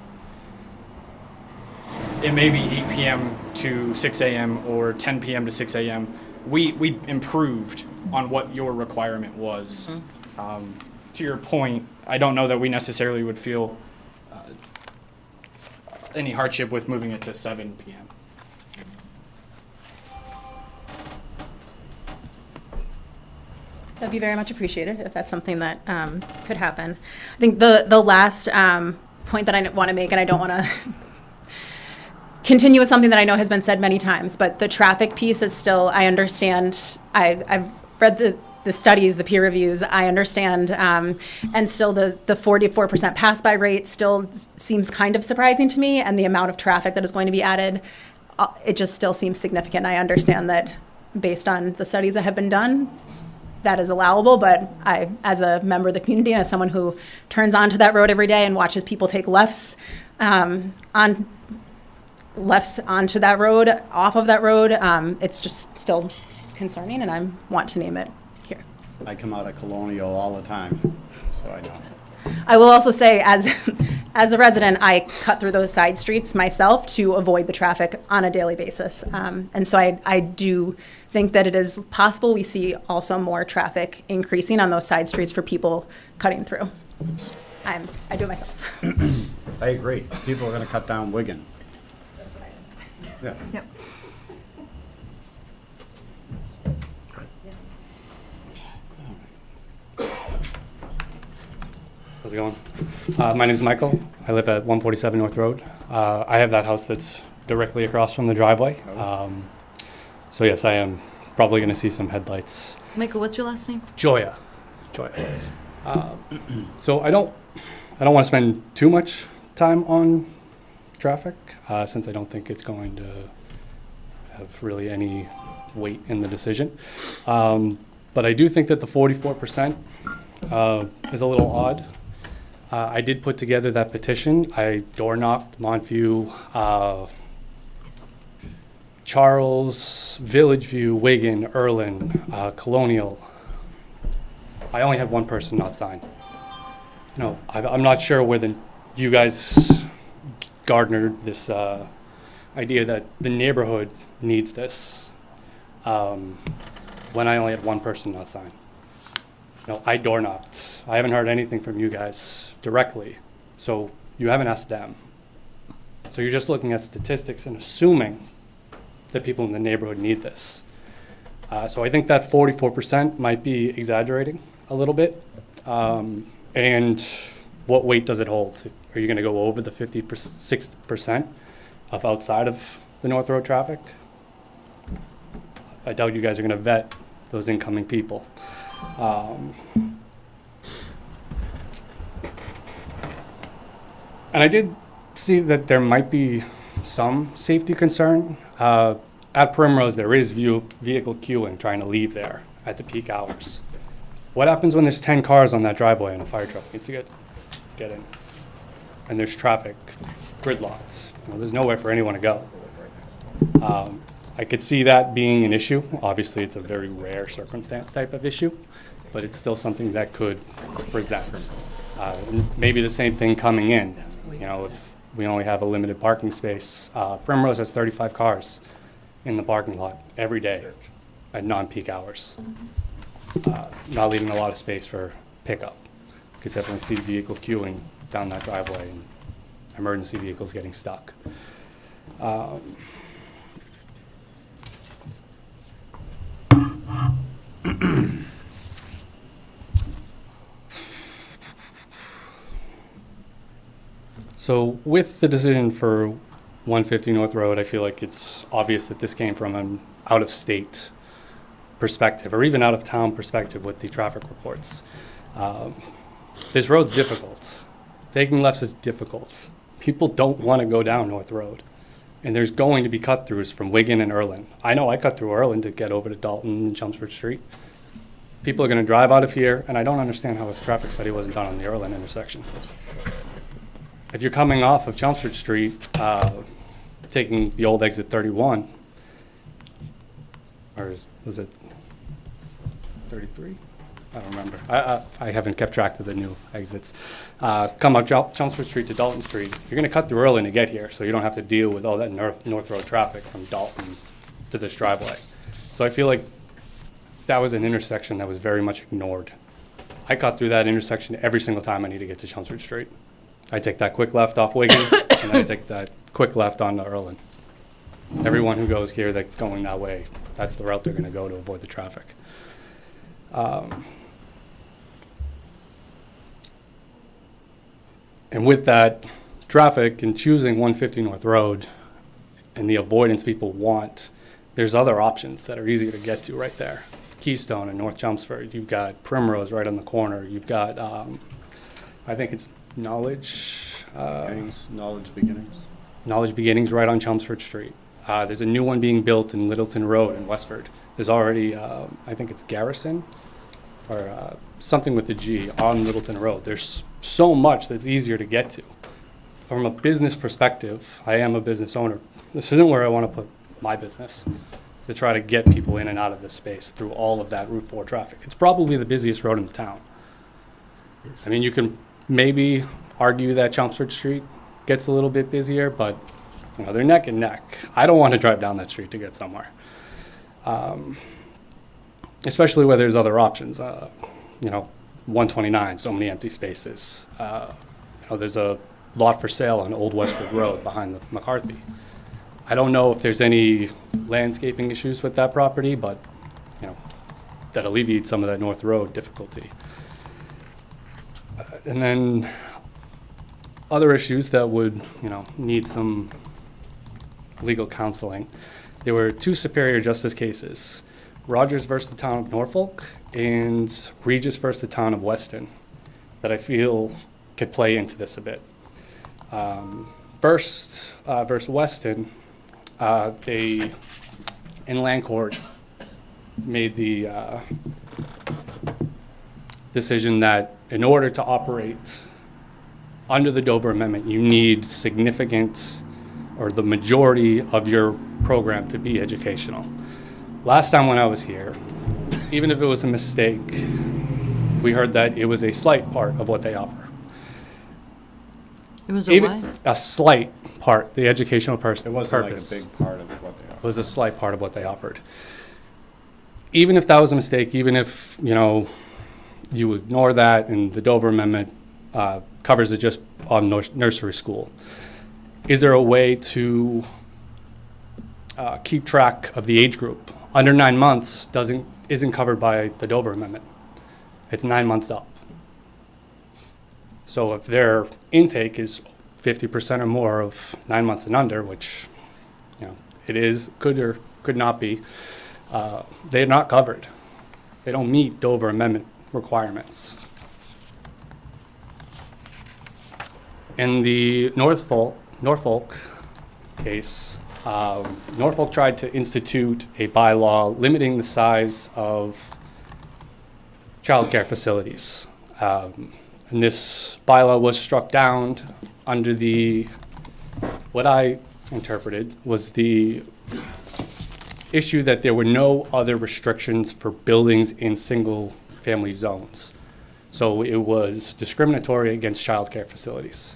it may be 8 p.m. to 6 a.m. or 10 p.m. to 6 a.m. We improved on what your requirement was. To your point, I don't know that we necessarily would feel any hardship with moving it to 7 p.m. That'd be very much appreciated if that's something that could happen. I think the last point that I want to make, and I don't want to continue with something that I know has been said many times, but the traffic piece is still, I understand, I've read the studies, the peer reviews, I understand, and still the 44% pass-by rate still seems kind of surprising to me, and the amount of traffic that is going to be added, it just still seems significant. I understand that based on the studies that have been done, that is allowable, but I, as a member of the community and as someone who turns onto that road every day and watches people take lefts onto that road, off of that road, it's just still concerning, and I want to name it here. I come out of Colonial all the time, so I know. I will also say, as a resident, I cut through those side streets myself to avoid the traffic on a daily basis. And so I do think that it is possible we see also more traffic increasing on those side streets for people cutting through. I do it myself. I agree. People are going to cut down Wigan. That's what I Yeah. Yep. How's it going? My name's Michael. I live at 147 North Road. I have that house that's directly across from the driveway. So yes, I am probably going to see some headlights. Michael, what's your last name? Joya. So I don't want to spend too much time on traffic since I don't think it's going to have really any weight in the decision. But I do think that the 44% is a little odd. I did put together that petition. I door knocked Montview, Charles, Village View, Wigan, Erlin, Colonial. I only had one person not sign. No, I'm not sure whether you guys garnered this idea that the neighborhood needs this when I only had one person not sign. No, I door knocked. I haven't heard anything from you guys directly, so you haven't asked them. So you're just looking at statistics and assuming that people in the neighborhood need this. So I think that 44% might be exaggerating a little bit. And what weight does it hold? Are you going to go over the 56% of outside of the North Road traffic? I doubt you guys are going to vet those incoming people. And I did see that there might be some safety concern. At Primrose, there is vehicle queuing trying to leave there at the peak hours. What happens when there's 10 cars on that driveway and a fire truck needs to get in? And there's traffic gridlocked. Well, there's nowhere for anyone to go. I could see that being an issue. Obviously, it's a very rare circumstance type of issue, but it's still something that could present. Maybe the same thing coming in. You know, if we only have a limited parking space. Primrose has 35 cars in the parking lot every day at non-peak hours. Not leaving a lot of space for pickup. You could definitely see vehicle queuing down that driveway and emergency vehicles getting stuck. So with the decision for 150 North Road, I feel like it's obvious that this came from an out-of-state perspective, or even out-of-town perspective with the traffic reports. This road's difficult. Taking lefts is difficult. People don't want to go down North Road. And there's going to be cut-throughs from Wigan and Erlin. I know I cut through Erlin to get over to Dalton and Chelmsford Street. People are going to drive out of here, and I don't understand how a traffic study wasn't done on the Erlin intersection. If you're coming off of Chelmsford Street, taking the old exit 31, or was it 33? I don't remember. I haven't kept track of the new exits. Come up Chelmsford Street to Dalton Street. You're going to cut through Erlin to get here, so you don't have to deal with all that North Road traffic from Dalton to this driveway. So I feel like that was an intersection that was very much ignored. I cut through that intersection every single time I need to get to Chelmsford Street. I take that quick left off Wigan, and then I take that quick left onto Erlin. Everyone who goes here that's going that way, that's the route they're going to go to avoid the traffic. And with that traffic and choosing 150 North Road and the avoidance people want, there's other options that are easier to get to right there. Keystone and North Chelmsford. You've got Primrose right on the corner. You've got, I think it's Knowledge. Knowledge Beginnings. Knowledge Beginnings right on Chelmsford Street. There's a new one being built in Littleton Road in Westford. There's already, I think it's Garrison or something with the G on Littleton Road. There's so much that's easier to get to. From a business perspective, I am a business owner. This isn't where I want to put my business, to try to get people in and out of this space through all of that Route 4 traffic. It's probably the busiest road in the town. I mean, you can maybe argue that Chelmsford Street gets a little bit busier, but you know, they're neck and neck. I don't want to drive down that street to get somewhere. Especially where there's other options. You know, 129, so many empty spaces. You know, there's a lot for sale on Old Westford Road behind the McCarthy. I don't know if there's any landscaping issues with that property, but you know, that alleviates some of that North Road difficulty. And then other issues that would, you know, need some legal counseling. There were two Superior Justice cases, Rogers versus the Town of Norfolk and Regis versus the Town of Weston, that I feel could play into this a bit. First, versus Weston, they, in land court, made the decision that in order to operate under the Dover Amendment, you need significant, or the majority of your program to be educational. Last time when I was here, even if it was a mistake, we heard that it was a slight part of what they offer. It was a what? A slight part, the educational purpose. It wasn't like a big part of what they offered. It was a slight part of what they offered. Even if that was a mistake, even if, you know, you ignore that and the Dover Amendment covers it just on nursery school, is there a way to keep track of the age group? Under 9 months isn't covered by the Dover Amendment. It's 9 months up. So if their intake is 50% or more of 9 months and under, which, you know, it is, could or could not be, they're not covered. They don't meet Dover Amendment requirements. In the Norfolk case, Norfolk tried to institute a bylaw limiting the size of childcare facilities. And this bylaw was struck down under what I interpreted was the issue that there were no other restrictions for buildings in single-family zones. So it was discriminatory against childcare facilities.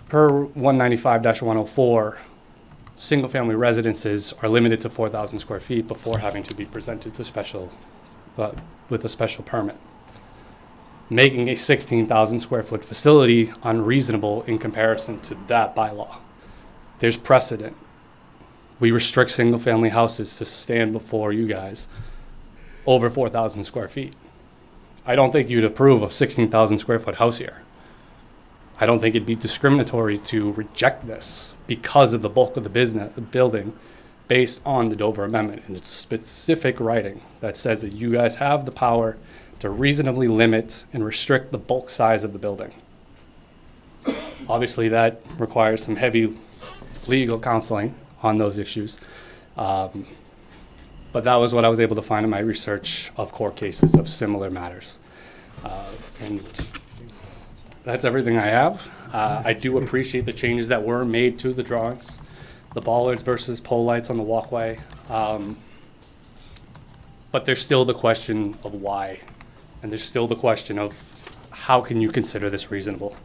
Per 195-104, single-family residences are limited to 4,000 square feet before having to be presented to with a special permit. making a 16,000 square foot facility unreasonable in comparison to that bylaw. There's precedent. We restrict single-family houses to stand before you guys over 4,000 square feet. I don't think you'd approve of 16,000 square foot house here. I don't think it'd be discriminatory to reject this because of the bulk of the building based on the Dover Amendment and its specific writing that says that you guys have the power to reasonably limit and restrict the bulk size of the building. Obviously, that requires some heavy legal counseling on those issues. But that was what I was able to find in my research of court cases of similar matters. And that's everything I have. I do appreciate the changes that were made to the drawings, the bollards versus pole lights on the walkway. But there's still the question of why. And there's still the question of how can you consider this reasonable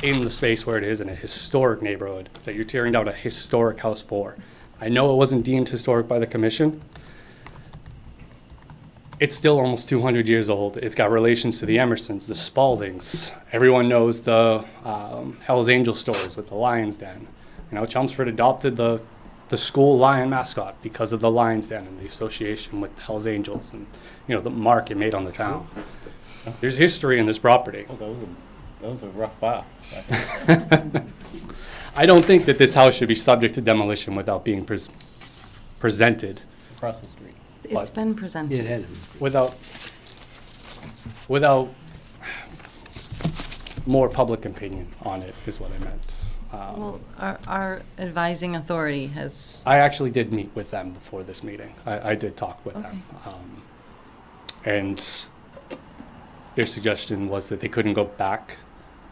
in the space where it is in a historic neighborhood that you're tearing down a historic house for. I know it wasn't deemed historic by the commission. It's still almost 200 years old. It's got relations to the Emersons, the Spaldings. Everyone knows the Hell's Angel stories with the Lion's Den. You know, Chelmsford adopted the school lion mascot because of the Lion's Den and the association with Hell's Angels and, you know, the mark it made on the town. There's history in this property. Oh, that was a rough bar. I don't think that this house should be subject to demolition without being presented. Across the street. It's been presented. Without more public opinion on it is what I meant. Well, our advising authority has, I actually did meet with them before this meeting. I did talk with them. And their suggestion was that they couldn't go back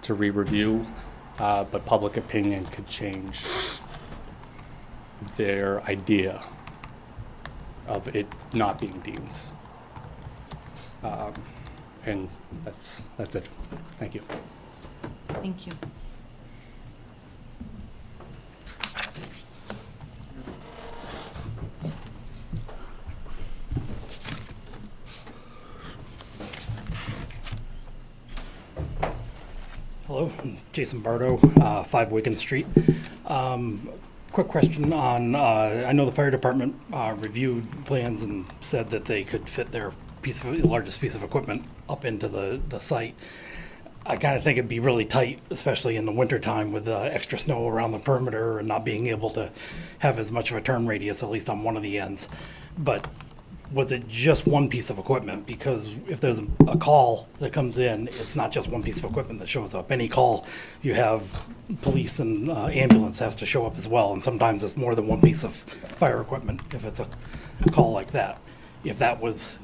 to re-review, but public opinion could change their idea of it not being deemed. And that's it. Thank you. thank you. Hello, I'm Jason Bardo, 5 Wigan Street. Quick question on, I know the fire department reviewed plans and said that they could fit their largest piece of equipment up into the site. I kind of think it'd be really tight, especially in the wintertime with extra snow around the perimeter and not being able to have as much of a turn radius, at least on one of the ends. But was it just one piece of equipment? Because if there's a call that comes in, it's not just one piece of equipment that shows up. Any call, you have police and ambulance has to show up as well, and sometimes it's more than one piece of fire equipment if it's a call like that, if that was,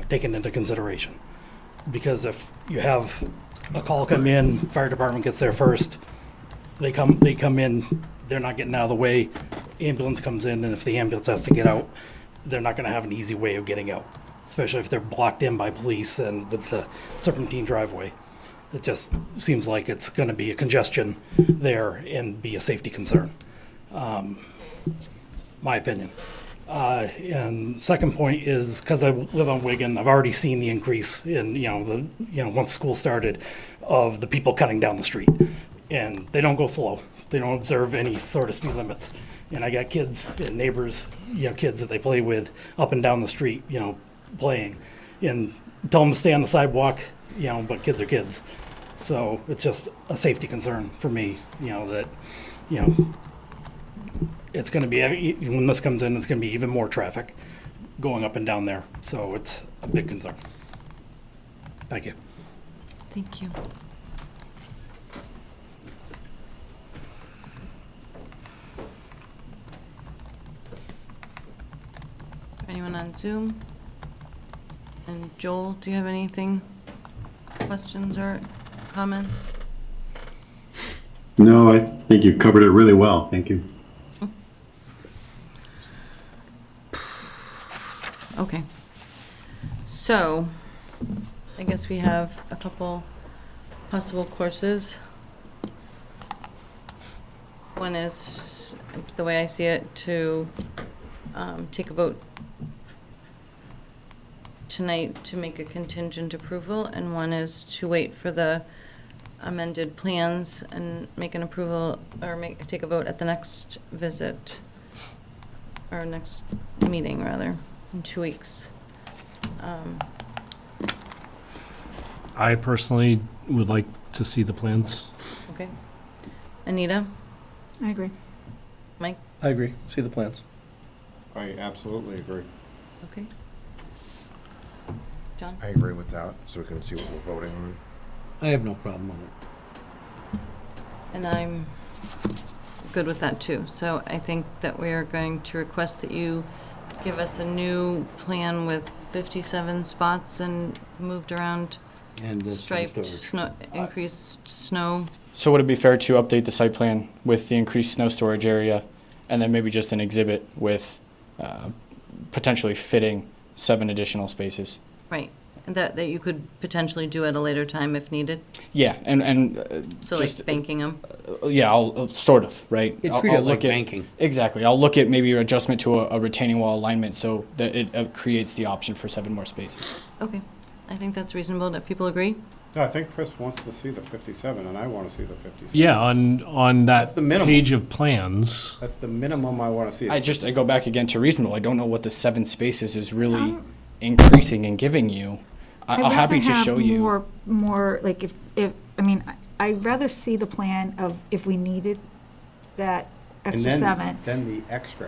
taken into consideration. Because if you have a call come in, fire department gets there first, they come in, they're not getting out of the way, ambulance comes in, and if the ambulance has to get out, they're not going to have an easy way of getting out, especially if they're blocked in by police and with the serpentine driveway. It just seems like it's going to be a congestion there and be a safety concern. My opinion. And second point is, because I live on Wigan, I've already seen the increase in, once school started, of the people cutting down the street. And they don't go slow. They don't observe any sort of speed limits. And I got kids and neighbors, kids that they play with up and down the street, playing. And tell them to stay on the sidewalk, but kids are kids. So it's just a safety concern for me, that, it's going to be, when this comes in, it's going to be even more traffic going up and down there. So it's a big concern. Thank you. Thank you. Anyone on Zoom? And Joel, do you have anything, questions or comments? No, I think you covered it really well. Thank you. Okay. So, I guess we have a couple possible courses. One is, the way I see it, to take a vote tonight to make a contingent approval, and one is to wait for the amended plans and make an approval, or take a vote at the next visit, or next meeting, rather, in 2 weeks. I personally would like to see the plans. Okay. Anita? I agree. Mike? I agree. See the plans. I absolutely agree. Okay. John? I agree with that, so we can see what we're voting on. I have no problem with it. And I'm good with that, too. So I think that we are going to request that you give us a new plan with 57 spots and moved around And the striped storage. snow, increased snow. So would it be fair to update the site plan with the increased snow storage area, and then maybe just an exhibit with potentially fitting 7 additional spaces? Right. And that you could potentially do at a later time if needed? Yeah, and So just, like banking them? yeah, I'll sort of, right? You I'll- treat it I'll like look at- banking. Exactly. I'll look at maybe an adjustment to a retaining wall alignment so that it creates the option for 7 more spaces. Okay. I think that's reasonable. Do people agree? No, I think Chris wants to see the 57, and I want to see the 57. Yeah, on That's that the minimum. page of plans. That's the minimum I want to see. I go back again to reasonable. I don't know what the 7 spaces is really increasing and giving you. I'm happy to show you. More, like, I'd rather see the plan of if we needed that And extra then, 7. then the extra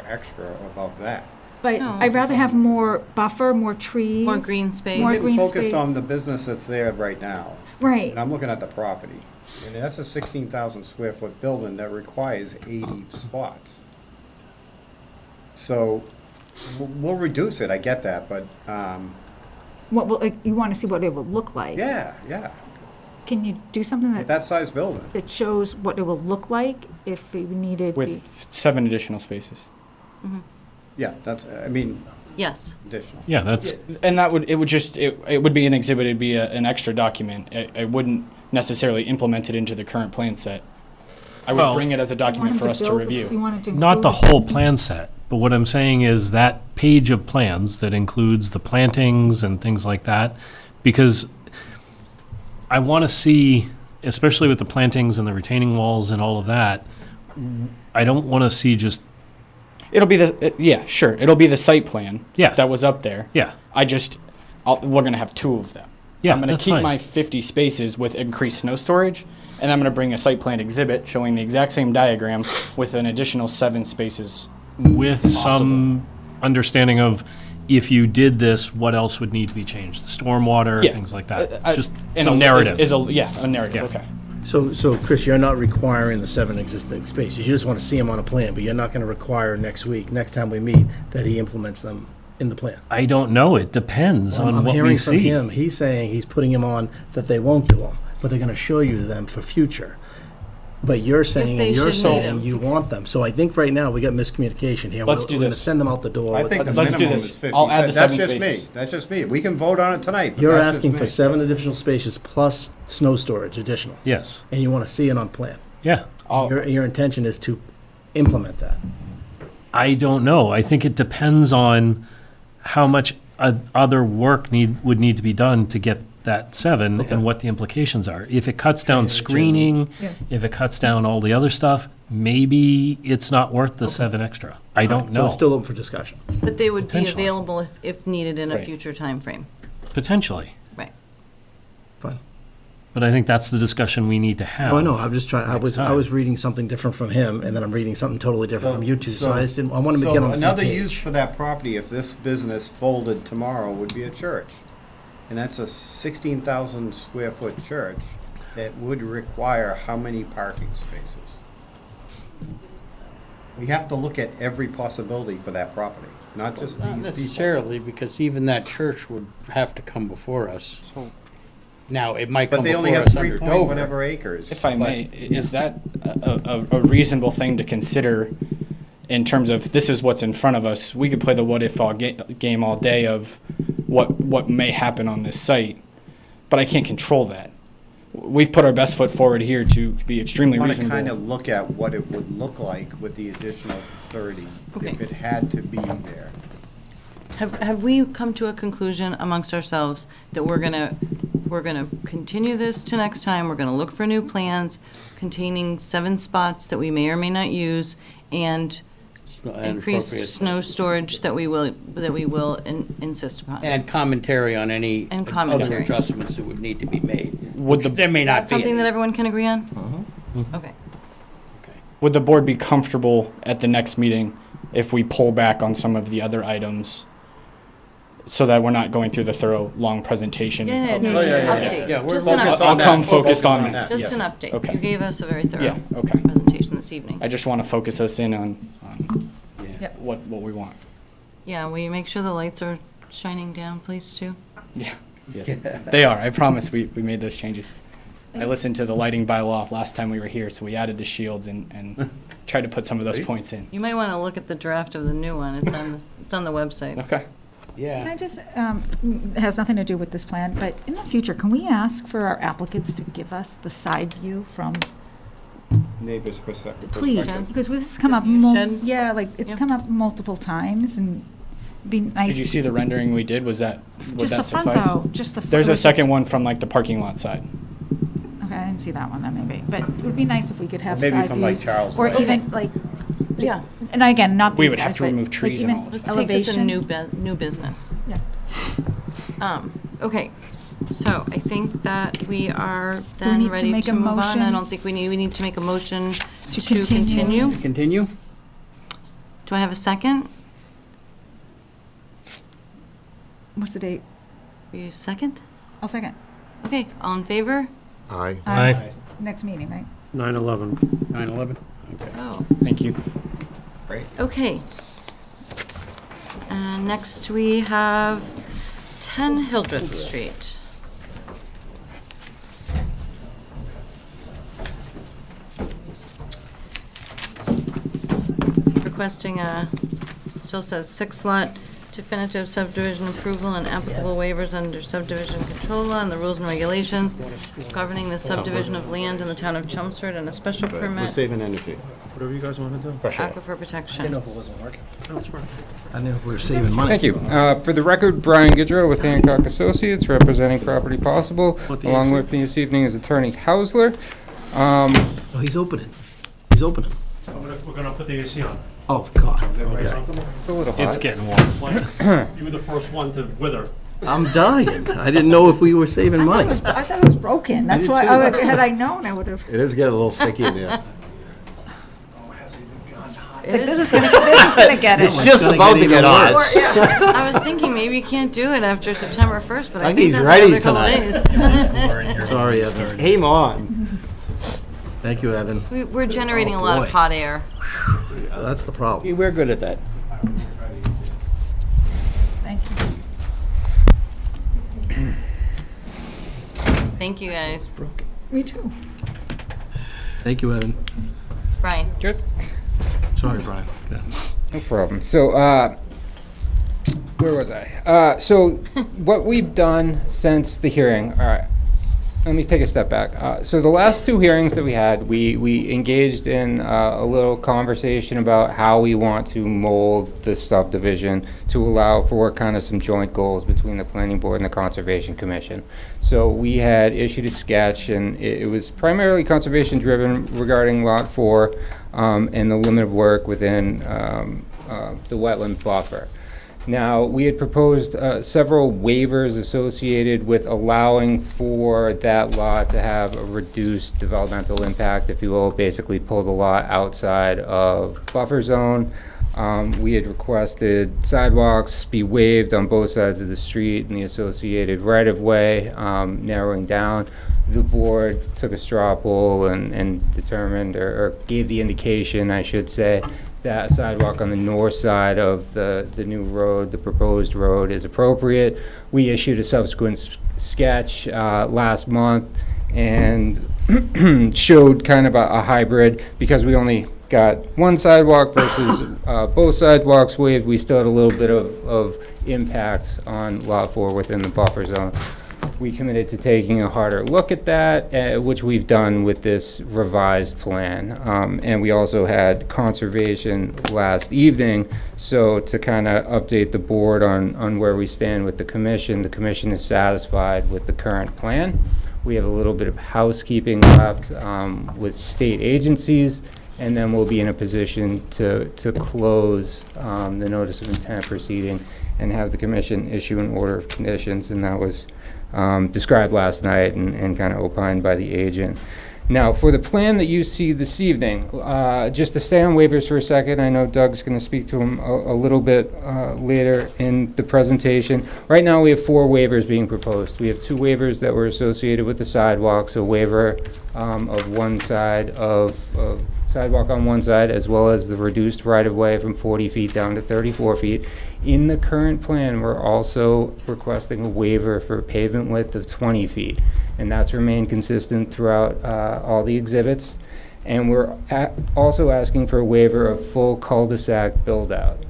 above that. But No. I'd rather have more buffer, more trees. More green space. More Getting green focused space. on the business that's there right now. Right. And I'm looking at the property. And that's a 16,000 square foot building that requires 80 spots. So we'll reduce it, I get that, but, What, well, like, you want to see what it would look like. yeah. Can you do something That size building. that shows what it will look like if we needed the? With 7 additional spaces. Yeah, Yes. additional. Yeah, that's, And that would, it would be an exhibit, it'd be an extra document. I wouldn't necessarily implement it into the current plan set. I would Well- bring it as a You document wanted for us to build- review. You wanted to not the include- whole plan set, but what I'm saying is that page of plans that includes the plantings and things like that, because I want to see, especially with the plantings and the retaining walls and all of that, I don't want to see just, It'll be yeah, sure, it'll be the site plan. Yeah. That was up there. yeah, We're gonna have 2 of them. Yeah, I'm gonna that's keep fine. my 50 spaces with increased snow storage, and I'm gonna bring a site plan exhibit showing the exact same diagram with an additional 7 spaces. with some understanding of if you did this, what else would need to be changed? The stormwater, Yeah. things like that. Just And some a- narrative. Yeah, a narrative, Yeah. okay. So Chris, you're not requiring the 7 existing spaces. You just want to see them on a plan, but you're not going to require next time we meet, that he implements them in the plan. I don't know. It depends on I'm what we hearing from see. him, he's saying he's putting them on, that they won't do them, but they're going to show you them for future. But you're saying, they and you're should need saying 'em. you want them. So I think right now we got miscommunication here. Let's do We're going to this. send them out the door. I with- think the Let's do minimum this. is 50. I'll add the That's 7 just me. spaces. That's just me. We can vote on it tonight, but You're that's asking just for me. 7 additional spaces plus snow storage additional, Yes. and you want to see it on plan. Yeah. Your intention is to implement that. I don't know. I think it depends on how much other work would need to be done to get that 7 and what the implications are. If it cuts down screening, Yeah. if it cuts down all the other stuff, maybe it's not worth the 7 extra. I don't So know. it's still open for discussion. But they would be Potentially. available if needed in a Right. future time frame. Potentially. Right. Fine. But I think that's the discussion we need to have. Oh, no, I'm just trying, I next was time. reading something different from him, and then I'm reading something totally different from you two, so I just didn't, I wanted to So get on the same another use page. for that property, if this business folded tomorrow, would be a church. And that's a 16,000 square foot church that would require how many parking spaces? We have to look at every possibility for that property, not just Not these people. necessarily, because even that church would have to come before us. Now, it might come But they only before have us 3 under point Dover. whatever acres. If I may, is that a reasonable thing to consider in terms of this is what's in front of us? We could play the what if all game all day of what may happen on this site, but I can't control that. We've put our best foot forward here to be extremely I want to reasonable. kind of look at what it would look like with the additional 30, if Okay. it had to be there. Have we come to a conclusion amongst ourselves that we're gonna continue this to next time? We're gonna look for new plans containing 7 spots that we may or may not use, and increased appropriate snow storage that we will insist upon. And commentary on any And other commentary. adjustments that would need to be made. Would the- There may Is not that be something any. that everyone can agree on? Okay. Would the board be comfortable at the next meeting if we pull back on some of the other items so that we're not going through the thorough, long presentation? Yeah, no, Oh, just yeah, an yeah, yeah. update. Yeah, we're Just an focused update. I'll come focused on that. Just yeah. an update. Okay. You gave us a very thorough Yeah, okay. presentation this evening. I just want to focus us in on Yep. what we want. Yeah, will you make sure the lights are shining down, please, too? Yeah, yes. They are. I promise we made those changes. I listened to the lighting bylaw last time we were here, so we added the shields and tried to put some of those points in. You might want to look at the draft of the new one. It's on the website. Okay. Can I just, it has nothing to do with this plan, but in the future, can we ask for our applicants to give us the side view from, Neighbor's perspective. please? Because this has come up, Shed? yeah, like, it's come up multiple times, and it'd be nice. Did you see the rendering we did? Would Just the that front, suffice? though, just the front. There's a which is- second one from like the parking lot side. Okay, I didn't see that one then, maybe, but it would be nice if we could have Maybe side from, like, views. Charles Or Way. even, like, Yeah. and again, not We these would have guys, to but, remove like, trees and even all. Let's take this a elevation. new business. Yeah. Okay, so I think that we are Do we then need to ready make to a move on. I motion? don't think we need to make a motion To to continue? continue. Continue? Do I have a second? What's the date? You second? I'll second. Okay, all in favor? Aye. Aye. Next meeting, right? 9/11. 9/11? Oh, Thank you. okay. And next we have 10 Hildreth Street. Requesting still says 6-lot definitive subdivision approval and applicable waivers under subdivision control law and the rules and regulations governing the subdivision of land in the town of Chelmsford and a special We're permit saving energy. Whatever you guys want to do. aquifer protection. if it wasn't working. No, it's fine. I didn't know if we were saving money. Thank you. For the record, Brian Gidrow with Hancock Associates, representing Property Possible. Want the Along AC? with me this evening is Attorney Hausler. Oh, he's opening. He's opening. We're gonna put the AC on. Oh, God. Everybody Okay. comfortable? It's a little hot. It's getting warm. You were the first one to wither. I'm dying. I didn't know if we were saving money. I thought it was broken. That's did why, too. had I known, I would have. It is getting a little sticky in there. This is gonna get it. It's just gonna about get to even get on. worse. I was thinking maybe you can't do it after September 1st, but I think think he's that's ready another couple days. Sorry, Evan. Aim on. Thank you, Evan. We're generating a lot of boy. hot air. That's the problem. We're good at that. Thank you. Thank you, guys. Me too. Thank you, Evan. Brian? Good. Sorry, Brian. Yeah. No problem. So, where was I? So, what we've done since the hearing, all right, let me take a step back. So the last 2 hearings that we had, we engaged in a little conversation about how we want to mold the subdivision to allow for kind of some joint goals between the planning board and the conservation commission. So we had issued a sketch, and it was primarily conservation driven regarding lot 4 and the limit of work within the wetland buffer. Now, we had proposed several waivers associated with allowing for that lot to have a reduced developmental impact, if you will, basically pull the lot outside of buffer zone. We had requested sidewalks be waived on both sides of the street and the associated right-of-way, narrowing down. The board took a straw poll and determined, or gave the indication, I should say, that sidewalk on the north side of the new road, the proposed road, is appropriate. We issued a subsequent sketch last month and showed kind of a hybrid, because we only got one sidewalk versus both sidewalks waived. We still had a little bit of impact on lot 4 within the buffer zone. we committed to taking a harder look at that, which we've done with this revised plan. And we also had conservation last evening, so to kind of update the board on where we stand with the commission is satisfied with the current plan. We have a little bit of housekeeping left with state agencies, and then we'll be in a position to close the notice of intent proceeding and have the commission issue an order of conditions, and that was described last night and kind of opined by the agent. Now, for the plan that you see this evening, just to stay on waivers for a second, I know Doug's going to speak to them a little bit later in the presentation. Right now, we have 4 waivers being proposed. We have 2 waivers that were associated with the sidewalk, so waiver of one side of sidewalk on one side, as well as the reduced right-of-way from 40 feet down to 34 feet. In the current plan, we're also requesting a waiver for pavement width of 20 feet, and that's remained consistent throughout all the exhibits. And we're also asking for a waiver of full cul-de-sac build-out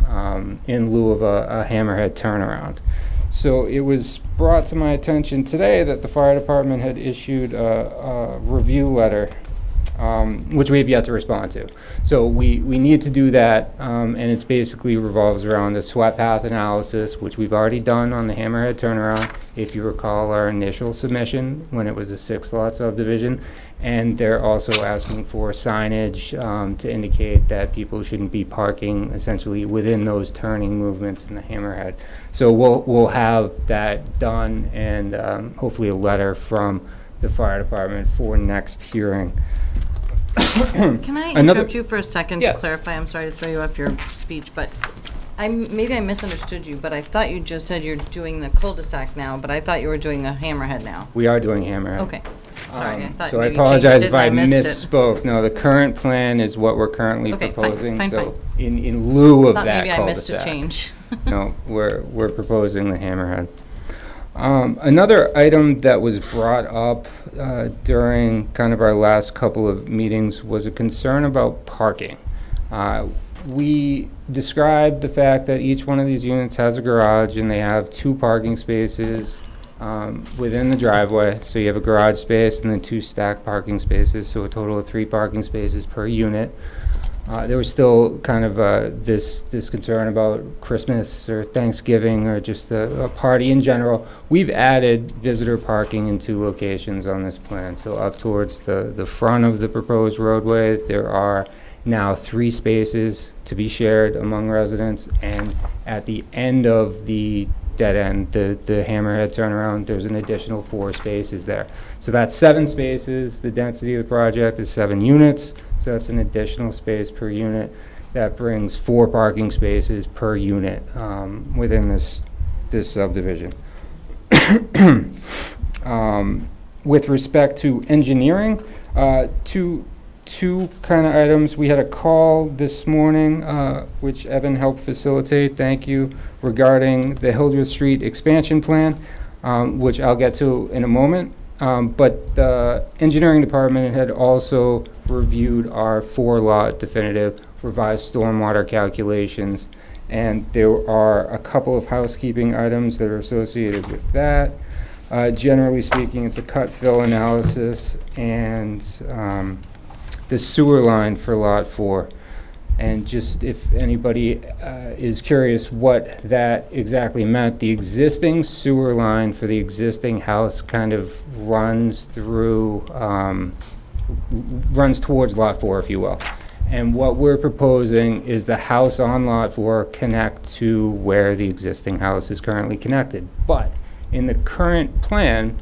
in lieu of a hammerhead turnaround. So it was brought to my attention today that the fire department had issued a review letter, which we have yet to respond to. So we need to do that, and it's basically revolves around the sweat path analysis, which we've already done on the hammerhead turnaround, if you recall our initial submission when it was a 6-lot subdivision. And they're also asking for signage to indicate that people shouldn't be parking essentially within those turning movements in the hammerhead. So we'll have that done, and hopefully a letter from the fire department for next hearing. Can I interrupt you for a second to clarify? I'm sorry to throw you off your speech, but maybe I misunderstood you, but I thought you just said you're doing the cul-de-sac now, but I thought you were doing a hammerhead now. We are doing hammerhead. Okay. Sorry, I thought so I maybe you changed apologize it if and I missed it. misspoke. No, the current plan is what we're currently Okay, proposing. fine, So in lieu of Thought that maybe I missed a cul-de-sac. change. No, we're proposing the hammerhead. Another item that was brought up during kind of our last couple of meetings was a concern about parking. We described the fact that each one of these units has a garage and they have 2 parking spaces within the driveway. So you have a garage space and then 2 stacked parking spaces, so a total of 3 parking spaces per unit. There was still kind of this concern about Christmas or Thanksgiving or just a party in general. We've added visitor parking in 2 locations on this plan. So up towards the front of the proposed roadway, there are now 3 spaces to be shared among residents, and at the end of the dead end, the hammerhead turnaround, there's an additional 4 spaces there. So that's 7 spaces. The density of the project is 7 units, so that's an additional space per unit. That brings 4 parking spaces per unit within this subdivision. With respect to engineering, two kind of items. We had a call this morning, which Evan helped facilitate, thank you, regarding the Hildreth Street expansion plan, which I'll get to in a moment. But the engineering department had also reviewed our 4-lot definitive revised stormwater calculations, and there are a couple of housekeeping items that are associated with that. Generally speaking, it's a cut-fill analysis and the sewer line for Lot 4. And just if anybody is curious what that exactly meant, the existing sewer line for the existing house kind of runs through, runs towards Lot 4, if you will. And what we're proposing is the house on Lot 4 connect to where the existing house is currently connected. But in the current plan,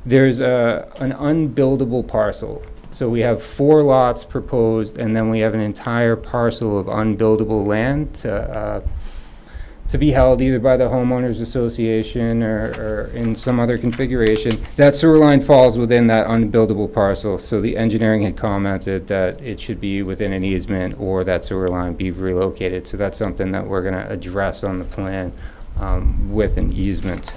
there's an unbuildable parcel. So we have 4 lots proposed, and then we have an entire parcel of unbuildable land to be held either by the homeowners association or in some other configuration. That sewer line falls within that unbuildable parcel, so the engineering had commented that it should be within an easement or that sewer line be relocated. So that's something that we're gonna address on the plan with an easement.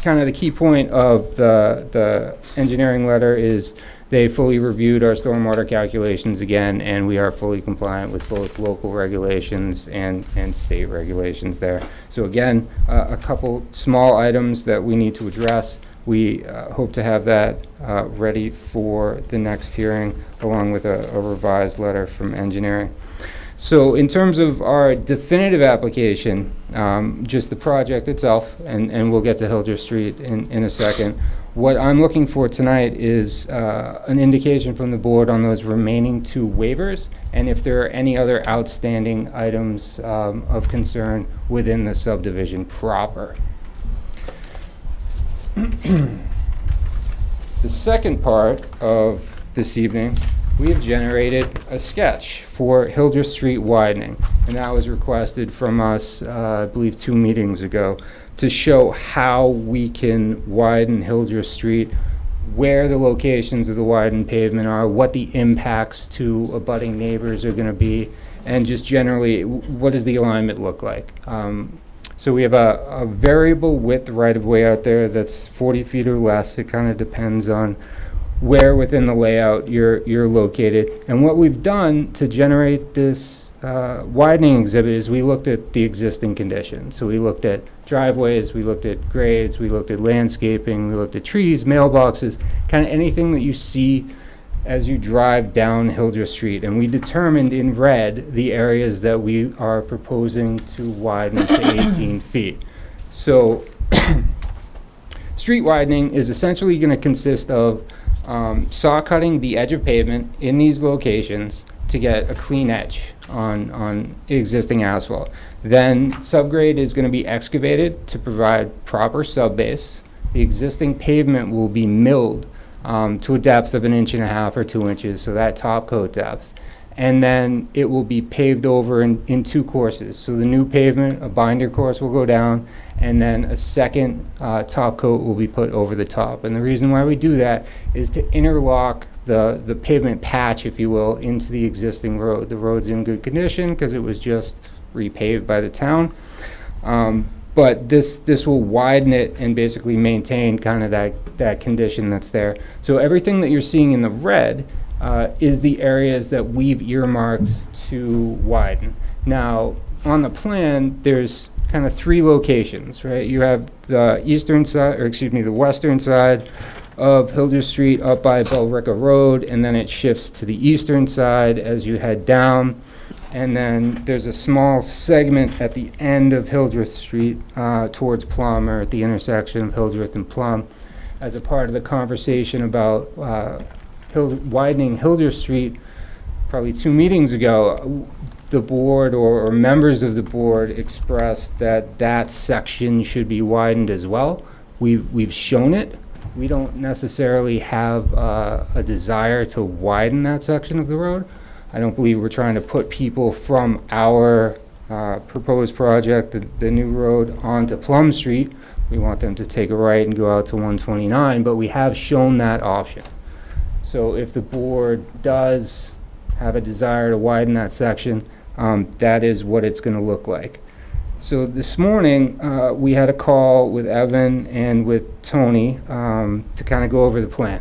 kind of the key point of the engineering letter is they fully reviewed our stormwater calculations again, and we are fully compliant with both local regulations and state regulations there. So again, a couple small items that we need to address. We hope to have that ready for the next hearing, along with a revised letter from engineering. So in terms of our definitive application, just the project itself, and we'll get to Hildreth Street in a second. What I'm looking for tonight is an indication from the board on those remaining 2 waivers, and if there are any other outstanding items of concern within the subdivision proper. The second part of this evening, we have generated a sketch for Hildreth Street widening, and that was requested from us, I believe 2 meetings ago, to show how we can widen Hildreth Street, where the locations of the widened pavement are, what the impacts to abutting neighbors are going to be, and just generally, what does the alignment look like. So we have a variable width right-of-way out there that's 40 feet or less. It kind of depends on where within the layout you're located. And what we've done to generate this widening exhibit is we looked at the existing conditions. So we looked at driveways, we looked at grades, we looked at landscaping, we looked at trees, mailboxes, kind of anything that you see as you drive down Hildreth Street. And we determined in red the areas that we are proposing to widen to 18 feet. So street widening is essentially going to consist of saw cutting the edge of pavement in these locations to get a clean edge on existing asphalt. Then subgrade is going to be excavated to provide proper subbase. The existing pavement will be milled to a depth of 1.5 or 2 inches, so that top coat depth. And then it will be paved over in 2 courses. So the new pavement, a binder course, will go down, and then a second top coat will be put over the top. And the reason why we do that is to interlock the pavement patch, if you will, into the existing road. The road's in good condition because it was just repaved by the town. But this will widen it and basically maintain kind of that condition that's there. So everything that you're seeing in the red is the areas that we've earmarked to widen. Now, on the plan, there's kind of 3 locations, right? You have the eastern side, or excuse me, the western side of Hildreth Street up by Bellrica Road, and then it shifts to the eastern side as you head down. And then there's a small segment at the end of Hildreth Street towards Plum, or at the intersection of Hildreth and Plum, as a part of the conversation about widening Hildreth Street. Probably 2 meetings ago, the board or members of the board expressed that that section should be widened as well. We've shown it. We don't necessarily have a desire to widen that section of the road. I don't believe we're trying to put people from our proposed project, the new road, onto Plum Street. We want them to take a right and go out to 129, but we have shown that option. So if the board does have a desire to widen that section, that is what it's going to look like. So this morning, we had a call with Evan and with Tony to kind of go over the plan.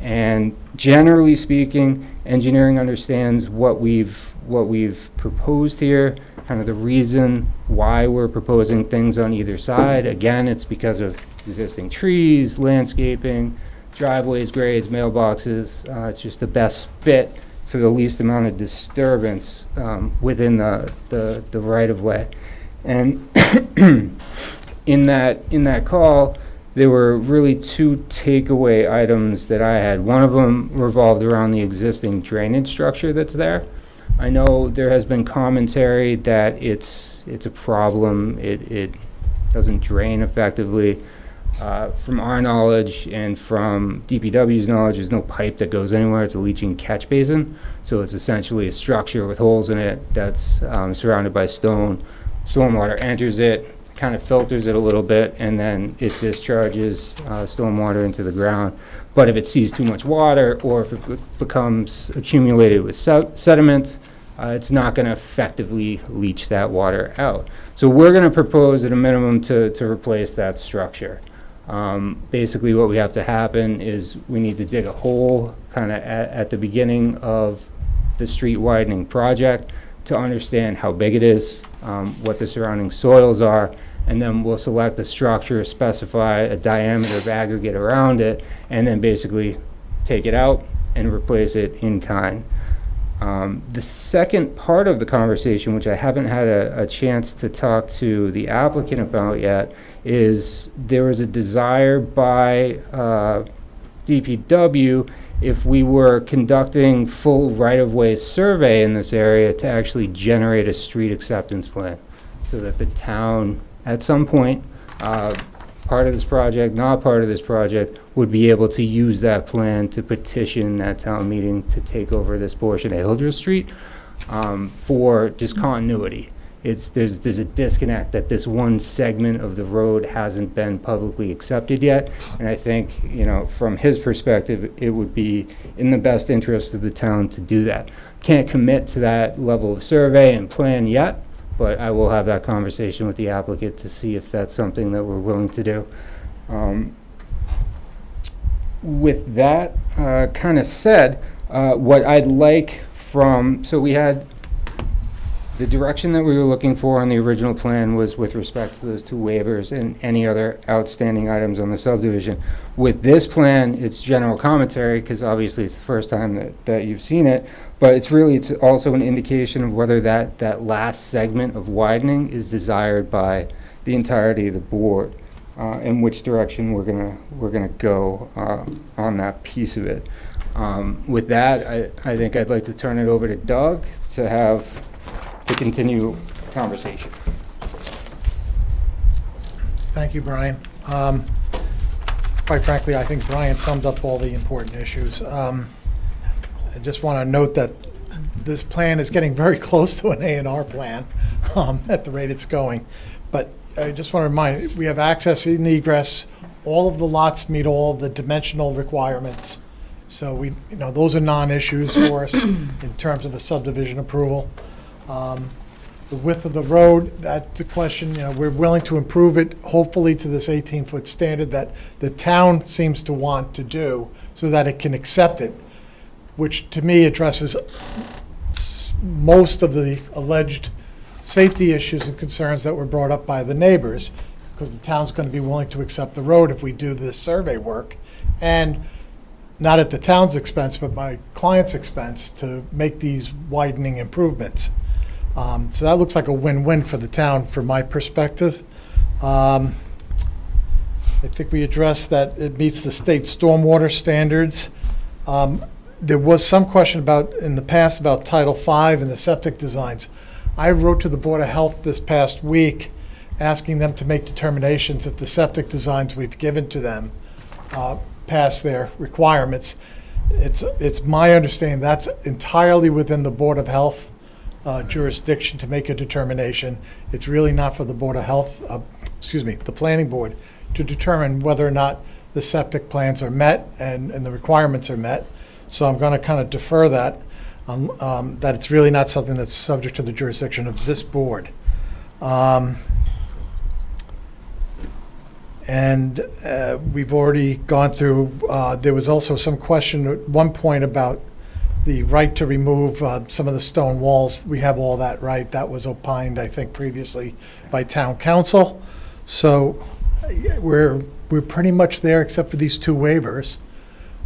And generally speaking, engineering understands what we've proposed here, kind of the reason why we're proposing things on either side. Again, it's because of existing trees, landscaping, driveways, grades, mailboxes. It's just the best fit for the least amount of disturbance within the right-of-way. And in that call, there were really 2 takeaway items that I had. One of them revolved around the existing drainage structure that's there. I know there has been commentary that it's a problem. It doesn't drain effectively. From our knowledge and from DPW's knowledge, there's no pipe that goes anywhere. It's a leaching catch basin. So it's essentially a structure with holes in it that's surrounded by stone. Stormwater enters it, kind of filters it a little bit, and then it discharges stormwater into the ground. But if it sees too much water, or if it becomes accumulated with sediment, it's not going to effectively leach that water out. So we're going to propose at a minimum to replace that structure. Basically what we have to happen is we need to dig a hole kind of at the beginning of the street widening project to understand how big it is, what the surrounding soils are, and then we'll select a structure, specify a diameter of aggregate around it, and then basically take it out and replace it in kind. The second part of the conversation, which I haven't had a chance to talk to the applicant about yet, is there was a desire by DPW, if we were conducting full right-of-way survey in this area, to actually generate a street acceptance plan, so that the town, at some point, part of this project, not part of this project, would be able to use that plan to petition that town meeting to take over this portion of Hildreth Street for just continuity. There's a disconnect that this one segment of the road hasn't been publicly accepted yet, and I think, from his perspective, it would be in the best interest of the town to do that. Can't commit to that level of survey and plan yet, but I will have that conversation with the applicant to see if that's something that we're willing to do. With that kind of said, what I'd like so we had the direction that we were looking for on the original plan was with respect to those two waivers and any other outstanding items on the subdivision. With this plan, it's general commentary, because obviously it's the first time that you've seen it, but it's also an indication of whether that last segment of widening is desired by the entirety of the board, and which direction we're gonna go on that piece of it. With that, I think I'd like to turn it over to Doug to continue the conversation. Thank you, Brian. Quite frankly, I think Brian summed up all the important issues. I just want to note that this plan is getting very close to an A&R plan at the rate it's going. But I just want to remind, we have access and egress. All of the lots meet all of the dimensional requirements. So those are non-issues for us in terms of a subdivision approval. The width of the road, that's the question. We're willing to improve it, hopefully to this 18-foot standard that the town seems to want to do so that it can accept it, which to me addresses most of the alleged safety issues and concerns that were brought up by the neighbors, because the town's going to be willing to accept the road if we do this survey work, and not at the town's expense, but my client's expense, to make these widening improvements. So that looks like a win-win for the town from my perspective. I think we addressed that it meets the state stormwater standards. There was some question in the past about Title V and the septic designs. I wrote to the Board of Health this past week asking them to make determinations if the septic designs we've given to them pass their requirements. It's my understanding that's entirely within the Board of Health jurisdiction to make a determination. It's really not for the Board of Health, the Planning Board, to determine whether or not the septic plans are met and the requirements are met. So I'm going to kind of defer that, that it's really not something that's subject to the jurisdiction of this board. And we've already gone through, there was also some question at one point about the right to remove some of the stone walls. We have all that right. That was opined, I think, previously by town council. So we're pretty much there except for these two waivers.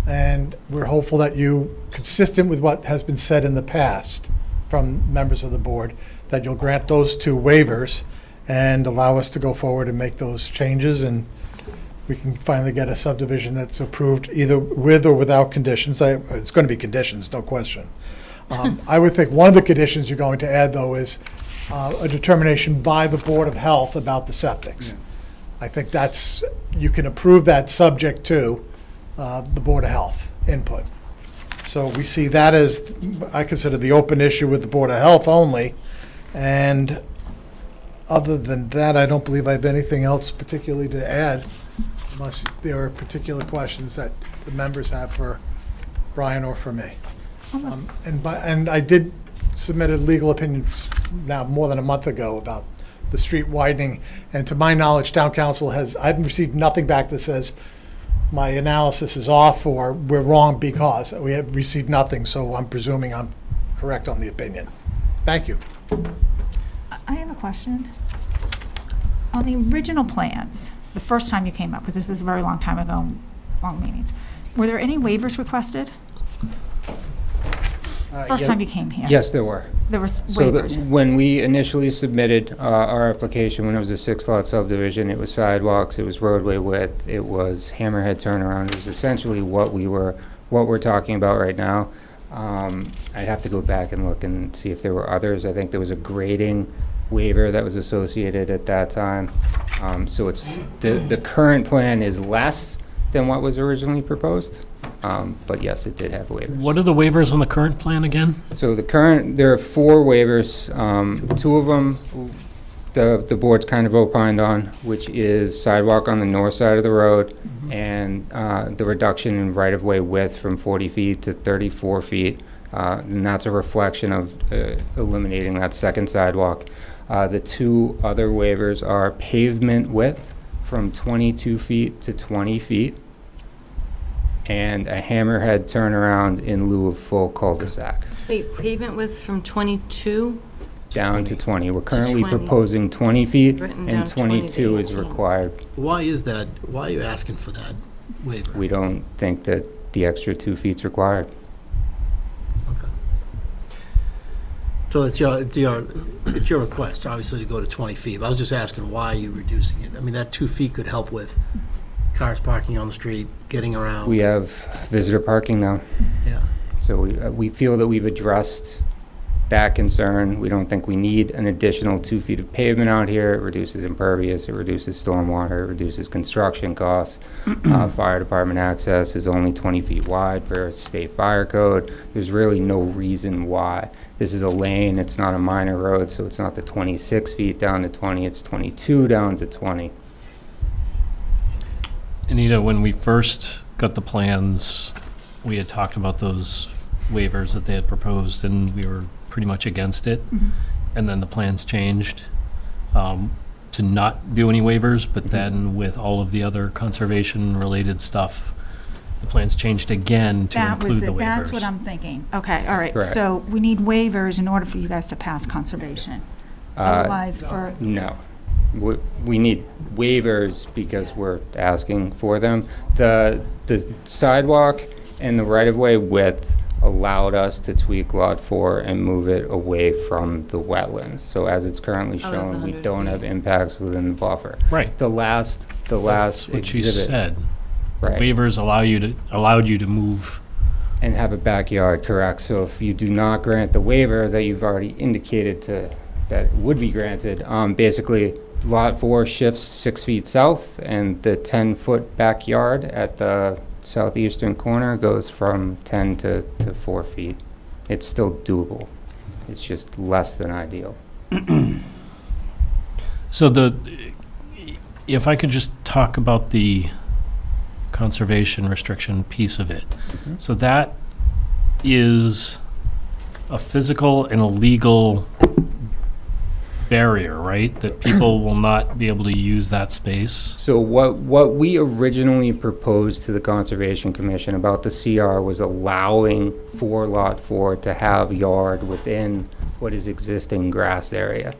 And we're hopeful that you, consistent with what has been said in the past from members of the board, that you'll grant those two waivers and allow us to go forward and make those changes, and we can finally get a subdivision that's approved either with or without conditions. It's going to be conditions, no question. I would think one of the conditions you're going to add, though, is a determination by the Board of Health about the septics. Yeah. I think you can approve that subject to the Board of Health input. So we see that as, I consider, the open issue with the Board of Health only. And other than that, I don't believe I have anything else particularly to add, unless there are particular questions that the members have for Brian or for me. And I did submitted legal opinions now more than a month ago about the street widening, and to my knowledge, town council I've received nothing back that says my analysis is off or we're wrong because. We have received nothing, so I'm presuming I'm correct on the opinion. Thank you. I have a question. On the original plans, the first time you came up, because this is a very long time ago, long meetings, were there any waivers requested? First time you came here? Yes, there were. There was So waivers? when we initially submitted our application, when it was a 6-lot subdivision, it was sidewalks, it was roadway width, it was hammerhead turnaround. It was essentially what we're talking about right now. I'd have to go back and look and see if there were others. I think there was a grading waiver that was associated at that time. So it's, the current plan is less than what was originally proposed. But yes, it did have waivers. What are the waivers on the current plan again? So there are 4 waivers. 2 of them, the board's kind of opined on, which is sidewalk on the north side of the road and the reduction in right-of-way width from 40 feet to 34 feet. And that's a reflection of eliminating that second sidewalk. The 2 other waivers are pavement width from 22 feet to 20 feet and a hammerhead turnaround in lieu of full cul-de-sac. Wait, pavement width from 22? Down to 20. We're currently 20. proposing 20 feet Written down and 20 to 22 is 18. required. Why is that? Why are you asking for that waiver? We don't think that the extra 2 feet's required. So it's your request, obviously, to go to 20 feet. But I was just asking, why are you reducing it? I mean, that 2 feet could help with cars parking on the street, getting around. We have visitor parking now. Yeah. So we feel that we've addressed that concern. We don't think we need an additional 2 feet of pavement out here. It reduces impervious, it reduces stormwater, it reduces construction costs. Fire department access is only 20 feet wide per state fire code. There's really no reason why. This is a lane, it's not a minor road, so it's not the 26 feet down to 20, it's 22 down to 20. Anita, when we first got the plans, we had talked about those waivers that they had proposed, and we were pretty much against it. And then the plans changed to not do any waivers, but then with all of the other conservation-related stuff, the plans changed again to That include was the it, waivers. that's what I'm thinking. Okay, all right, Correct. so we need waivers in order for you guys to pass conservation. Otherwise, for, No. We need waivers because we're asking for them. The sidewalk and the right-of-way width allowed us to tweak Lot 4 and move it away from the wetlands. So as it's currently that's shown, we 100 don't feet. have impacts within the buffer. Right. The last That's what you exhibit. said. Right. Waivers allowed you to move. And have a backyard, correct. So if you do not grant the waiver that you've already indicated that would be granted, basically Lot 4 shifts 6 feet south and the 10-foot backyard at the southeastern corner goes from 10 to 4 feet. It's still doable. It's just less than ideal. So if I could just talk about the conservation restriction piece of it. So that is a physical and a legal barrier, right? That people will not be able to use that space. So what we originally proposed to the Conservation Commission about the CR was allowing for Lot 4 to have yard within what is existing grass area.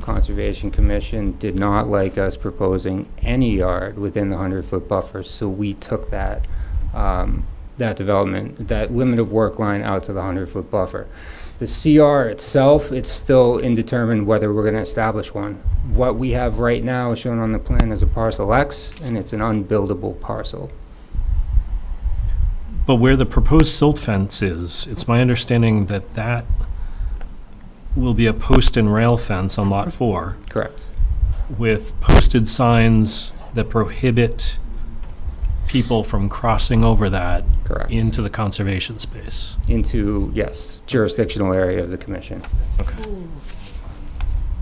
Conservation Commission did not like us proposing any yard within the 100-foot buffer, so we took that development, that limit of work line out to the 100-foot buffer. The CR itself, it's still indeterminate whether we're going to establish one. What we have right now shown on the plan is a parcel X, and it's an unbuildable parcel. But where the proposed silt fence is, it's my understanding that that will be a post and rail fence on Lot 4. Correct. With posted signs that prohibit people from crossing over that Correct. into the conservation space. Into, yes, jurisdictional area of the commission. Okay.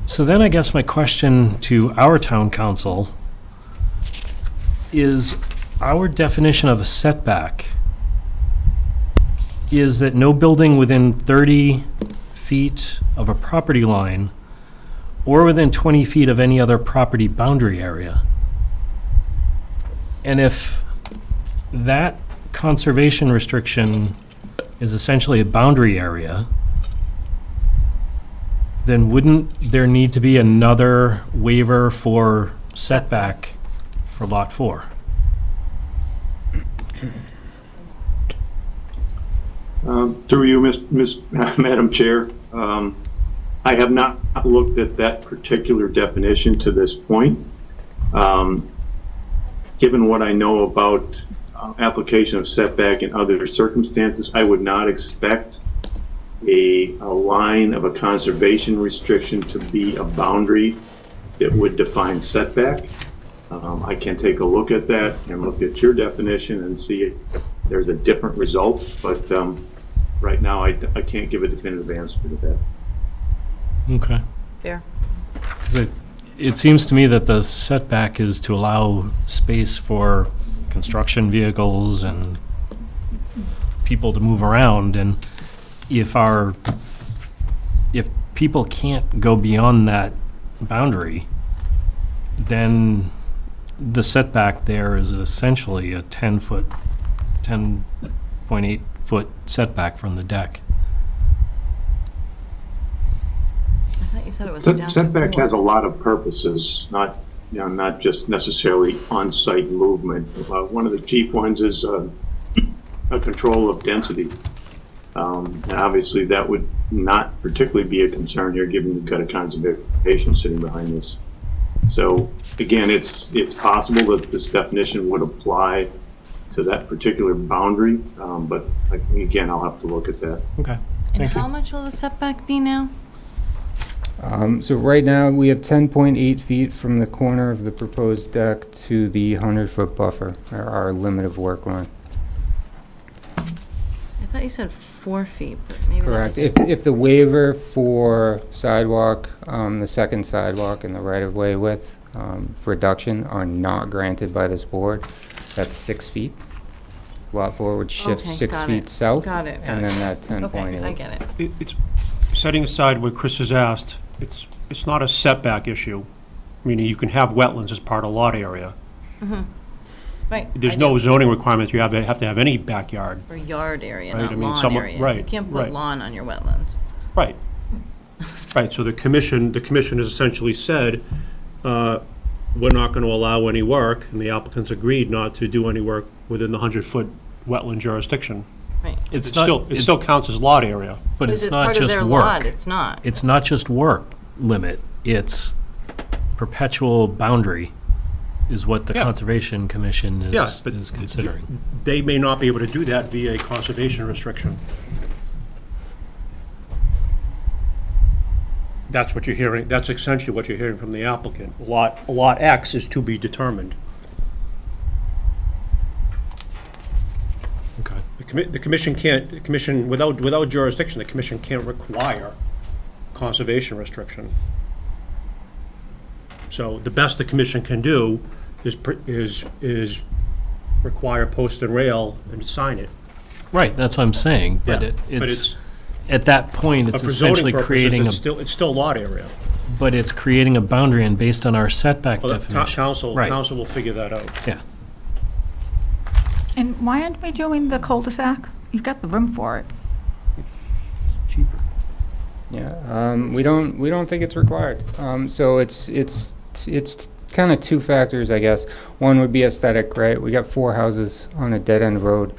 So then I guess my question to our town council is, our definition of a setback is that no building within 30 feet of a property line or within 20 feet of any other property boundary area. And if that conservation restriction is essentially a boundary area, then wouldn't there need to be another waiver for setback for Lot 4? Through you, Madam Chair, I have not looked at that particular definition to this point. Given what I know about application of setback in other circumstances, I would not expect a line of a conservation restriction to be a boundary that would define setback. I can take a look at that and look at your definition and see if there's a different result, but right now I can't give a definitive answer to that. Okay. Fair. 'Cause it seems to me that the setback is to allow space for construction vehicles and people to move around, and if people can't go beyond that boundary, then the setback there is essentially a 10.8 foot setback from the deck. I thought you said it was down to Setback 4. has a lot of purposes, not just necessarily on-site movement. One of the chief ones is a control of density. And obviously that would not particularly be a concern here, given you've got a conservation sitting behind this. So again, it's possible that this definition would apply to that particular boundary, but again, I'll have to look at that. Okay. And how much will the setback be now? So right now, we have 10.8 feet from the corner of the proposed deck to the 100-foot buffer, our limit of work line. I thought you said 4 feet, but maybe that Correct. was- If the waiver for sidewalk, the second sidewalk and the right-of-way width reduction are not granted by this board, that's 6 feet. Lot 4 would shift Okay, 6 got feet it. south. Got it, got And it. then that 10.8. Okay, I get it. It's, setting aside what Chris has asked, it's not a setback issue, meaning you can have wetlands as part of lot area. Right. There's I no know. zoning requirements, you have to have any backyard. Or yard area, Right, not I mean, lawn someone- area. right, You can't put right. lawn on your wetlands. Right. Right, so the commission has essentially said, we're not gonna allow any work, and the applicants agreed not to do any work within the 100-foot wetland jurisdiction. Right. It still counts as lot area. But Is it's it not part of just their work. lot? It's not. It's not just work limit, it's perpetual boundary is what the Yeah. Conservation Commission Yeah, is but considering. They may not be able to do that via a conservation restriction. That's what you're hearing, that's essentially what you're hearing from the applicant. Lot X is to be determined. Okay. The commission, without jurisdiction, the commission can't require conservation restriction. So the best the commission can do is require post and rail and sign it. Right, that's what I'm saying, but Yeah, but it's, at that point, But it's for zoning essentially purposes, creating it's still lot area. but it's creating a boundary, and based on our setback Well, the definition. council Right. will figure that out. Yeah. And why aren't we doing the cul-de-sac? You've got the room for it. Cheaper. Yeah, we don't think it's required. So it's kind of two factors, I guess. One would be aesthetic, right? We got 4 houses on a dead-end road.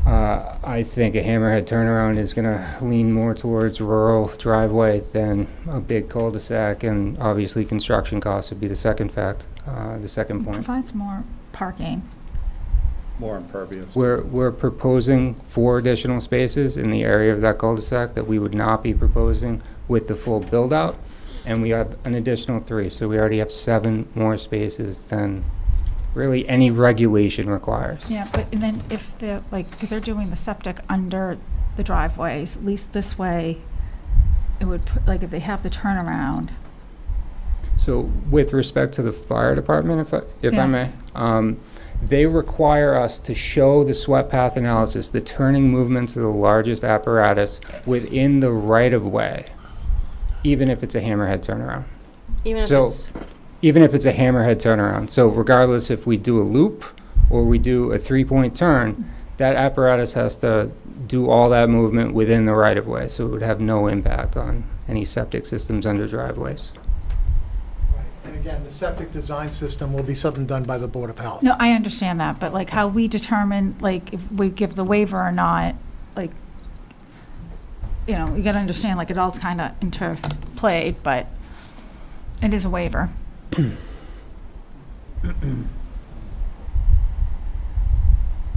I think a hammerhead turnaround is gonna lean more towards rural driveway than a big cul-de-sac, and obviously construction costs would be the second point. Provides more parking. More impervious. We're proposing 4 additional spaces in the area of that cul-de-sac that we would not be proposing with the full build-out, and we have an additional 3, so we already have 7 more spaces than really any regulation requires. Yeah, but and then if the, because they're doing the septic under the driveways, at least this way, it would, if they have the turnaround. So with respect to the fire department, if I Yeah. may, they require us to show the swept path analysis, the turning movements of the largest apparatus within the right-of-way, even if it's a hammerhead turnaround. Even if So, it's, even if it's a hammerhead turnaround. So regardless if we do a loop or we do a three-point turn, that apparatus has to do all that movement within the right-of-way, so it would have no impact on any septic systems under driveways. And again, the septic design system will be something done by the Board of Health. No, I understand that, but like how we determine, like, if we give the waiver or not, like, you know, you gotta understand, like, it all's kind of interplayed, but it is a waiver.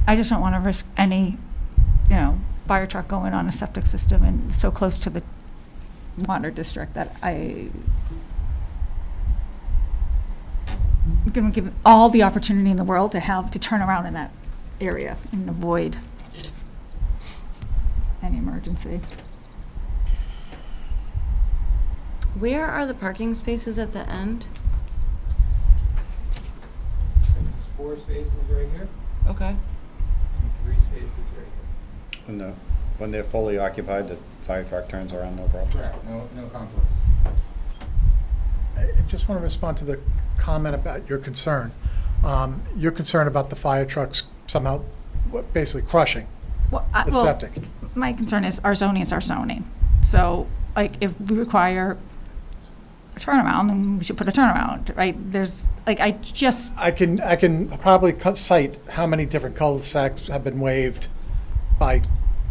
I just don't want to risk any, you know, fire truck going on a septic system and so close to the water district that I'm going to give all the opportunity in the world to turn around in that area and avoid any emergency. where are the parking spaces at the end? 4 spaces right here, Okay. and 3 spaces right here. When they're fully occupied, the fire truck turns around, no problem. Correct, no conflicts. I just want to respond to the comment about your concern. Your concern about the fire trucks somehow, basically crushing Well, the septic. my concern is our zoning is our zoning. So, like, if we require a turnaround, then we should put a turnaround, right? There's, like, I can probably cite how many different cul-de-sacs have been waived by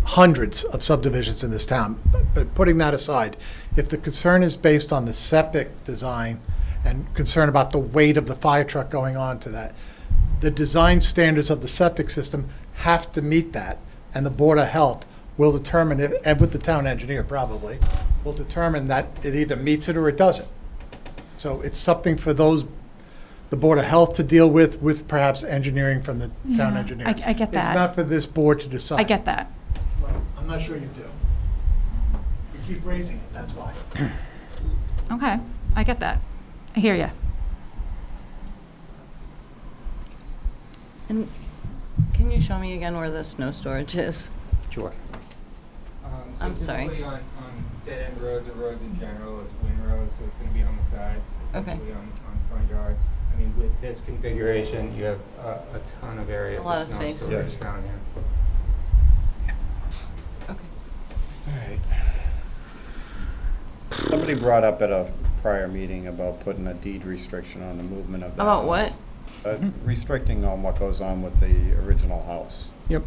hundreds of subdivisions in this town. But putting that aside, if the concern is based on the septic design and concern about the weight of the fire truck going on to that, the design standards of the septic system have to meet that, and the Board of Health will determine, if, and with the town engineer probably, will determine that it either meets it or it doesn't. So it's something for the Board of Health to deal with perhaps engineering from the town Yeah, engineer. I get that. It's not for this board to decide. I get that. Well, I'm not sure you do. You keep raising it, that's why. Okay, I get that. I hear you. And can you show me again where the snow storage is? Sure. I'm sorry. Typically on dead-end roads or roads in general, it's wing roads, so it's gonna be on the sides, Okay. essentially on front yards. I mean, with this configuration, you have a ton of area A lot for of snow space. storage down here. Okay. Somebody brought up at a prior meeting about putting a deed restriction on the movement of that. About what? Restricting on what goes on with the original house. Yep.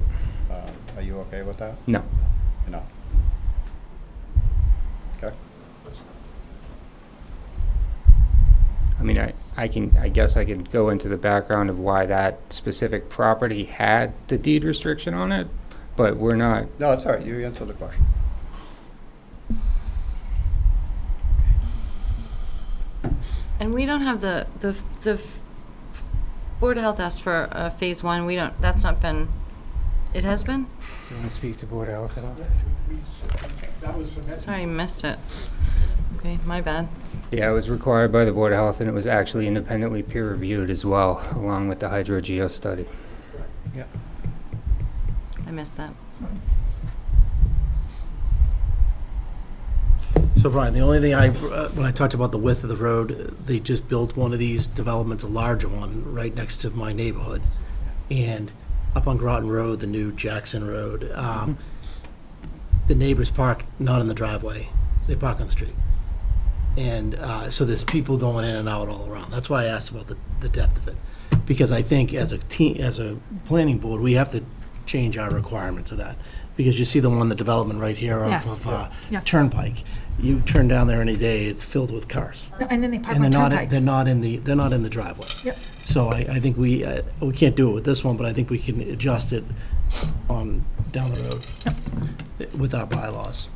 Are you okay with that? No. No. Okay. I mean, I guess I could go into the background of why that specific property had the deed restriction on it, but we're not. No, it's all right. You answered the question. And we don't have the Board of Health asked for phase 1. We don't, that's not been, it has been? Do you want to speak to Board of Health at all? That was submitted. Sorry, I missed it. Okay, my bad. Yeah, it was required by the Board of Health, and it was actually independently peer-reviewed as well, along with the hydrogeo study. Yeah. I missed that. So Brian, the only thing when I talked about the width of the road, they just built one of these developments, a larger one, right next to my neighborhood. And up on Groton Road, the new Jackson Road, the neighbors park not in the driveway, they park on the street. And so there's people going in and out all around. That's why I asked about the depth of it. Because I think as a planning board, we have to change our requirements of that. Because you see the development right here Yes. off Yeah. Turnpike. You turn down there any day, it's filled with cars. And then they park And on they're Turnpike. not in the driveway. Yep. So I think we can't do it with this one, but I think we can adjust it on, down the road with our bylaws.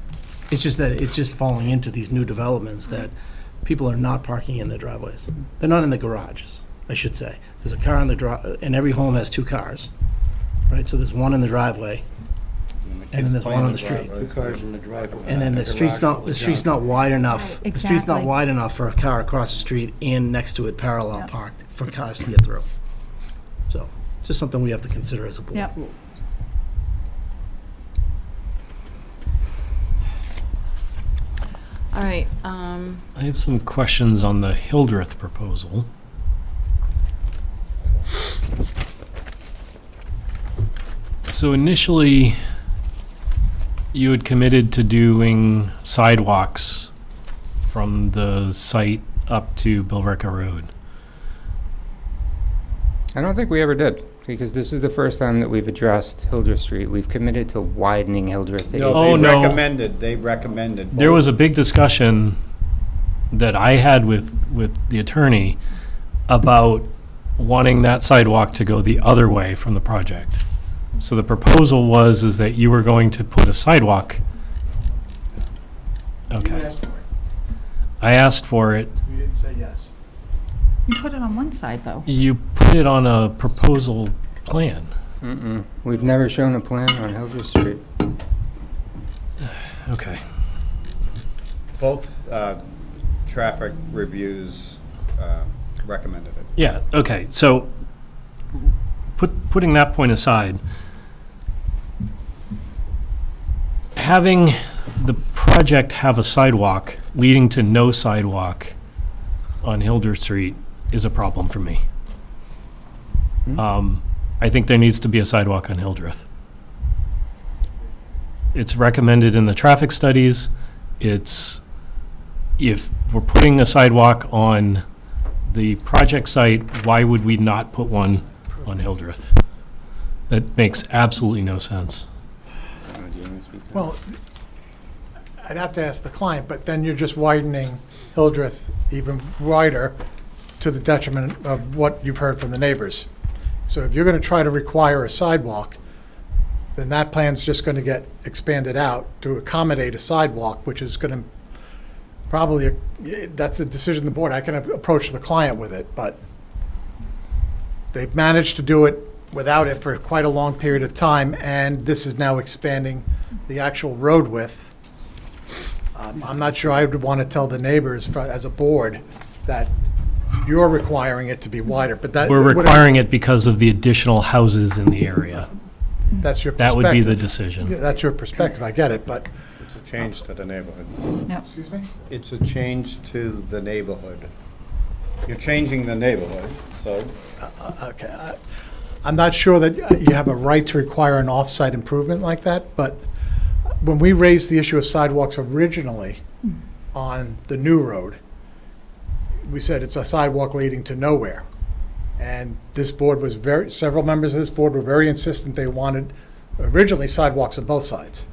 It's just that it's just falling into these new developments that people are not parking in their driveways. They're not in the garages, I should say. There's a car in the and every home has 2 cars, right? So there's one in the driveway, and then there's one on the street. 2 cars in the driveway. And then the street's not wide enough. Right, The street's not exactly. wide enough for a car across the street and next to it parallel parked for cars to get through. So, just something we have to consider as a board. Yep. All right, I have some questions on the Hildreth proposal. So initially, you had committed to doing sidewalks from the site up to Billerica Road. I don't think we ever did, because this is the first time that we've addressed Hildreth Street. We've committed to widening Hildreth to No, 18. they recommended. There was a big discussion that I had with the attorney about wanting that sidewalk to go the other way from the project. So the proposal is that you were going to put a sidewalk. Okay. I asked for it. You didn't say yes. You put it on one side, though. You put it on a proposal plan. Mm-mm. We've never shown a plan on Hildreth Street. Okay. Both traffic reviews recommended it. Yeah, okay, so putting that point aside, having the project have a sidewalk leading to no sidewalk on Hildreth Street is a problem for me. I think there needs to be a sidewalk on Hildreth. It's recommended in the traffic studies. If we're putting a sidewalk on the project site, why would we not put one on Hildreth? That makes absolutely no sense. Well, I'd have to ask the client, but then you're just widening Hildreth even wider to the detriment of what you've heard from the neighbors. So if you're going to try to require a sidewalk, then that plan's just going to get expanded out to accommodate a sidewalk, which is going to probably, that's a decision of the board. I can approach the client with it, but they've managed to do it without it for quite a long period of time, and this is now expanding the actual road width. I'm not sure I would want to tell the neighbors as a board that you're requiring it to be wider, but that. We're requiring it because of the additional houses in the area. That's your That perspective. would be the decision. Yeah, that's your perspective, I get it, but. It's a change to the neighborhood. No. Excuse me? It's a change to the neighborhood. You're changing the neighborhood, so. Okay, I'm not sure that you have a right to require an off-site improvement like that, but when we raised the issue of sidewalks originally on the new road, we said it's a sidewalk leading to nowhere. And this board was several members of this board were very insistent they wanted originally sidewalks on both sides.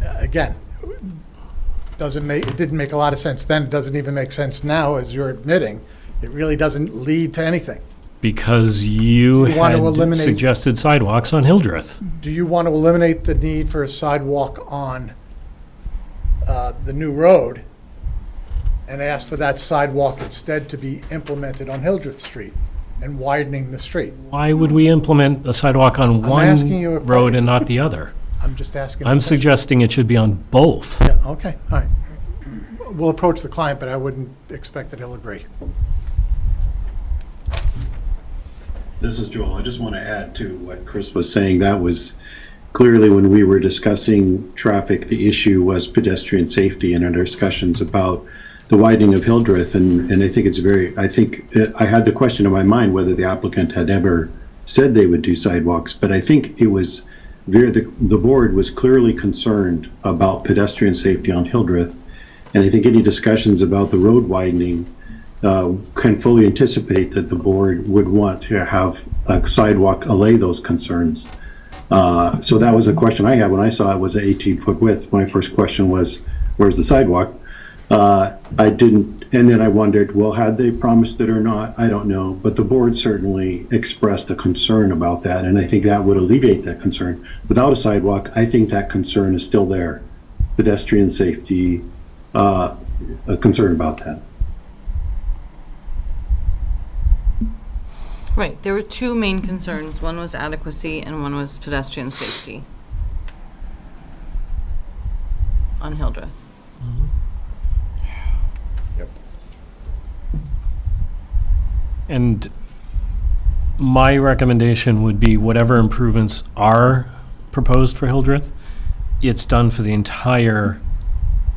Again, it didn't make a lot of sense then, it doesn't even make sense now, as you're admitting. It really doesn't lead to anything. Because you want to had eliminate- suggested sidewalks on Hildreth. Do you want to eliminate the need for a sidewalk on the new road and ask for that sidewalk instead to be implemented on Hildreth Street and widening the street? Why would we implement a sidewalk on asking you one if- road and not the other? I'm just asking. I'm the question. suggesting it should be on both. Yeah, okay, all right. We'll approach the client, but I wouldn't expect that he'll agree. This is Joel. I just want to add to what Chris was saying. That was clearly when we were discussing traffic, the issue was pedestrian safety in our discussions about the widening of Hildreth. And I think I had the question in my mind whether the applicant had ever said they would do sidewalks, but I think it was the board was clearly concerned about pedestrian safety on Hildreth. And I think any discussions about the road widening can fully anticipate that the board would want to have a sidewalk allay those concerns. So that was a question I had when I saw it was an 18-foot width. My first question was, where's the sidewalk? I didn't, and then I wondered, well, had they promised it or not? I don't know, but the board certainly expressed a concern about that, and I think that would alleviate that concern. Without a sidewalk, I think that concern is still there. Pedestrian safety, a concern about that. Right, there were two main concerns. One was adequacy and one was pedestrian safety on Hildreth. Yep. And My recommendation would be whatever improvements are proposed for Hildreth, it's done for the entire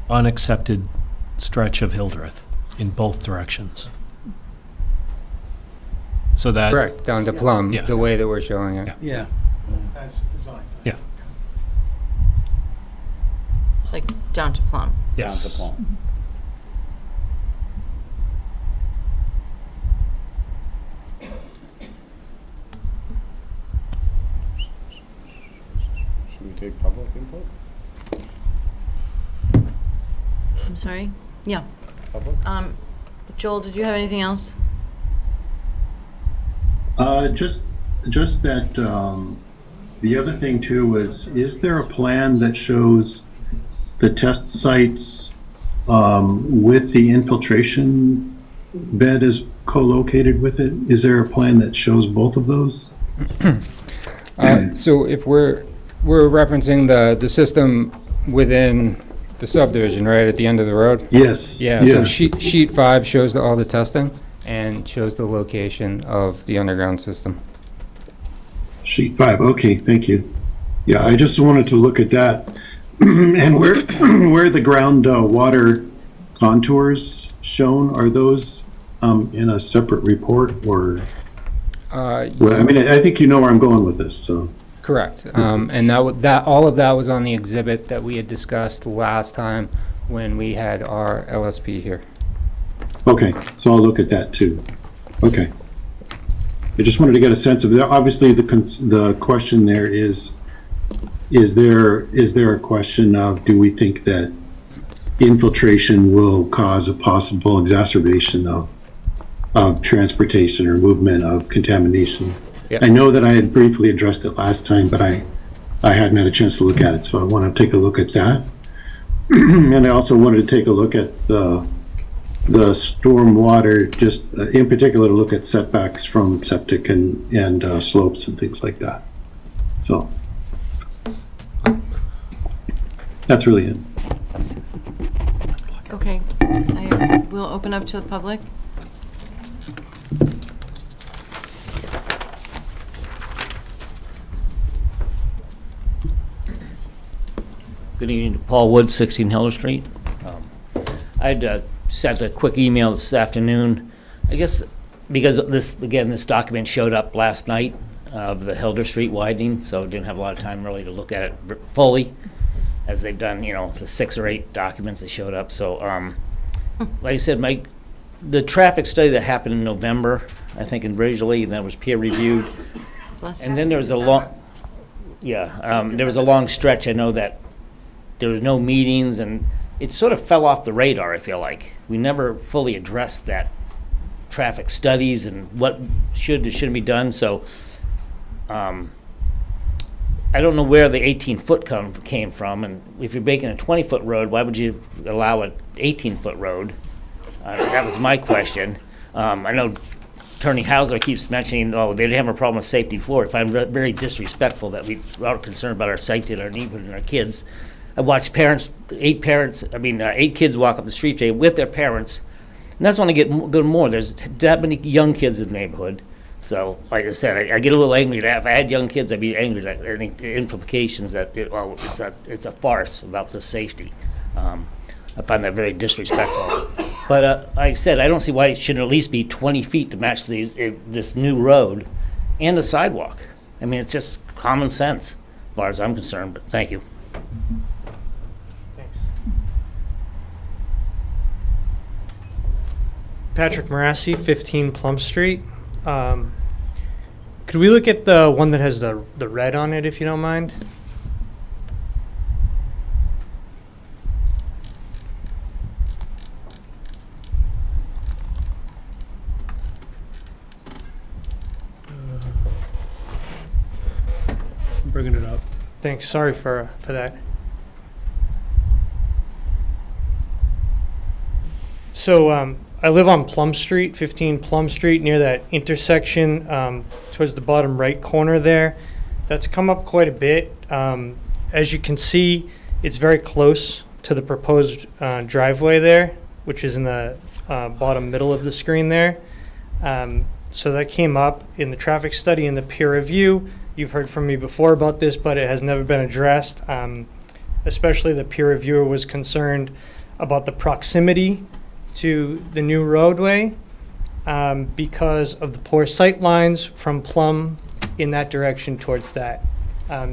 unaccepted stretch of Hildreth in both directions. So that. Correct, down to Plum, Yeah. the way that we're showing it. Yeah. As designed. Yeah. Like down to Plum. Yes. Down to Plum. Should we take public input? I'm sorry? Yeah. Public? Joel, did you have anything else? Just that, the other thing too was, is there a plan that shows the test sites, with the infiltration bed is co-located with it? Is there a plan that shows both of those? So if we're referencing the system within the subdivision, right, at the end of the road? Yes. Yeah, so sheet 5 shows all the testing and shows the location of the underground system. Sheet 5, okay, thank you. Yeah, I just wanted to look at that. And where the ground water contours shown, are those in a separate report or? Well, I mean, I think you know where I'm going with this, so. Correct. And that all of that was on the exhibit that we had discussed last time when we had our LSP here. Okay, so I'll look at that too. Okay. I just wanted to get a sense of that. Obviously, the question there is there a question of, do we think that infiltration will cause a possible exacerbation of transportation or movement of contamination? Yep. I know that I had briefly addressed it last time, but I hadn't had a chance to look at it, so I want to take a look at that. And I also wanted to take a look at the stormwater, just in particular to look at setbacks from septic and slopes and things like that. So that's really it. Okay, I will open up to the public. Good evening, Paul Wood, 16 Hiller Street. I'd sent a quick email this afternoon, I guess because this document showed up last night of the Hilder Street widening, so didn't have a lot of time really to look at it fully, as they've done, the 6 or 8 documents that showed up. So, like I said, the traffic study that happened in November, I think originally, and that was peer reviewed, and then there was a long, there was a long stretch. I know that there was no meetings, and it sort of fell off the radar, I feel like. We never fully addressed that traffic studies and what should and shouldn't be done, so I don't know where the 18-foot came from, and if you're making a 20-foot road, why would you allow an 18-foot road? That was my question. I know Attorney Hauser keeps mentioning, they didn't have a problem with safety before. I find it very disrespectful that we are concerned about our safety and our neighborhood and our kids. I watched 8 kids walk up the street today with their parents, and that's when I get more. There's that many young kids in the neighborhood. So, like I said, I get a little angry that if I had young kids, I'd be angry at any implications that it's a farce about the safety. I find that very disrespectful. But like I said, I don't see why it shouldn't at least be 20 feet to match this new road and the sidewalk. I mean, it's just common sense as far as I'm concerned, but thank you. Patrick Marassi, 15 Plum Street. Could we look at the one that has the red on it, if you don't mind? I'm bringing it up. Thanks. Sorry for that. So I live on Plum Street, 15 Plum Street, near that intersection towards the bottom right corner there. That's come up quite a bit. As you can see, it's very close to the proposed driveway there, which is in the bottom middle of the screen there. So that came up in the traffic study and the peer review. You've heard from me before about this, but it has never been addressed. Especially the peer reviewer was concerned about the proximity to the new roadway because of the poor sight lines from Plum in that direction towards that.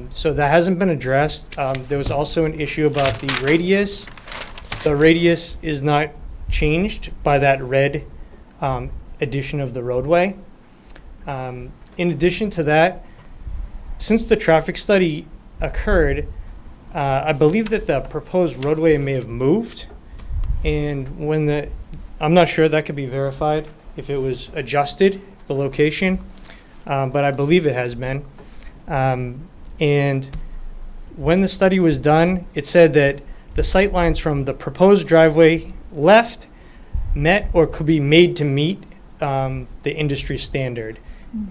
So that hasn't been addressed. There was also an issue about the radius. The radius is not changed by that red addition of the roadway. In addition to that, since the traffic study occurred, I believe that the proposed roadway may have moved. And I'm not sure, that could be verified if it was adjusted, the location, but I believe it has been. And when the study was done, it said that the sight lines from the proposed driveway left met or could be made to meet the industry standard.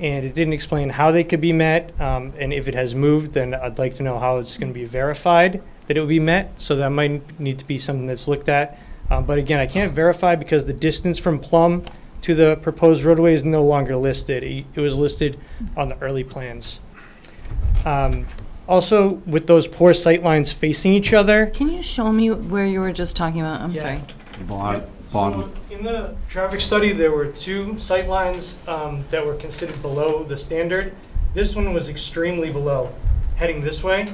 And it didn't explain how they could be met, and if it has moved, then I'd like to know how it's going to be verified that it will be met, so that might need to be something that's looked at. But again, I can't verify because the distance from Plum to the proposed roadway is no longer listed. It was listed on the early plans. Also, with those poor sight lines facing each other. Can you show me where you were just talking about? I'm sorry. So in the traffic study, there were two sight lines that were considered below the standard. This one was extremely below, heading this way.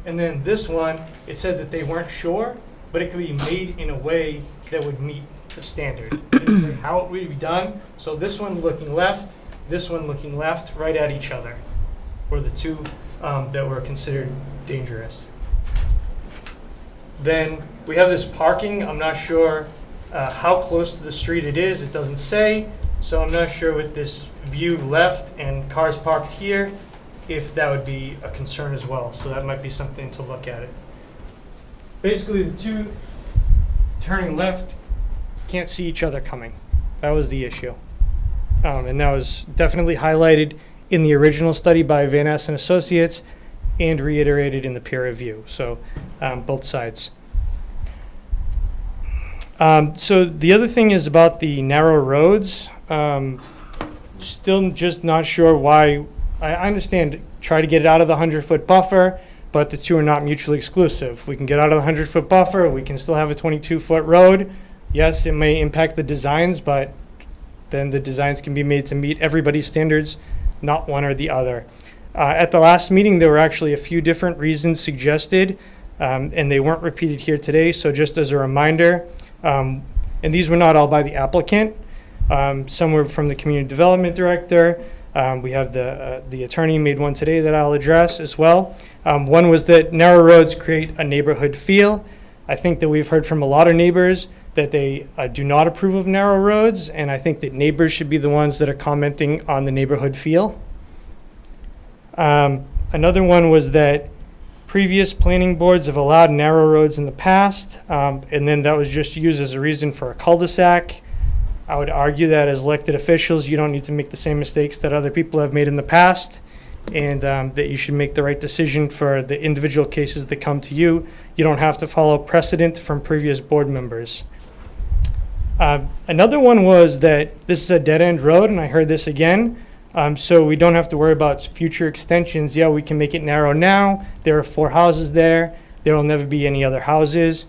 And then this one, it said that they weren't sure, but it could be made in a way that would meet the standard. It didn't say how it would be done. So this one looking left, this one looking left, right at each other, were the two that were considered dangerous. Then we have this parking. I'm not sure how close to the street it is. It doesn't say. So I'm not sure with this view left and cars parked here, if that would be a concern as well. So that might be something to look at it. Basically, the two turning left can't see each other coming. That was the issue. And that was definitely highlighted in the original study by Van Ness and Associates and reiterated in the peer review. So both sides. So the other thing is about the narrow roads. Still just not sure why. I understand try to get it out of the 100-foot buffer, but the two are not mutually exclusive. We can get out of the 100-foot buffer, we can still have a 22-foot road. Yes, it may impact the designs, but then the designs can be made to meet everybody's standards, not one or the other. At the last meeting, there were actually a few different reasons suggested, and they weren't repeated here today. So just as a reminder, and these were not all by the applicant. Some were from the community development director. We have the attorney made one today that I'll address as well. One was that narrow roads create a neighborhood feel. I think that we've heard from a lot of neighbors that they do not approve of narrow roads, and I think that neighbors should be the ones that are commenting on the neighborhood feel. Another one was that previous planning boards have allowed narrow roads in the past, and then that was just used as a reason for a cul-de-sac. I would argue that as elected officials, you don't need to make the same mistakes that other people have made in the past, and that you should make the right decision for the individual cases that come to you. You don't have to follow precedent from previous board members. Another one was that this is a dead-end road, and I heard this again, so we don't have to worry about future extensions. Yeah, we can make it narrow now. There are 4 houses there. There will never be any other houses.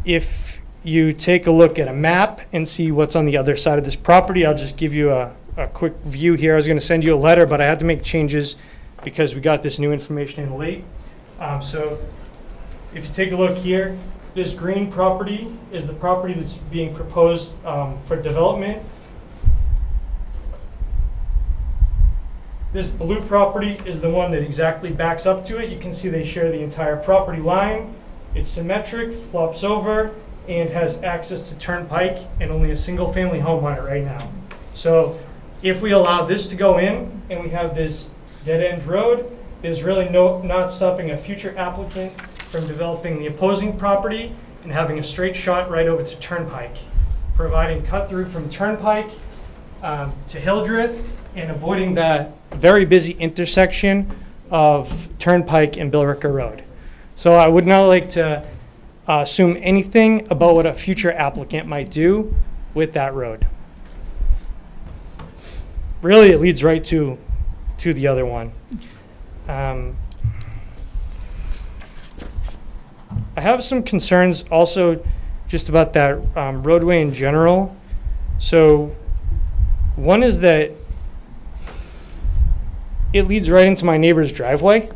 If you take a look at a map and see what's on the other side of this property, I'll just give you a quick view here. I was going to send you a letter, but I had to make changes because we got this new information in late. So if you take a look here, this green property is the property that's being proposed for development. This blue property is the one that exactly backs up to it. You can see they share the entire property line. It's symmetric, flops over, and has access to Turnpike and only a single family home on it right now. So if we allow this to go in and we have this dead-end road, there's really not stopping a future applicant from developing the opposing property and having a straight shot right over to Turnpike, providing cut through from Turnpike to Hildreth and avoiding that very busy intersection of Turnpike and Billricker Road. So I would not like to assume anything about what a future applicant might do with that road. really it leads right to the other one. I have some concerns also just about that roadway in general. So one is that it leads right into my neighbor's driveway.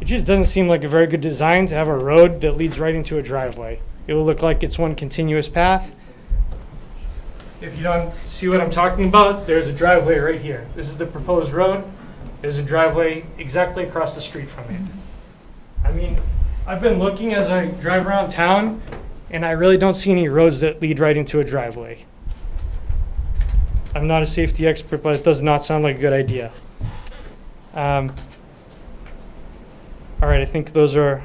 It just doesn't seem like a very good design to have a road that leads right into a driveway. It will look like it's one continuous path. If you don't see what I'm talking about, there's a driveway right here. This is the proposed road. There's a driveway exactly across the street from it. I mean, I've been looking as I drive around town, and I really don't see any roads that lead right into a driveway. I'm not a safety expert, but it does not sound like a good idea. All right, I think those are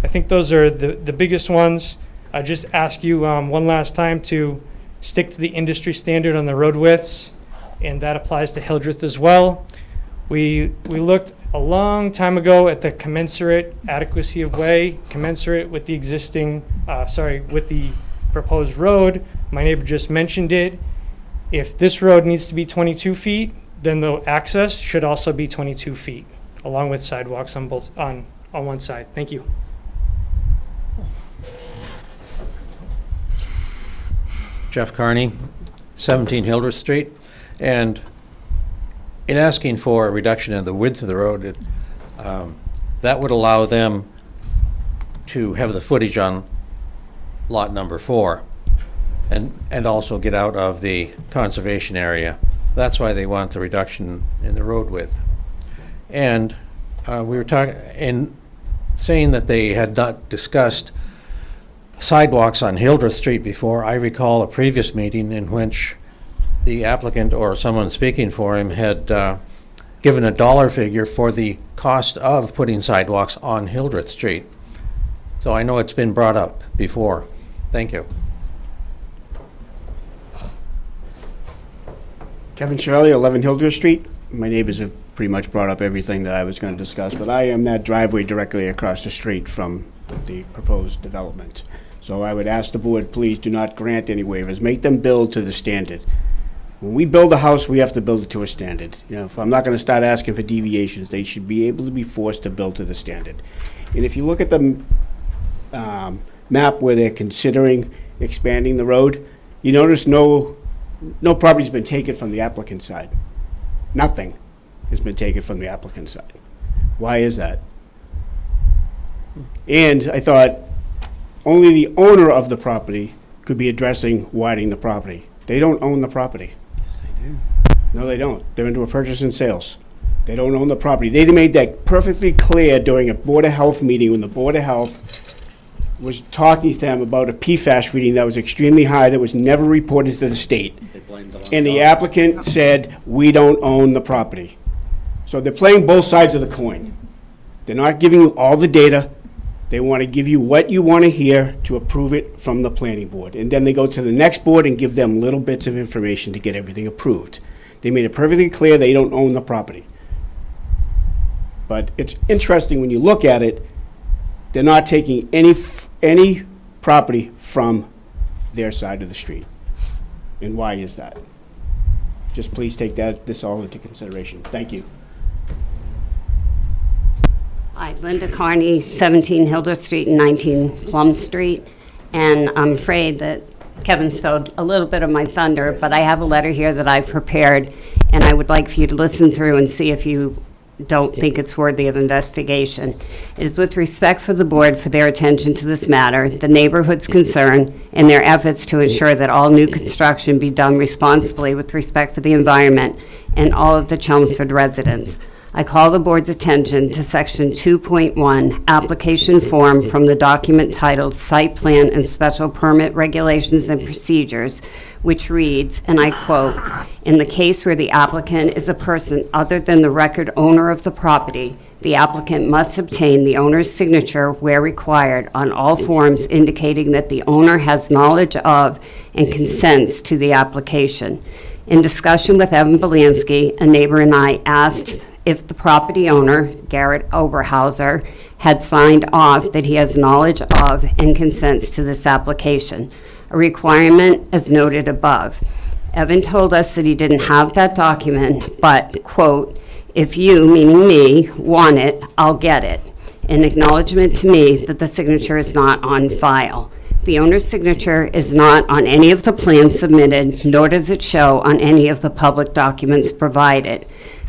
the biggest ones. I just ask you one last time to stick to the industry standard on the road widths, and that applies to Hildreth as well. We looked a long time ago at the commensurate adequacy of way, commensurate with the existing, with the proposed road. My neighbor just mentioned it. If this road needs to be 22 feet, then the access should also be 22 feet, along with sidewalks on one side. Thank you. Jeff Carney, 17 Hildreth Street. And in asking for a reduction in the width of the road, that would allow them to have the footage on lot number 4 and also get out of the conservation area. That's why they want the reduction in the road width. And we were talking, in saying that they had not discussed sidewalks on Hildreth Street before. I recall a previous meeting in which the applicant or someone speaking for him had given a dollar figure for the cost of putting sidewalks on Hildreth Street. So I know it's been brought up before. Thank you. Kevin Shirley, 11 Hildreth Street. My neighbors have pretty much brought up everything that I was going to discuss, but I am that driveway directly across the street from the proposed development. So I would ask the board, please do not grant any waivers. Make them build to the standard. When we build a house, we have to build it to a standard. You know, if I'm not going to start asking for deviations, they should be able to be forced to build to the standard. And if you look at the map where they're considering expanding the road, you notice no property's been taken from the applicant's side. Nothing has been taken from the applicant's side. Why is that? And I thought only the owner of the property could be addressing widening the property. They don't own the property. Yes, they do. No, they don't. They're into a purchase and sales. They don't own the property. They made that perfectly clear during a Board of Health meeting when the Board of Health was talking to them about a PFAS reading that was extremely high that was never reported to the state. And the applicant said, we don't own the property. So they're playing both sides of the coin. They're not giving you all the data. They want to give you what you want to hear to approve it from the planning board. And then they go to the next board and give them little bits of information to get everything approved. They made it perfectly clear they don't own the property. But it's interesting when you look at it, they're not taking any property from their side of the street. And why is that? Just please take this all into consideration. Thank you. Hi, Linda Carney, 17 Hildreth Street and 19 Plum Street. And I'm afraid that Kevin stole a little bit of my thunder, but I have a letter here that I've prepared, and I would like for you to listen through and see if you don't think it's worthy of investigation. It is with respect for the board for their attention to this matter, the neighborhood's concern, and their efforts to ensure that all new construction be done responsibly with respect for the environment and all of the Chelmsford residents. I call the board's attention to section 2.1, application form from the document titled Site Plan and Special Permit Regulations and Procedures, which reads, and I quote, "In the case where the applicant is a person other than the record owner of the property, the applicant must obtain the owner's signature where required on all forms indicating that the owner has knowledge of and consents to the application." In discussion with Evan Belansky, a neighbor and I asked if the property owner, Garrett Oberhauser, had signed off that he has knowledge of and consents to this application. a requirement as noted above. Evan told us that he didn't have that document, but, quote, "If you," meaning me, "want it, I'll get it." An acknowledgement to me that the signature is not on file. The owner's signature is not on any of the plans submitted, nor does it show on any of the public documents provided.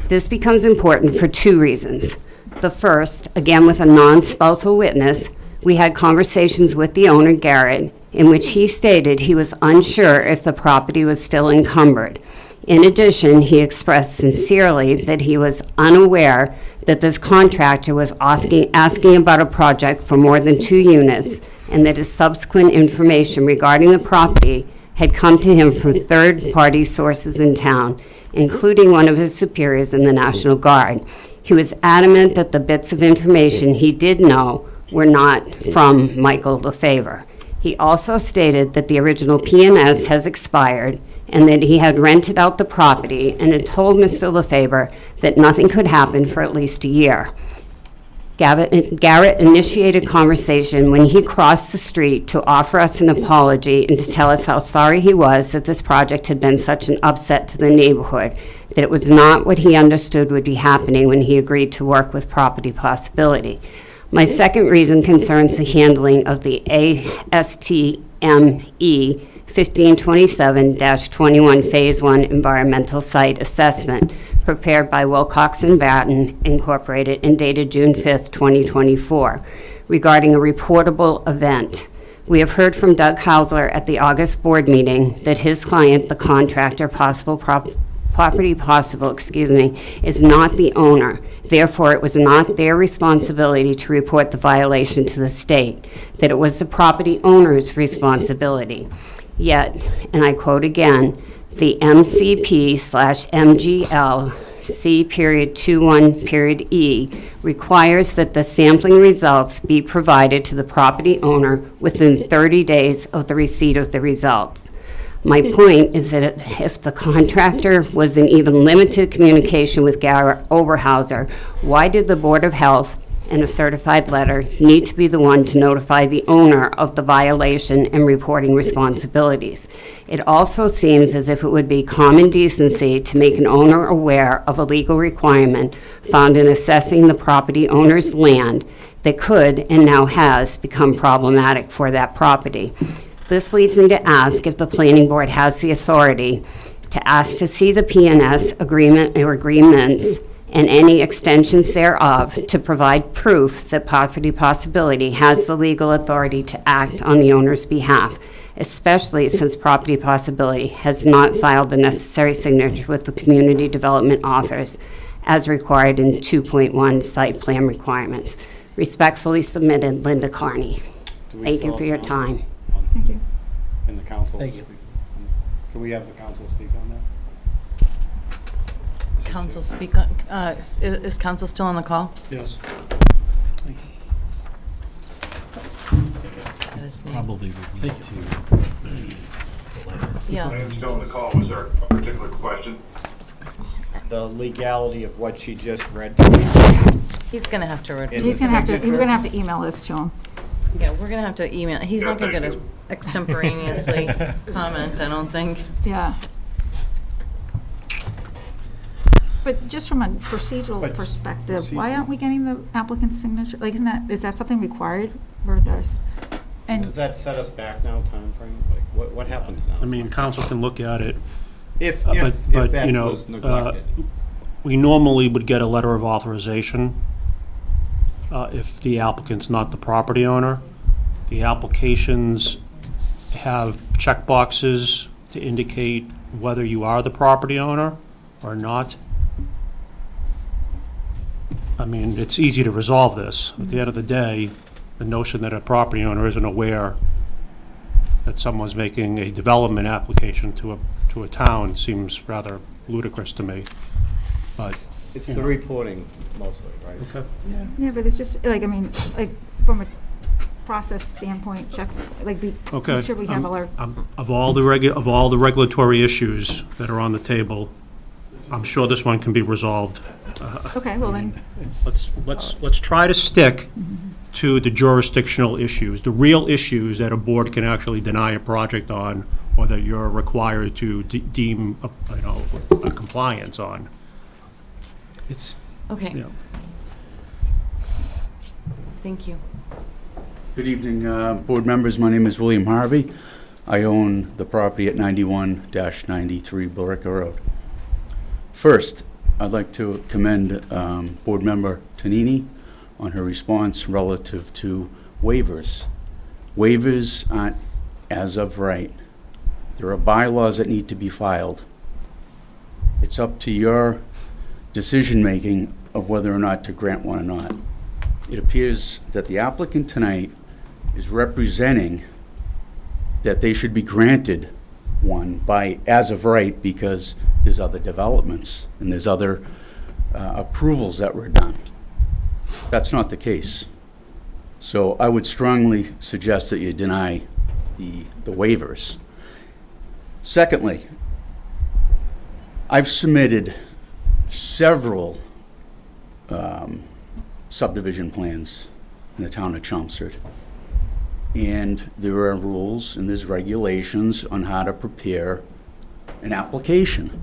This becomes important for two reasons. The first, again with a non-spousal witness, we had conversations with the owner, Garrett, in which he stated he was unsure if the property was still encumbered. In addition, he expressed sincerely that he was unaware that this contractor was asking about a project for more than 2 units, and that his subsequent information regarding the property had come to him from third-party sources in town, including one of his superiors in the National Guard. He was adamant that the bits of information he did know were not from Michael LaFavor. He also stated that the original P&S has expired and that he had rented out the property and had told Mr. LaFavor that nothing could happen for at least a year. Garrett initiated conversation when he crossed the street to offer us an apology and to tell us how sorry he was that this project had been such an upset to the neighborhood, that it was not what he understood would be happening when he agreed to work with Property Possibility. My second reason concerns the handling of the ASTME 1527-21 Phase 1 Environmental Site Assessment prepared by Wilcox and Batten Incorporated and dated June 5th, 2024, regarding a reportable event. We have heard from Doug Hausler at the August board meeting that his client, the contractor, Property Possible, is not the owner. Therefore, it was not their responsibility to report the violation to the state, that it was the property owner's responsibility. Yet, and I quote again, the MCP/MGL C.21.E requires that the sampling results be provided to the property owner within 30 days of the receipt of the results. My point is that if the contractor was in even limited communication with Garrett Oberhauser, why did the Board of Health and a certified letter need to be the one to notify the owner of the violation and reporting responsibilities? It also seems as if it would be common decency to make an owner aware of a legal requirement found in assessing the property owner's land that could and now has become problematic for that property. This leads me to ask if the planning board has the authority to ask to see the P&S agreement or agreements and any extensions thereof to provide proof that Property Possibility has the legal authority to act on the owner's behalf, especially since Property Possibility has not filed the necessary signature with the Community Development Office as required in 2.1 site plan requirements. Respectfully submitted, Linda Carney. Thank you for your time. Thank you. Can the council Thank you. speak? Can we have the council speak on that? Council speak on, is council still on the call? Yes. Got his name. Probably would need to. Yeah. I am still on the call. Was there a particular question? The legality of what she just read. He's gonna have to. In He's the gonna have to, signature? we're gonna have to email this to him. Yeah, we're gonna have to email. He's Yeah, not gonna thank get you. a extemporaneously comment, I don't think. Yeah. But just from a procedural But perspective, why aren't we getting the applicant's signature? Like, is that something required for this? And Does that set us back now, timeframe? Like, what happens now? I mean, council can look at it, If but, that you know, was neglected. we normally would get a letter of authorization if the applicant's not the property owner. The applications have check boxes to indicate whether you are the property owner or not. I mean, it's easy to resolve this. At the end of the day, the notion that a property owner isn't aware that someone's making a development application to a town seems rather ludicrous to me, but. It's you the know. reporting mostly, right? Okay. yeah, but it's just, like, I mean, like, from a process standpoint, check, like, Okay. make sure we have all our, Of all the regulatory issues that are on the table, I'm sure this one can be resolved. okay, well then, Let's try to stick to the jurisdictional issues, the real issues that a board can actually deny a project on, or that you're required to deem, a compliance on. It's, Okay. you know. Thank you. Good evening, board members. My name is William Harvey. I own the property at 91-93 Billerica Road. First, I'd like to commend Board Member Tonini on her response relative to waivers. Waivers aren't as of right. There are bylaws that need to be filed. It's up to your decision-making of whether or not to grant one or not. It appears that the applicant tonight is representing that they should be granted one by as of right because there's other developments and there's other approvals that were done. That's not the case. So I would strongly suggest that you deny the waivers. Secondly, I've submitted several subdivision plans in the town of Chelmsford. And there are rules and there's regulations on how to prepare an application.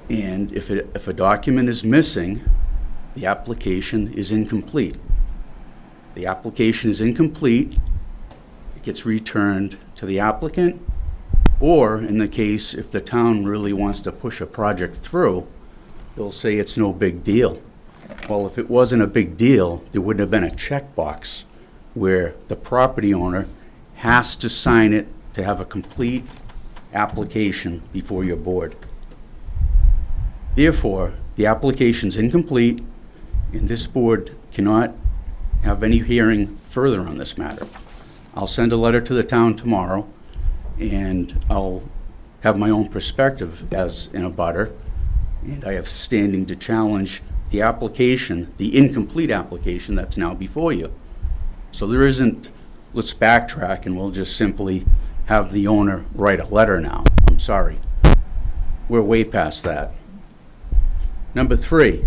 And if a document is missing, the application is incomplete. The application is incomplete, it gets returned to the applicant, or in the case, if the town really wants to push a project through, they'll say it's no big deal. Well, if it wasn't a big deal, there wouldn't have been a checkbox where the property owner has to sign it to have a complete application before your board. Therefore, the application's incomplete, and this board cannot have any hearing further on this matter. I'll send a letter to the town tomorrow, and I'll have my own perspective as an abutter, and I have standing to challenge the application, the incomplete application that's now before you. So there isn't, let's backtrack and we'll just simply have the owner write a letter now. I'm sorry. We're way past that. Number 3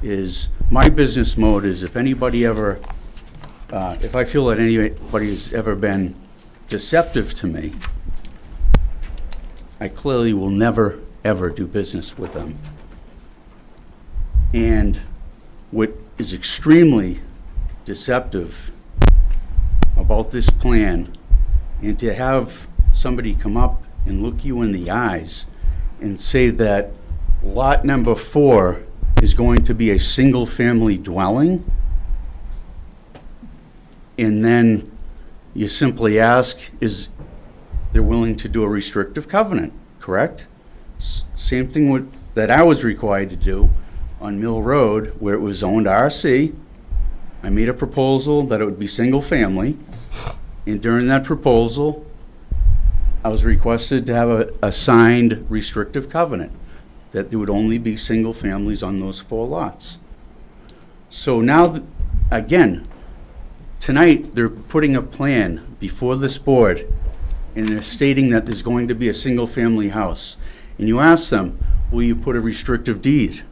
is my business mode is if anybody ever, if I feel that anybody has ever been deceptive to me, I clearly will never, ever do business with them. And what is extremely deceptive about this plan, and to have somebody come up and look you in the eyes and say that lot number 4 is going to be a single-family dwelling, and then you simply ask, is they're willing to do a restrictive covenant, correct? Same thing that I was required to do on Mill Road, where it was zoned RC. I made a proposal that it would be single-family, and during that proposal, I was requested to have a signed restrictive covenant, that there would only be single families on those 4 lots. So now, again, tonight, they're putting a plan before this board, and they're stating that there's going to be a single-family house. And you ask them, will you put a restrictive deed?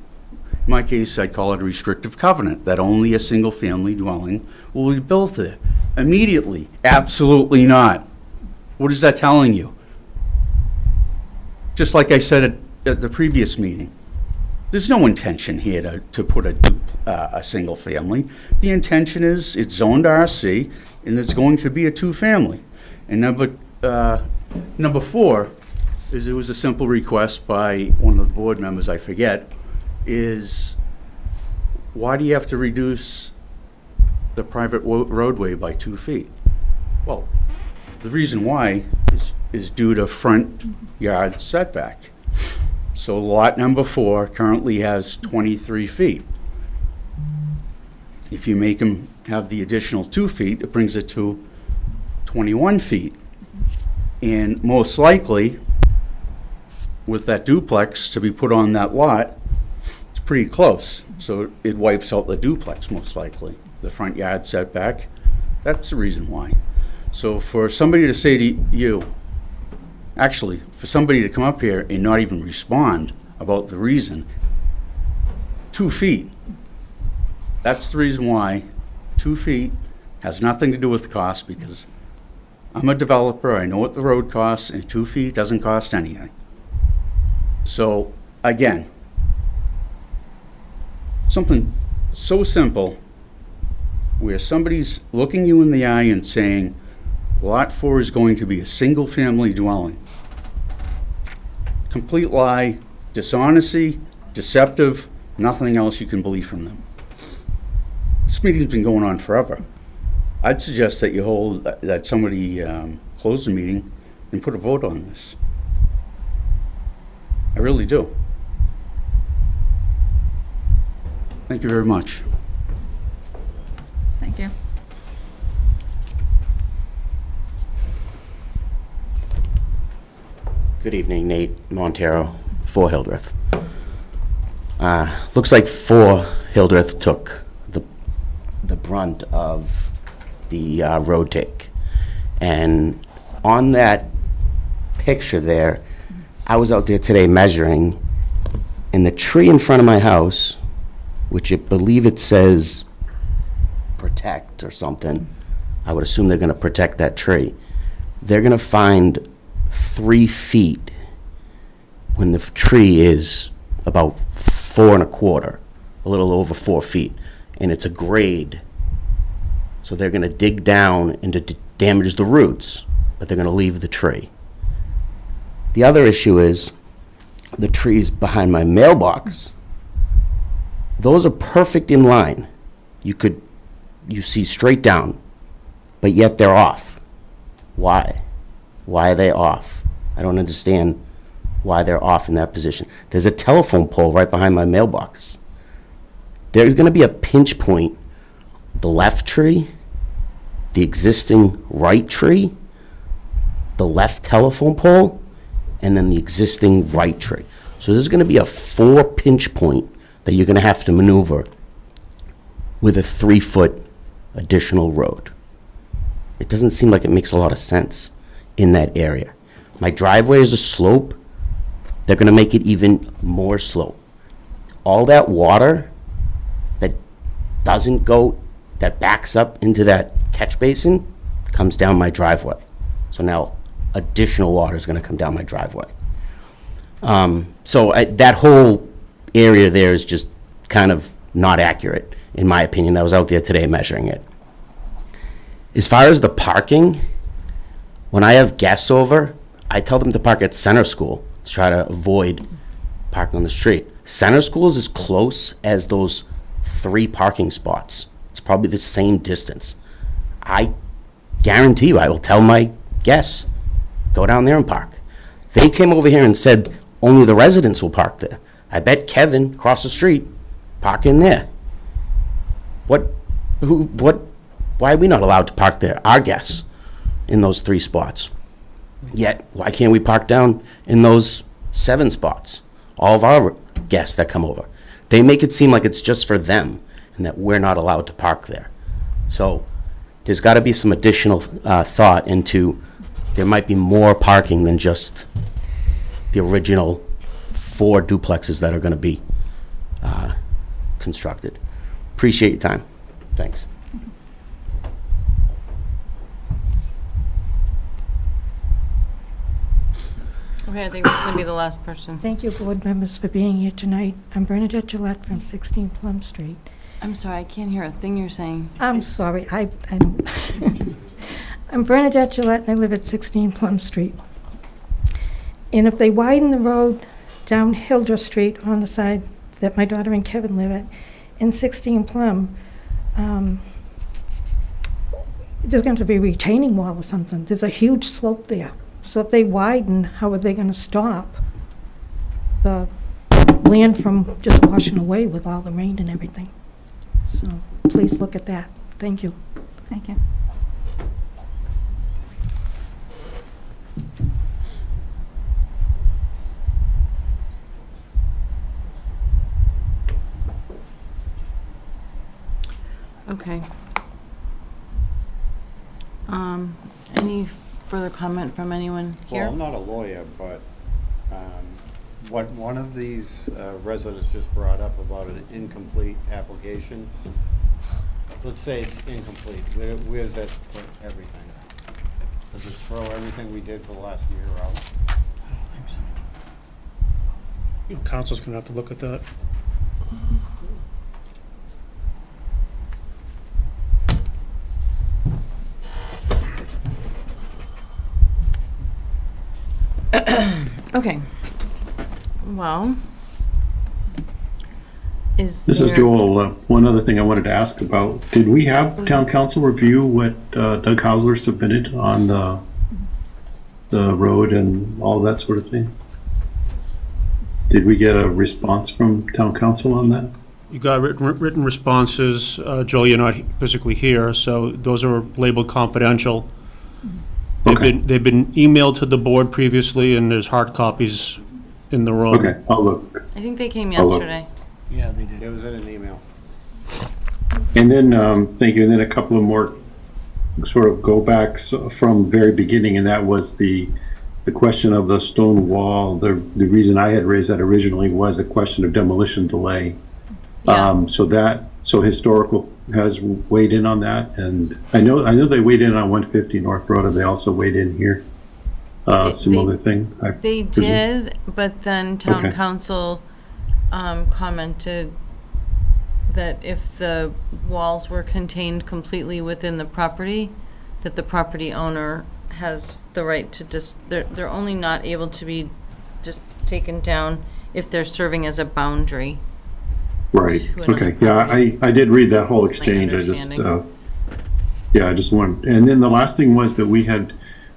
In my case, I'd call it a restrictive covenant, that only a single-family dwelling will be built there. Immediately, absolutely not. What is that telling you? Just like I said at the previous meeting, there's no intention here to put a single family. The intention is it's zoned RC, and it's going to be a 2-family. And number 4 is it was a simple request by one of the board members, I forget, is why do you have to reduce the private roadway by 2 feet? Well, the reason why is due to front yard setback. So lot number 4 currently has 23 feet. If you make them have the additional 2 feet, it brings it to 21 feet. And most likely, with that duplex to be put on that lot, it's pretty close. So it wipes out the duplex most likely, the front yard setback. That's the reason why. So for somebody to say to you, actually, for somebody to come up here and not even respond about the reason, 2 feet, That's the reason why 2 feet has nothing to do with cost, because I'm a developer, I know what the road costs, and 2 feet doesn't cost anything. So, again, something so simple where somebody's looking you in the eye and saying, Lot 4 is going to be a single-family dwelling. Complete lie, dishonesty, deceptive, nothing else you can believe from them. This meeting's been going on forever. I'd suggest that you hold, that somebody close the meeting and put a vote on this. I really do. Thank you very much. Thank you. Good evening, Nate Montero, 4 Hildreth. Looks like 4 Hildreth took the brunt of the road take. And on that picture there, I was out there today measuring, and the tree in front of my house, which I believe it says protect or something, I would assume they're gonna protect that tree. They're gonna find 3 feet when the tree is about 4 1/4, a little over 4 feet, and it's a grade. So they're gonna dig down and to damage the roots, but they're gonna leave the tree. The other issue is the trees behind my mailbox. Those are perfect in line. You see straight down, but yet they're off. Why? Why are they off? I don't understand why they're off in that position. There's a telephone pole right behind my mailbox. There's gonna be a pinch point, the left tree, the existing right tree, the left telephone pole, and then the existing right tree. So there's gonna be a 4 pinch point that you're gonna have to maneuver with a 3-foot additional road. It doesn't seem like it makes a lot of sense in that area. My driveway is a slope. They're gonna make it even more slope. All that water that doesn't go, that backs up into that catch basin, comes down my driveway. So now additional water is gonna come down my driveway. That whole area there is just kind of not accurate, in my opinion. I was out there today measuring it. As far as the parking, when I have guests over, I tell them to park at Center School to try to avoid parking on the street. Center School is as close as those 3 parking spots. It's probably the same distance. I guarantee you, I will tell my guests, go down there and park. They came over here and said only the residents will park there. I bet Kevin, across the street, park in there. Why are we not allowed to park there, our guests, in those 3 spots? Yet, why can't we park down in those 7 spots? All of our guests that come over. They make it seem like it's just for them and that we're not allowed to park there. So there's got to be some additional thought into, there might be more parking than just the original 4 duplexes that are going to be constructed. Appreciate your time. Thanks. Okay, I think this is gonna be the last person. Thank you, board members, for being here tonight. I'm Bernadette Gillette from 16 Plum Street. I'm sorry, I can't hear a thing you're saying. I'm sorry, I'm Bernadette Gillette, and I live at 16 Plum Street. And if they widen the road down Hildreth Street on the side that my daughter and Kevin live at, in 16 Plum, there's going to be a retaining wall or something. There's a huge slope there. So if they widen, how are they going to stop the land from just washing away with all the rain and everything? So please look at that. Thank you. Thank you. Okay. Any further comment from anyone here? Well, I'm not a lawyer, but what one of these residents just brought up about an incomplete application. Let's say it's incomplete. Where does that put everything? Does it throw everything we did for the last year out? Council's gonna have to look at that. Okay. Well, is This is there- Joel. One other thing I wanted to ask about, did we have town council review what Doug Hausler submitted on the road and all that sort of thing? Did we get a response from town council on that? You got written responses. Joel, you're not physically here, so those are labeled confidential. They've been emailed to the board previously, and there's hard copies in the room. Okay, I'll look. I think they came I'll look. yesterday. Yeah, they did. It was in an email. And then, thank you, and then a couple of more sort of go backs from very beginning, and that was the question of the stone wall. The reason I had raised that originally was a question of demolition delay. Yeah. So historical has weighed in on that, and I know they weighed in on 150 North Road, and they also weighed in here. Some other thing. They did, but then town Okay. council commented that if the walls were contained completely within the property, that the property owner has the right to they're only not able to be just taken down if they're serving as a boundary. Right, to another okay, yeah, property. I did read that whole That's my exchange, I just, understanding. yeah, I just wanted, and then the last thing was that we had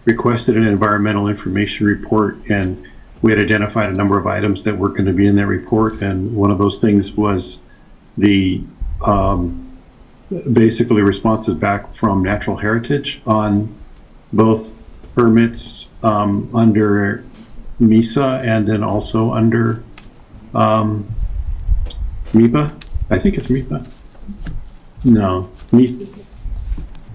requested an environmental information report, and we had identified a number of items that were gonna be in that report, and one of those things was the, basically responses back from Natural Heritage on both permits, under MISA and then also under, MIPA? I think it's MIPA. No, MISA.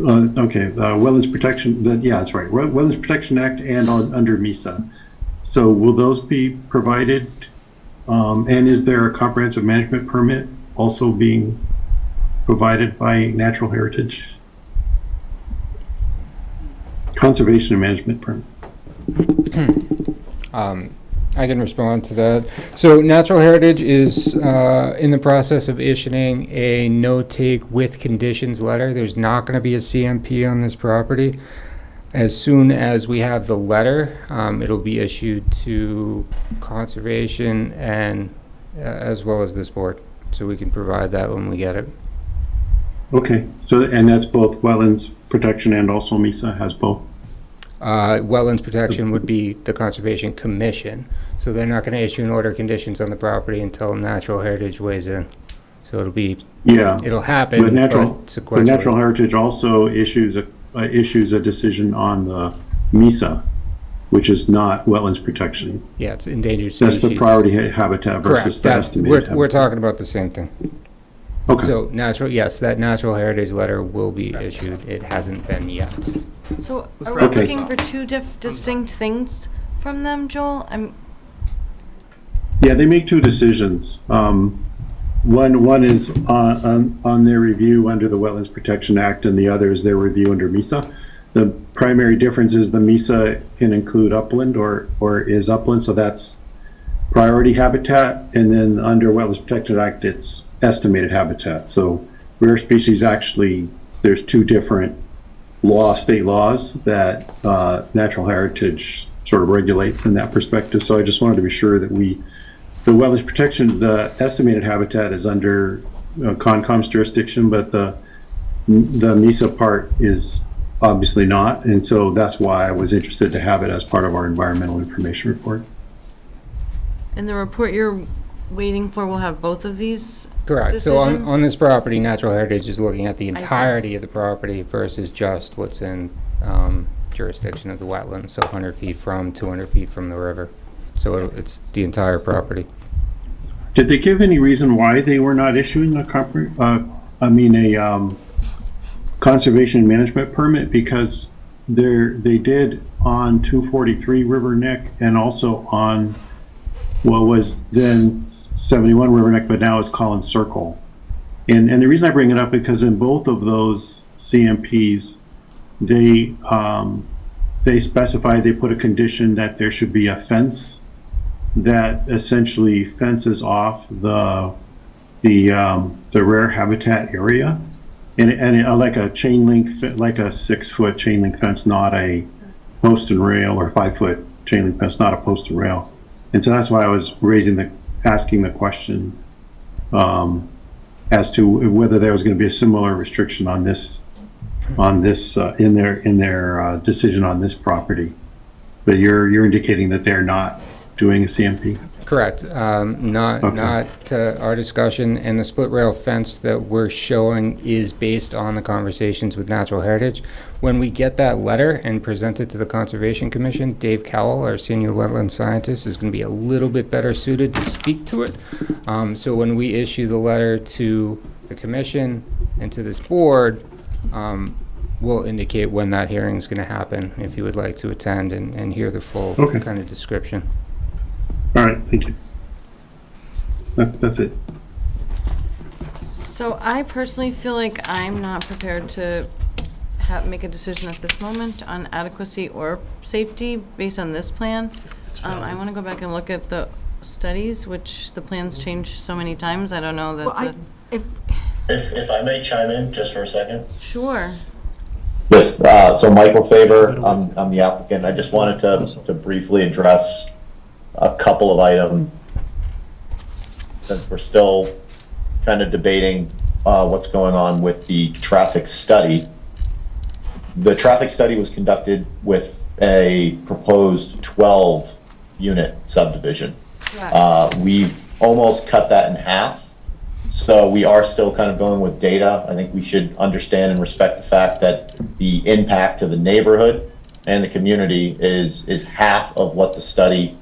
Okay, Wetlands Protection, yeah, that's right. Wetlands Protection Act and under MISA. So will those be provided? And is there a comprehensive management permit also being provided by Natural Heritage? Conservation and management permit. I can respond to that. So Natural Heritage is in the process of issuing a no-take with conditions letter. There's not going to be a CMP on this property. As soon as we have the letter, it'll be issued to Conservation and as well as this board. So we can provide that when we get it. Okay, so, and that's both Wetlands Protection and also MISA has both? Wetlands Protection would be the Conservation Commission. So they're not going to issue an order of conditions on the property until Natural Heritage weighs in. So it'll be, Yeah. it'll happen, But Natural sequentially. Heritage also issues a decision on the MISA, which is not Wetlands Protection. Yeah, it's endangered species. That's the priority habitat versus Correct. the That's, estimated we're habitat. talking about the same thing. Okay. So yes, that Natural Heritage letter will be issued. It hasn't been yet. So are we Okay. looking for two distinct things from them, Joel? Yeah, they make two decisions. One is on their review under the Wetlands Protection Act, and the other is their review under MISA. The primary difference is the MISA can include upland or is upland, so that's priority habitat, and then under Wetlands Protection Act, it's estimated habitat. So rare species, actually, there's two different state laws that Natural Heritage sort of regulates in that perspective. So I just wanted to be sure that the wetlands protection, the estimated habitat is under Concom's jurisdiction, but the MISA part is obviously not. And so that's why I was interested to have it as part of our environmental information report. And the report you're waiting for will have both of these Correct. So decisions? on this property, Natural Heritage is looking at the see. entirety of the property versus just what's in jurisdiction of the wetlands, so 100 feet from, 200 feet from the river. So it's the entire property. Did they give any reason why they were not issuing a conservation management permit? Because they did on 243 River Neck and also on what was then 71 River Neck, but now is Collins Circle. And the reason I bring it up is because in both of those CMPs, they specify, they put a condition that there should be a fence that essentially fences off the rare habitat area, and like a chain link, like a 6-foot chain link fence, not a post and rail, or 5-foot chain link fence, not a post and rail. And so that's why I was asking the question as to whether there was going to be a similar restriction on this in their decision on this property. But you're indicating that they're not doing a CMP? Correct. Not our discussion, and the split rail fence that we're showing is based on the conversations with Natural Heritage. When we get that letter and present it to the Conservation Commission, Dave Cowell, our senior wetland scientist, is going to be a little bit better suited to speak to it. So when we issue the letter to the commission and to this board, we'll indicate when that hearing is going to happen, if you would like to attend and hear the full kind of description. All right, thank you. That's it. So I personally feel like I'm not prepared to make a decision at this moment on adequacy or safety based on this plan. I want to go back and look at the studies, which the plans changed so many times. I don't know that If I may chime in just for a second. Sure. Yes, so Michael Faber, I'm the applicant. I just wanted to briefly address a couple of items that we're still kind of debating what's going on with the traffic study. The traffic study was conducted with a proposed 12-unit subdivision. We've almost cut that in half, so we are still kind of going with data. I think we should understand and respect the fact that the impact to the neighborhood and the community is half of what the study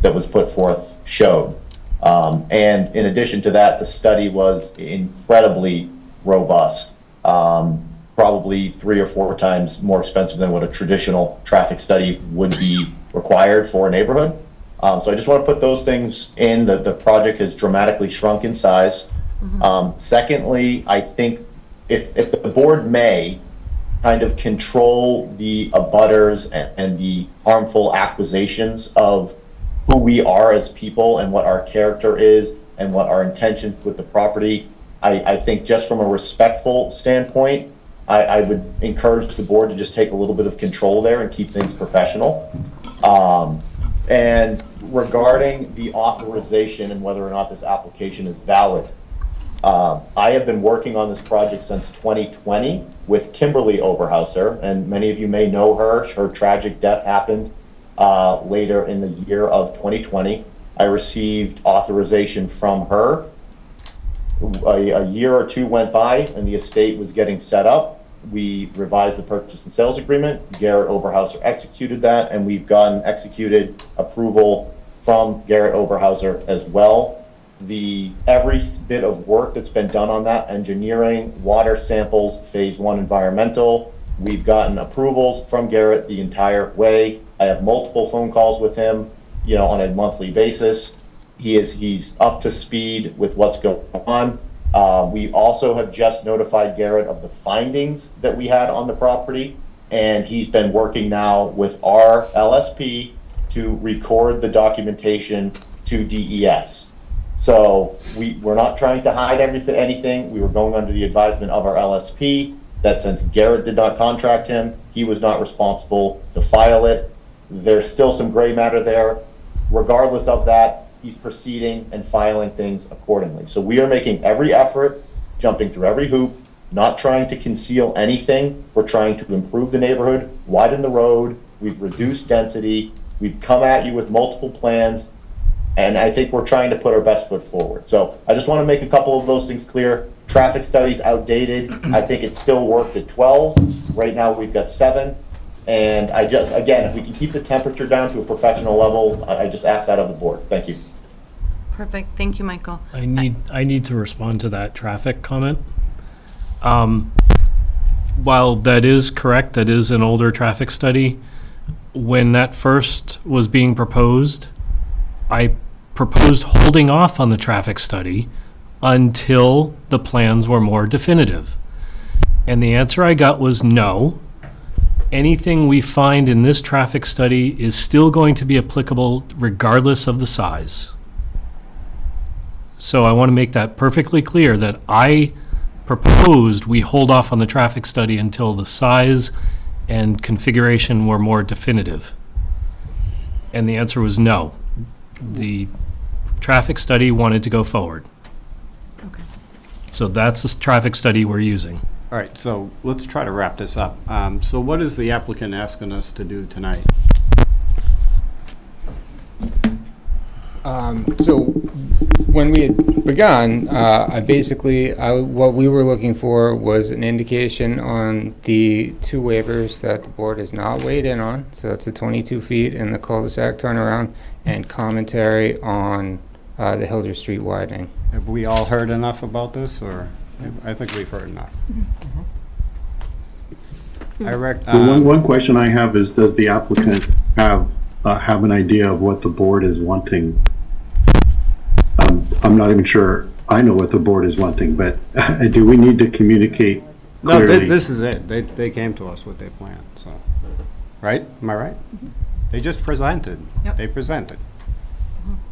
that was put forth showed. And in addition to that, the study was incredibly robust, probably 3 or 4 times more expensive than what a traditional traffic study would be required for a neighborhood. So I just want to put those things in. The project has dramatically shrunk in size. Secondly, I think if the board may kind of control the abutters and the harmful accusations of who we are as people and what our character is and what our intention with the property, I think just from a respectful standpoint, I would encourage the board to just take a little bit of control there and keep things professional. And regarding the authorization and whether or not this application is valid, I have been working on this project since 2020 with Kimberly Oberhauser, and many of you may know her. Her tragic death happened later in the year of 2020. I received authorization from her. A year or 2 went by and the estate was getting set up. We revised the purchase and sales agreement. Garrett Oberhauser executed that, and we've gotten executed approval from Garrett Oberhauser as well. Every bit of work that's been done on that, engineering, water samples, phase 1 environmental, we've gotten approvals from Garrett the entire way. I have multiple phone calls with him, on a monthly basis. He's up to speed with what's going on. We also have just notified Garrett of the findings that we had on the property, and he's been working now with our LSP to record the documentation to DES. So we're not trying to hide anything. We were going under the advisement of our LSP that since Garrett did not contract him, he was not responsible to file it. There's still some gray matter there. Regardless of that, he's proceeding and filing things accordingly. So we are making every effort, jumping through every hoop, not trying to conceal anything. We're trying to improve the neighborhood, widen the road. We've reduced density. We've come at you with multiple plans, and I think we're trying to put our best foot forward. So I just want to make a couple of those things clear. Traffic studies outdated. I think it still worked at 12. Right now we've got 7. And again, if we can keep the temperature down to a professional level, I just ask that of the board. Thank you. Perfect. Thank you, Michael. I need to respond to that traffic comment. While that is correct, that is an older traffic study. When that first was being proposed, I proposed holding off on the traffic study until the plans were more definitive. And the answer I got was no. Anything we find in this traffic study is still going to be applicable regardless of the size. So I want to make that perfectly clear that I proposed we hold off on the traffic study until the size and configuration were more definitive. And the answer was no. The traffic study wanted to go forward. Okay. So that's the traffic study we're using. All right, so let's try to wrap this up. So what is the applicant asking us to do tonight? So when we had begun, what we were looking for was an indication on the two waivers that the board has not weighed in on. So that's the 22 feet and the cul-de-sac turnaround, and commentary on the Hildreth Street widening. Have we all heard enough about this, or? I think we've heard enough. One question I have is, does the applicant have an idea of what the board is wanting? I'm not even sure I know what the board is wanting, but do we need to communicate No, clearly? this is it. They came to us with their plan, so. Right? Am I right? They just presented. Yep. They presented.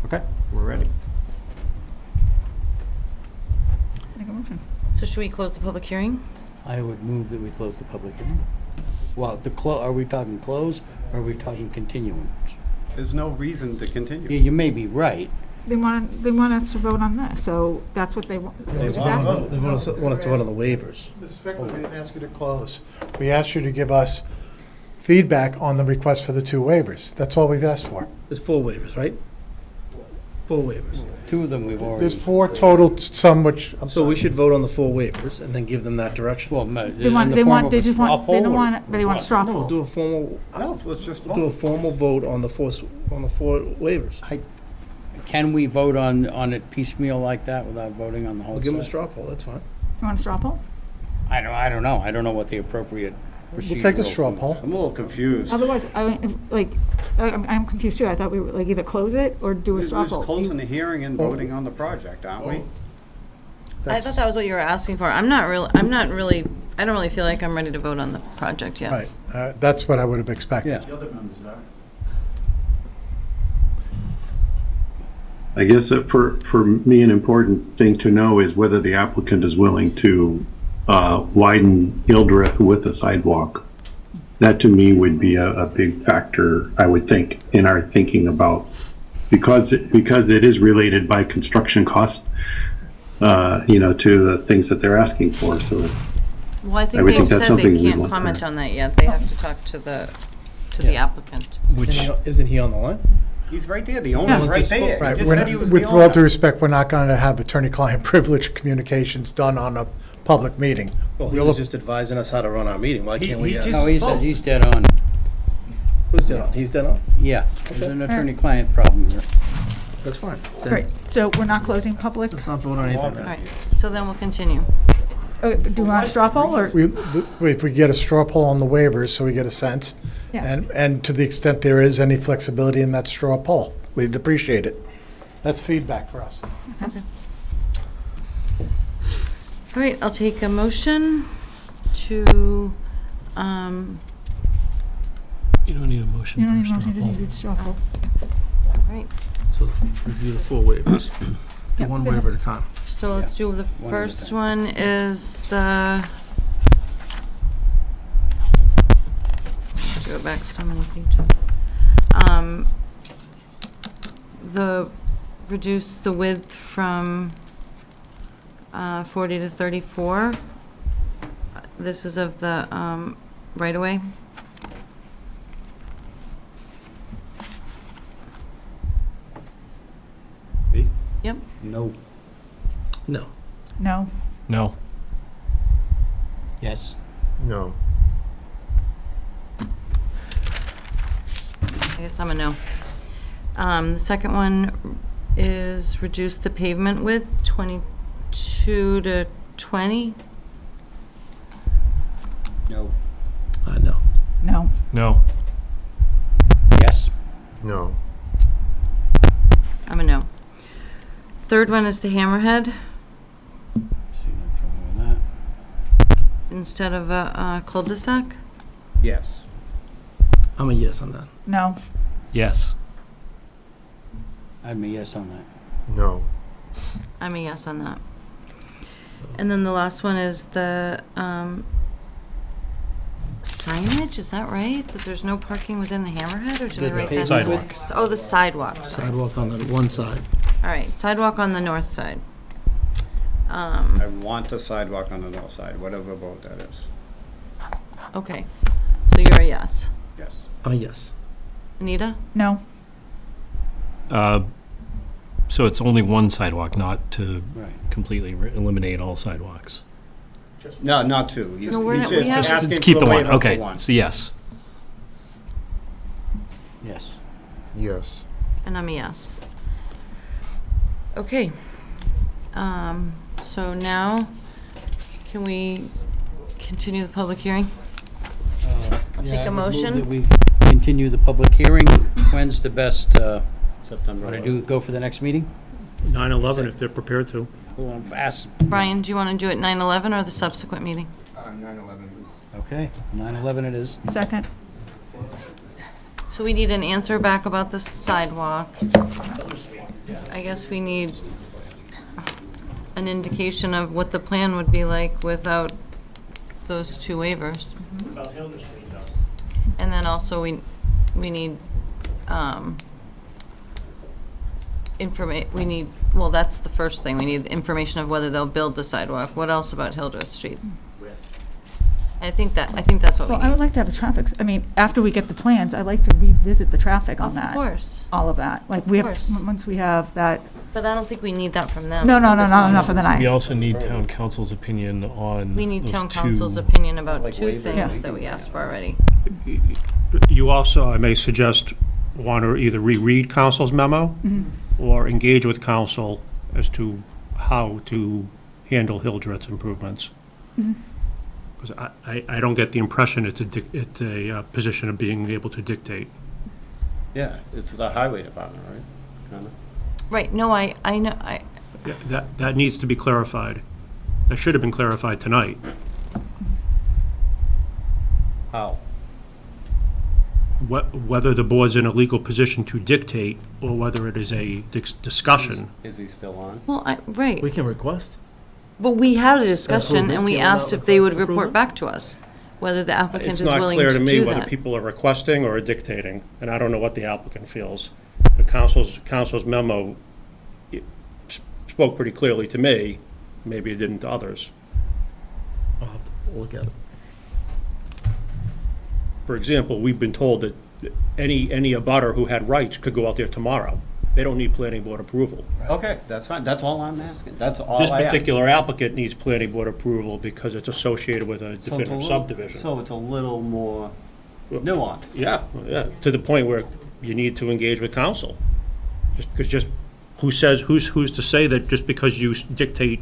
Okay, we're ready. Make a motion. So should we close the public hearing? I would move that we close the public hearing. Well, are we talking close, or are we talking continuance? There's no reason to continue. You may be right. They want us to vote on this, so that's what they want. They Just want ask to them. They want us to vote on the waivers. Mr. Spickler, we didn't ask you to close. We asked you to give us feedback on the request for the two waivers. That's all we've asked for. There's 4 waivers, right? 4 waivers. 2 of them we've already. There's 4 total, some which, I'm So we sorry. should vote on the 4 waivers and then give them that direction. Well, They want, they want, they just want, they don't want, they want a straw No, poll. do a formal, No, let's just do a vote. formal vote on the 4 waivers. Can we vote on it piecemeal like that without voting on the whole We'll give them a set? straw poll, that's fine. You want a straw poll? I don't know. I don't know what the appropriate procedure. We'll take a straw poll. I'm a little confused. Otherwise, I'm confused too. I thought we would like either close it or do a We're straw just poll. closing the hearing and voting on the project, aren't we? I That's- thought that was what you were asking for. I don't really feel like I'm ready to vote on the project yet. Right, that's what I would have expected. Yeah. The other members are. I guess that for me, an important thing to know is whether the applicant is willing to widen Hildreth with a sidewalk. That to me would be a big factor, I would think, in our thinking about, because it is related by construction cost, to the things that they're asking for, so. Well, I I think would they've think that's said something they we can't want comment there. on that yet. They have to talk to the applicant. Isn't he on the line? He's right there, the owner's right there. Right, He just said he was the with all owner. due respect, we're not going to have attorney-client privilege communications done on a public meeting. Well, he We'll- was just advising us how to run our meeting. Why can't we? he ask- just- No, he's dead on. Who's dead on? He's dead on? Yeah, there's an attorney-client problem here. That's fine. All right, so we're not closing public? Let's not vote on anything All then. right, so then we'll continue. Do you want a straw poll or? If we get a straw poll on the waivers, so we get a sense, Yeah. and to the extent there is any flexibility in that straw poll, we'd appreciate it. That's feedback for us. Okay. All right, I'll take a motion to, You don't need a motion You don't for a need a straw motion, you just poll. need to do the straw poll. all right, So review the 4 waivers. Do Yep, one go ahead. waiver at a time. so let's do the at a first time. one is the, to go back so many pages. Reduce the width from 40 to 34. This is of the right-of-way. Me? Yep. No. No. No. No. Yes. No. I guess I'm a no. The second one is reduce the pavement width, 22 to 20. No. No. No. No. Yes. No. I'm a no. Third one is the Hammerhead See no trouble with that. instead of a cul-de-sac. Yes. I'm a yes on that. No. Yes. I'm a yes on that. No. I'm a yes on that. And then the last one is the signage, is that right? That there's no parking within the Hammerhead, or did I write that? Sidewalk. Oh, the sidewalks. Sidewalk on the one side. All right, sidewalk on the north side. I want a sidewalk on the north side, whatever vote that is. Okay, so you're a yes. Yes. I'm a yes. Anita? No. So it's only one sidewalk, not to Right. completely eliminate all sidewalks. No, not two. He's No, we're he's not- we just have- asking Keep for the a one, waiver for okay, one. so yes. Yes. Yes. And I'm a yes. Okay. So now, can we continue the public hearing? I'll take a motion. We continue the public hearing. When's the best, September want to 11th. go for the next meeting? 9/11 if they're prepared to. Well, fast. Brian, do you want to do it 9/11 or the subsequent meeting? 9/11. Okay, 9/11 it is. Second. So we need an answer back about the sidewalk. I guess we need an indication of what the plan would be like without those two waivers. And then also we need, we need, well, that's the first thing. We need information of whether they'll build the sidewalk. What else about Hildreth Street? I think that's what we Well, I would need. like to have a traffic, I mean, after we get the plans, I'd like to revisit the traffic on that. Of course, All of that. Like, we have, course. once we have that, but I don't think we need that from them. no, no, at no, this no, moment. not for the We night. also need town council's opinion on We need those town council's two- opinion about Like two waivers. things that we asked for already. You also, I may suggest, want to either reread council's memo or engage with council as to how to handle Hildreth's improvements. Because I don't get the impression it's a position of being able to dictate. Yeah, it's the highway department, right? Kinda. Right, no, I know, Yeah, that needs to be clarified. That should have been clarified tonight. How? Whether the board's in a legal position to dictate or whether it is a discussion. Is he still on? well, right. We can request. But we had a discussion Approve it. and we Can we not asked if they would request report approval? back to us, whether the applicant It's is not willing clear to to me do whether that. people are requesting or dictating, and I don't know what the applicant feels. The council's memo spoke pretty clearly to me, maybe it didn't to others. I'll have to look at it. For example, we've been told that any abutter who had rights could go out there tomorrow. They don't need planning board approval. Okay, that's fine. That's all I'm asking. That's all This I ask. particular applicant needs planning board approval because it's associated with a So it's a definitive little- subdivision. So it's a little more nuanced. Yeah, to the point where you need to engage with council. Just who's to say that just because you dictate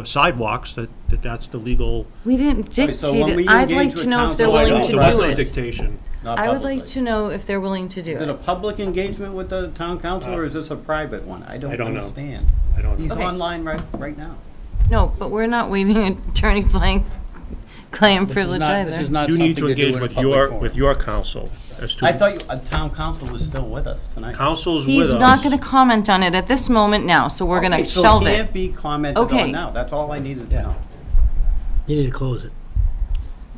sidewalks, that's the legal. We didn't Right, dictate so when it. we I'd engage like to with know if they're council, I willing don't- to There was do no it. dictation. Not I would publicly. like to know if they're willing to do Is it a it. public engagement with the town council, or is this a private one? I don't don't know. understand. I don't know. He's Okay. online right now. No, but we're not waiving attorney-client privilege This is either. not You something need to to do engage in a with public forum. your council as to. I thought town council was still with us tonight. Council's with He's us. not gonna comment on it at this moment now, so we're gonna Okay, so shelve it it. can't be commented Okay. on now. That's all I needed to know. You need to close it.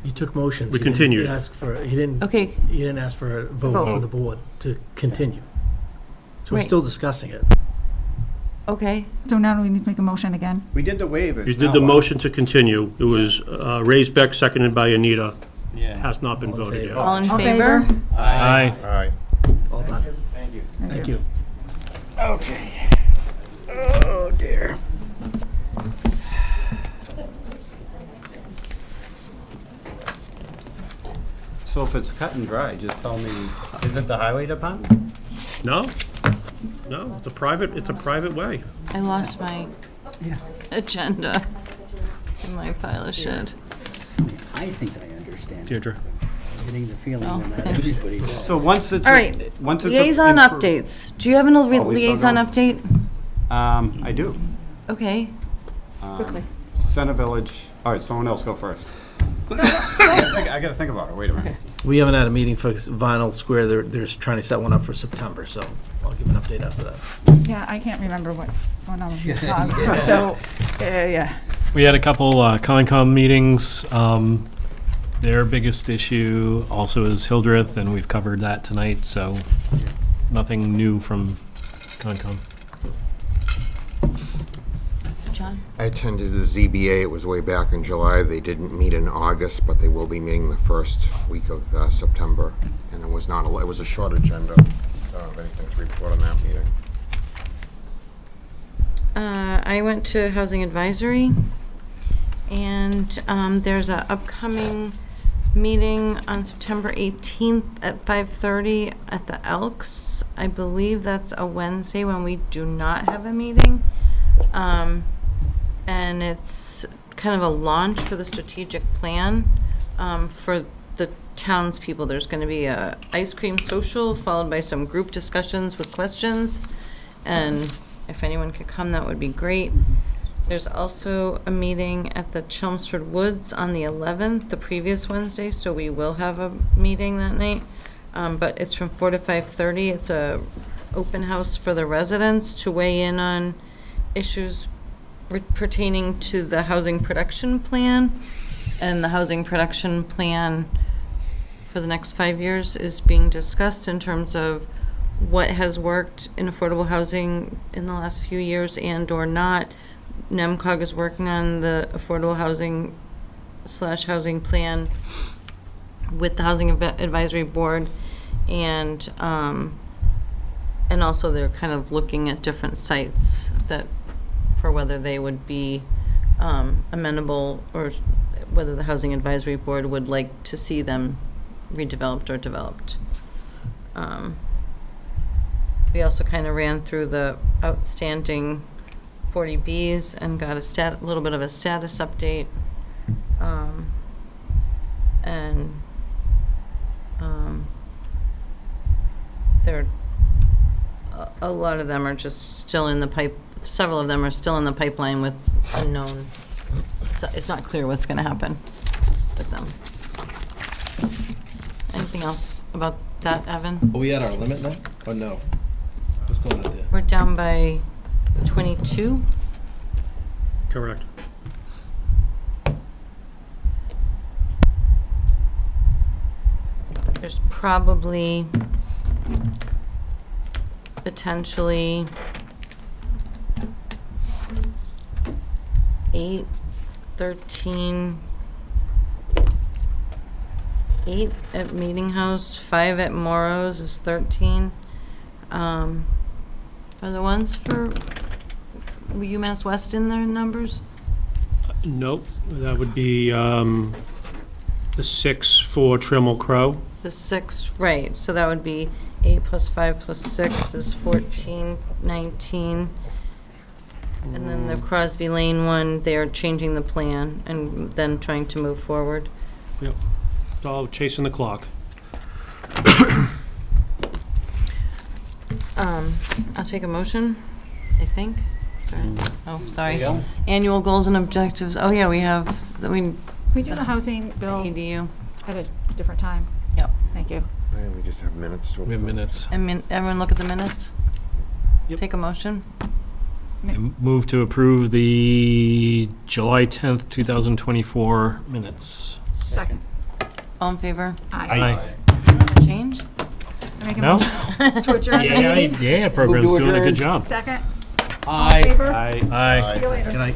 You took motions. We You didn't continued. ask for, you didn't, Okay, you didn't ask for a vote Vote. for the board to continue. So we're Right. still discussing it. okay. So now we need to make a motion again. We did the waivers. You now did the what? motion to continue. It was Raised Beck, seconded by Anita. Yeah. Has not been All in voted favor? yet. All in All favor? Aye. Aye. All done. Thank you. Thank you. Okay. Oh, dear. So if it's cut and dry, just tell me, is it the highway department? No, it's a private way. I lost my agenda in my pile of shit. I think I understand. Deirdre. I'm getting the feeling Oh, that thanks. everybody does. So once it's. All right, Once it's liaison approved- updates. Do you have a we still liaison going? update? I do. Okay. Quickly. Center Village, all right, someone else go first. I gotta think about it, wait a minute. We haven't had a meeting for Vinyl Square. They're trying to set one up for September, so I'll give an update after that. Yeah, I can't remember what went on with your dog. So, yeah. We had a couple Concom meetings. Their biggest issue also is Hildreth, and we've covered that tonight, so nothing new from Concom. John? I attended the ZBA, it was way back in July. They didn't meet in August, but they will be meeting the first week of September. And it was not, it was a short agenda. I don't have anything to report on that meeting. I went to Housing Advisory, and there's a upcoming meeting on September 18th at 5:30 at the Elks. I believe that's a Wednesday when we do not have a meeting. And it's kind of a launch for the strategic plan for the townspeople. There's going to be a ice cream social followed by some group discussions with questions. And if anyone could come, that would be great. There's also a meeting at the Chelmsford Woods on the 11th, the previous Wednesday, so we will have a meeting that night. But it's from 4 to 5:30. It's a open house for the residents to weigh in on issues pertaining to the housing production plan. And the housing production plan for the next 5 years is being discussed in terms of what has worked in affordable housing in the last few years and or not. NEMCOG is working on the affordable housing / housing plan with the Housing Advisory Board, and also they're kind of looking at different sites that for whether they would be amenable or whether the Housing Advisory Board would like to see them redeveloped or developed. We also kind of ran through the outstanding 40Bs and got a little bit of a status update. There, a lot of them are just still in the pipe. Several of them are still in the pipeline with unknown. It's not clear what's going to happen with them. Anything else about that, Evan? Are we at our limit now? Or no? We're still not there. We're down by 22. Correct. There's probably potentially 8, 13, 8 at Meeting House, 5 at Morrow's is 13. Are the ones for UMass West in their numbers? Nope, that would be the 6 for Trammell Crow. The 6, right, so that would be 8 plus 5 plus 6 is 14, 19. And then the Crosby Lane one, they're changing the plan and then trying to move forward. Yep, it's all chasing the clock. I'll take a motion, I think. Sorry. Oh, sorry. Annual goals and objectives. Oh, yeah, we have, We do the housing bill EDU. at a different time. Yep. Thank you. And we just have minutes to. We have minutes. Everyone look at the minutes? Yep. Take a motion. Move to approve the July 10th, 2024 minutes. Second. All in favor? Aye. Change? I make a No? motion to adjourn the Yeah, meeting. program's doing a good job. Second. Aye. All in favor? Aye. See you later. Good night.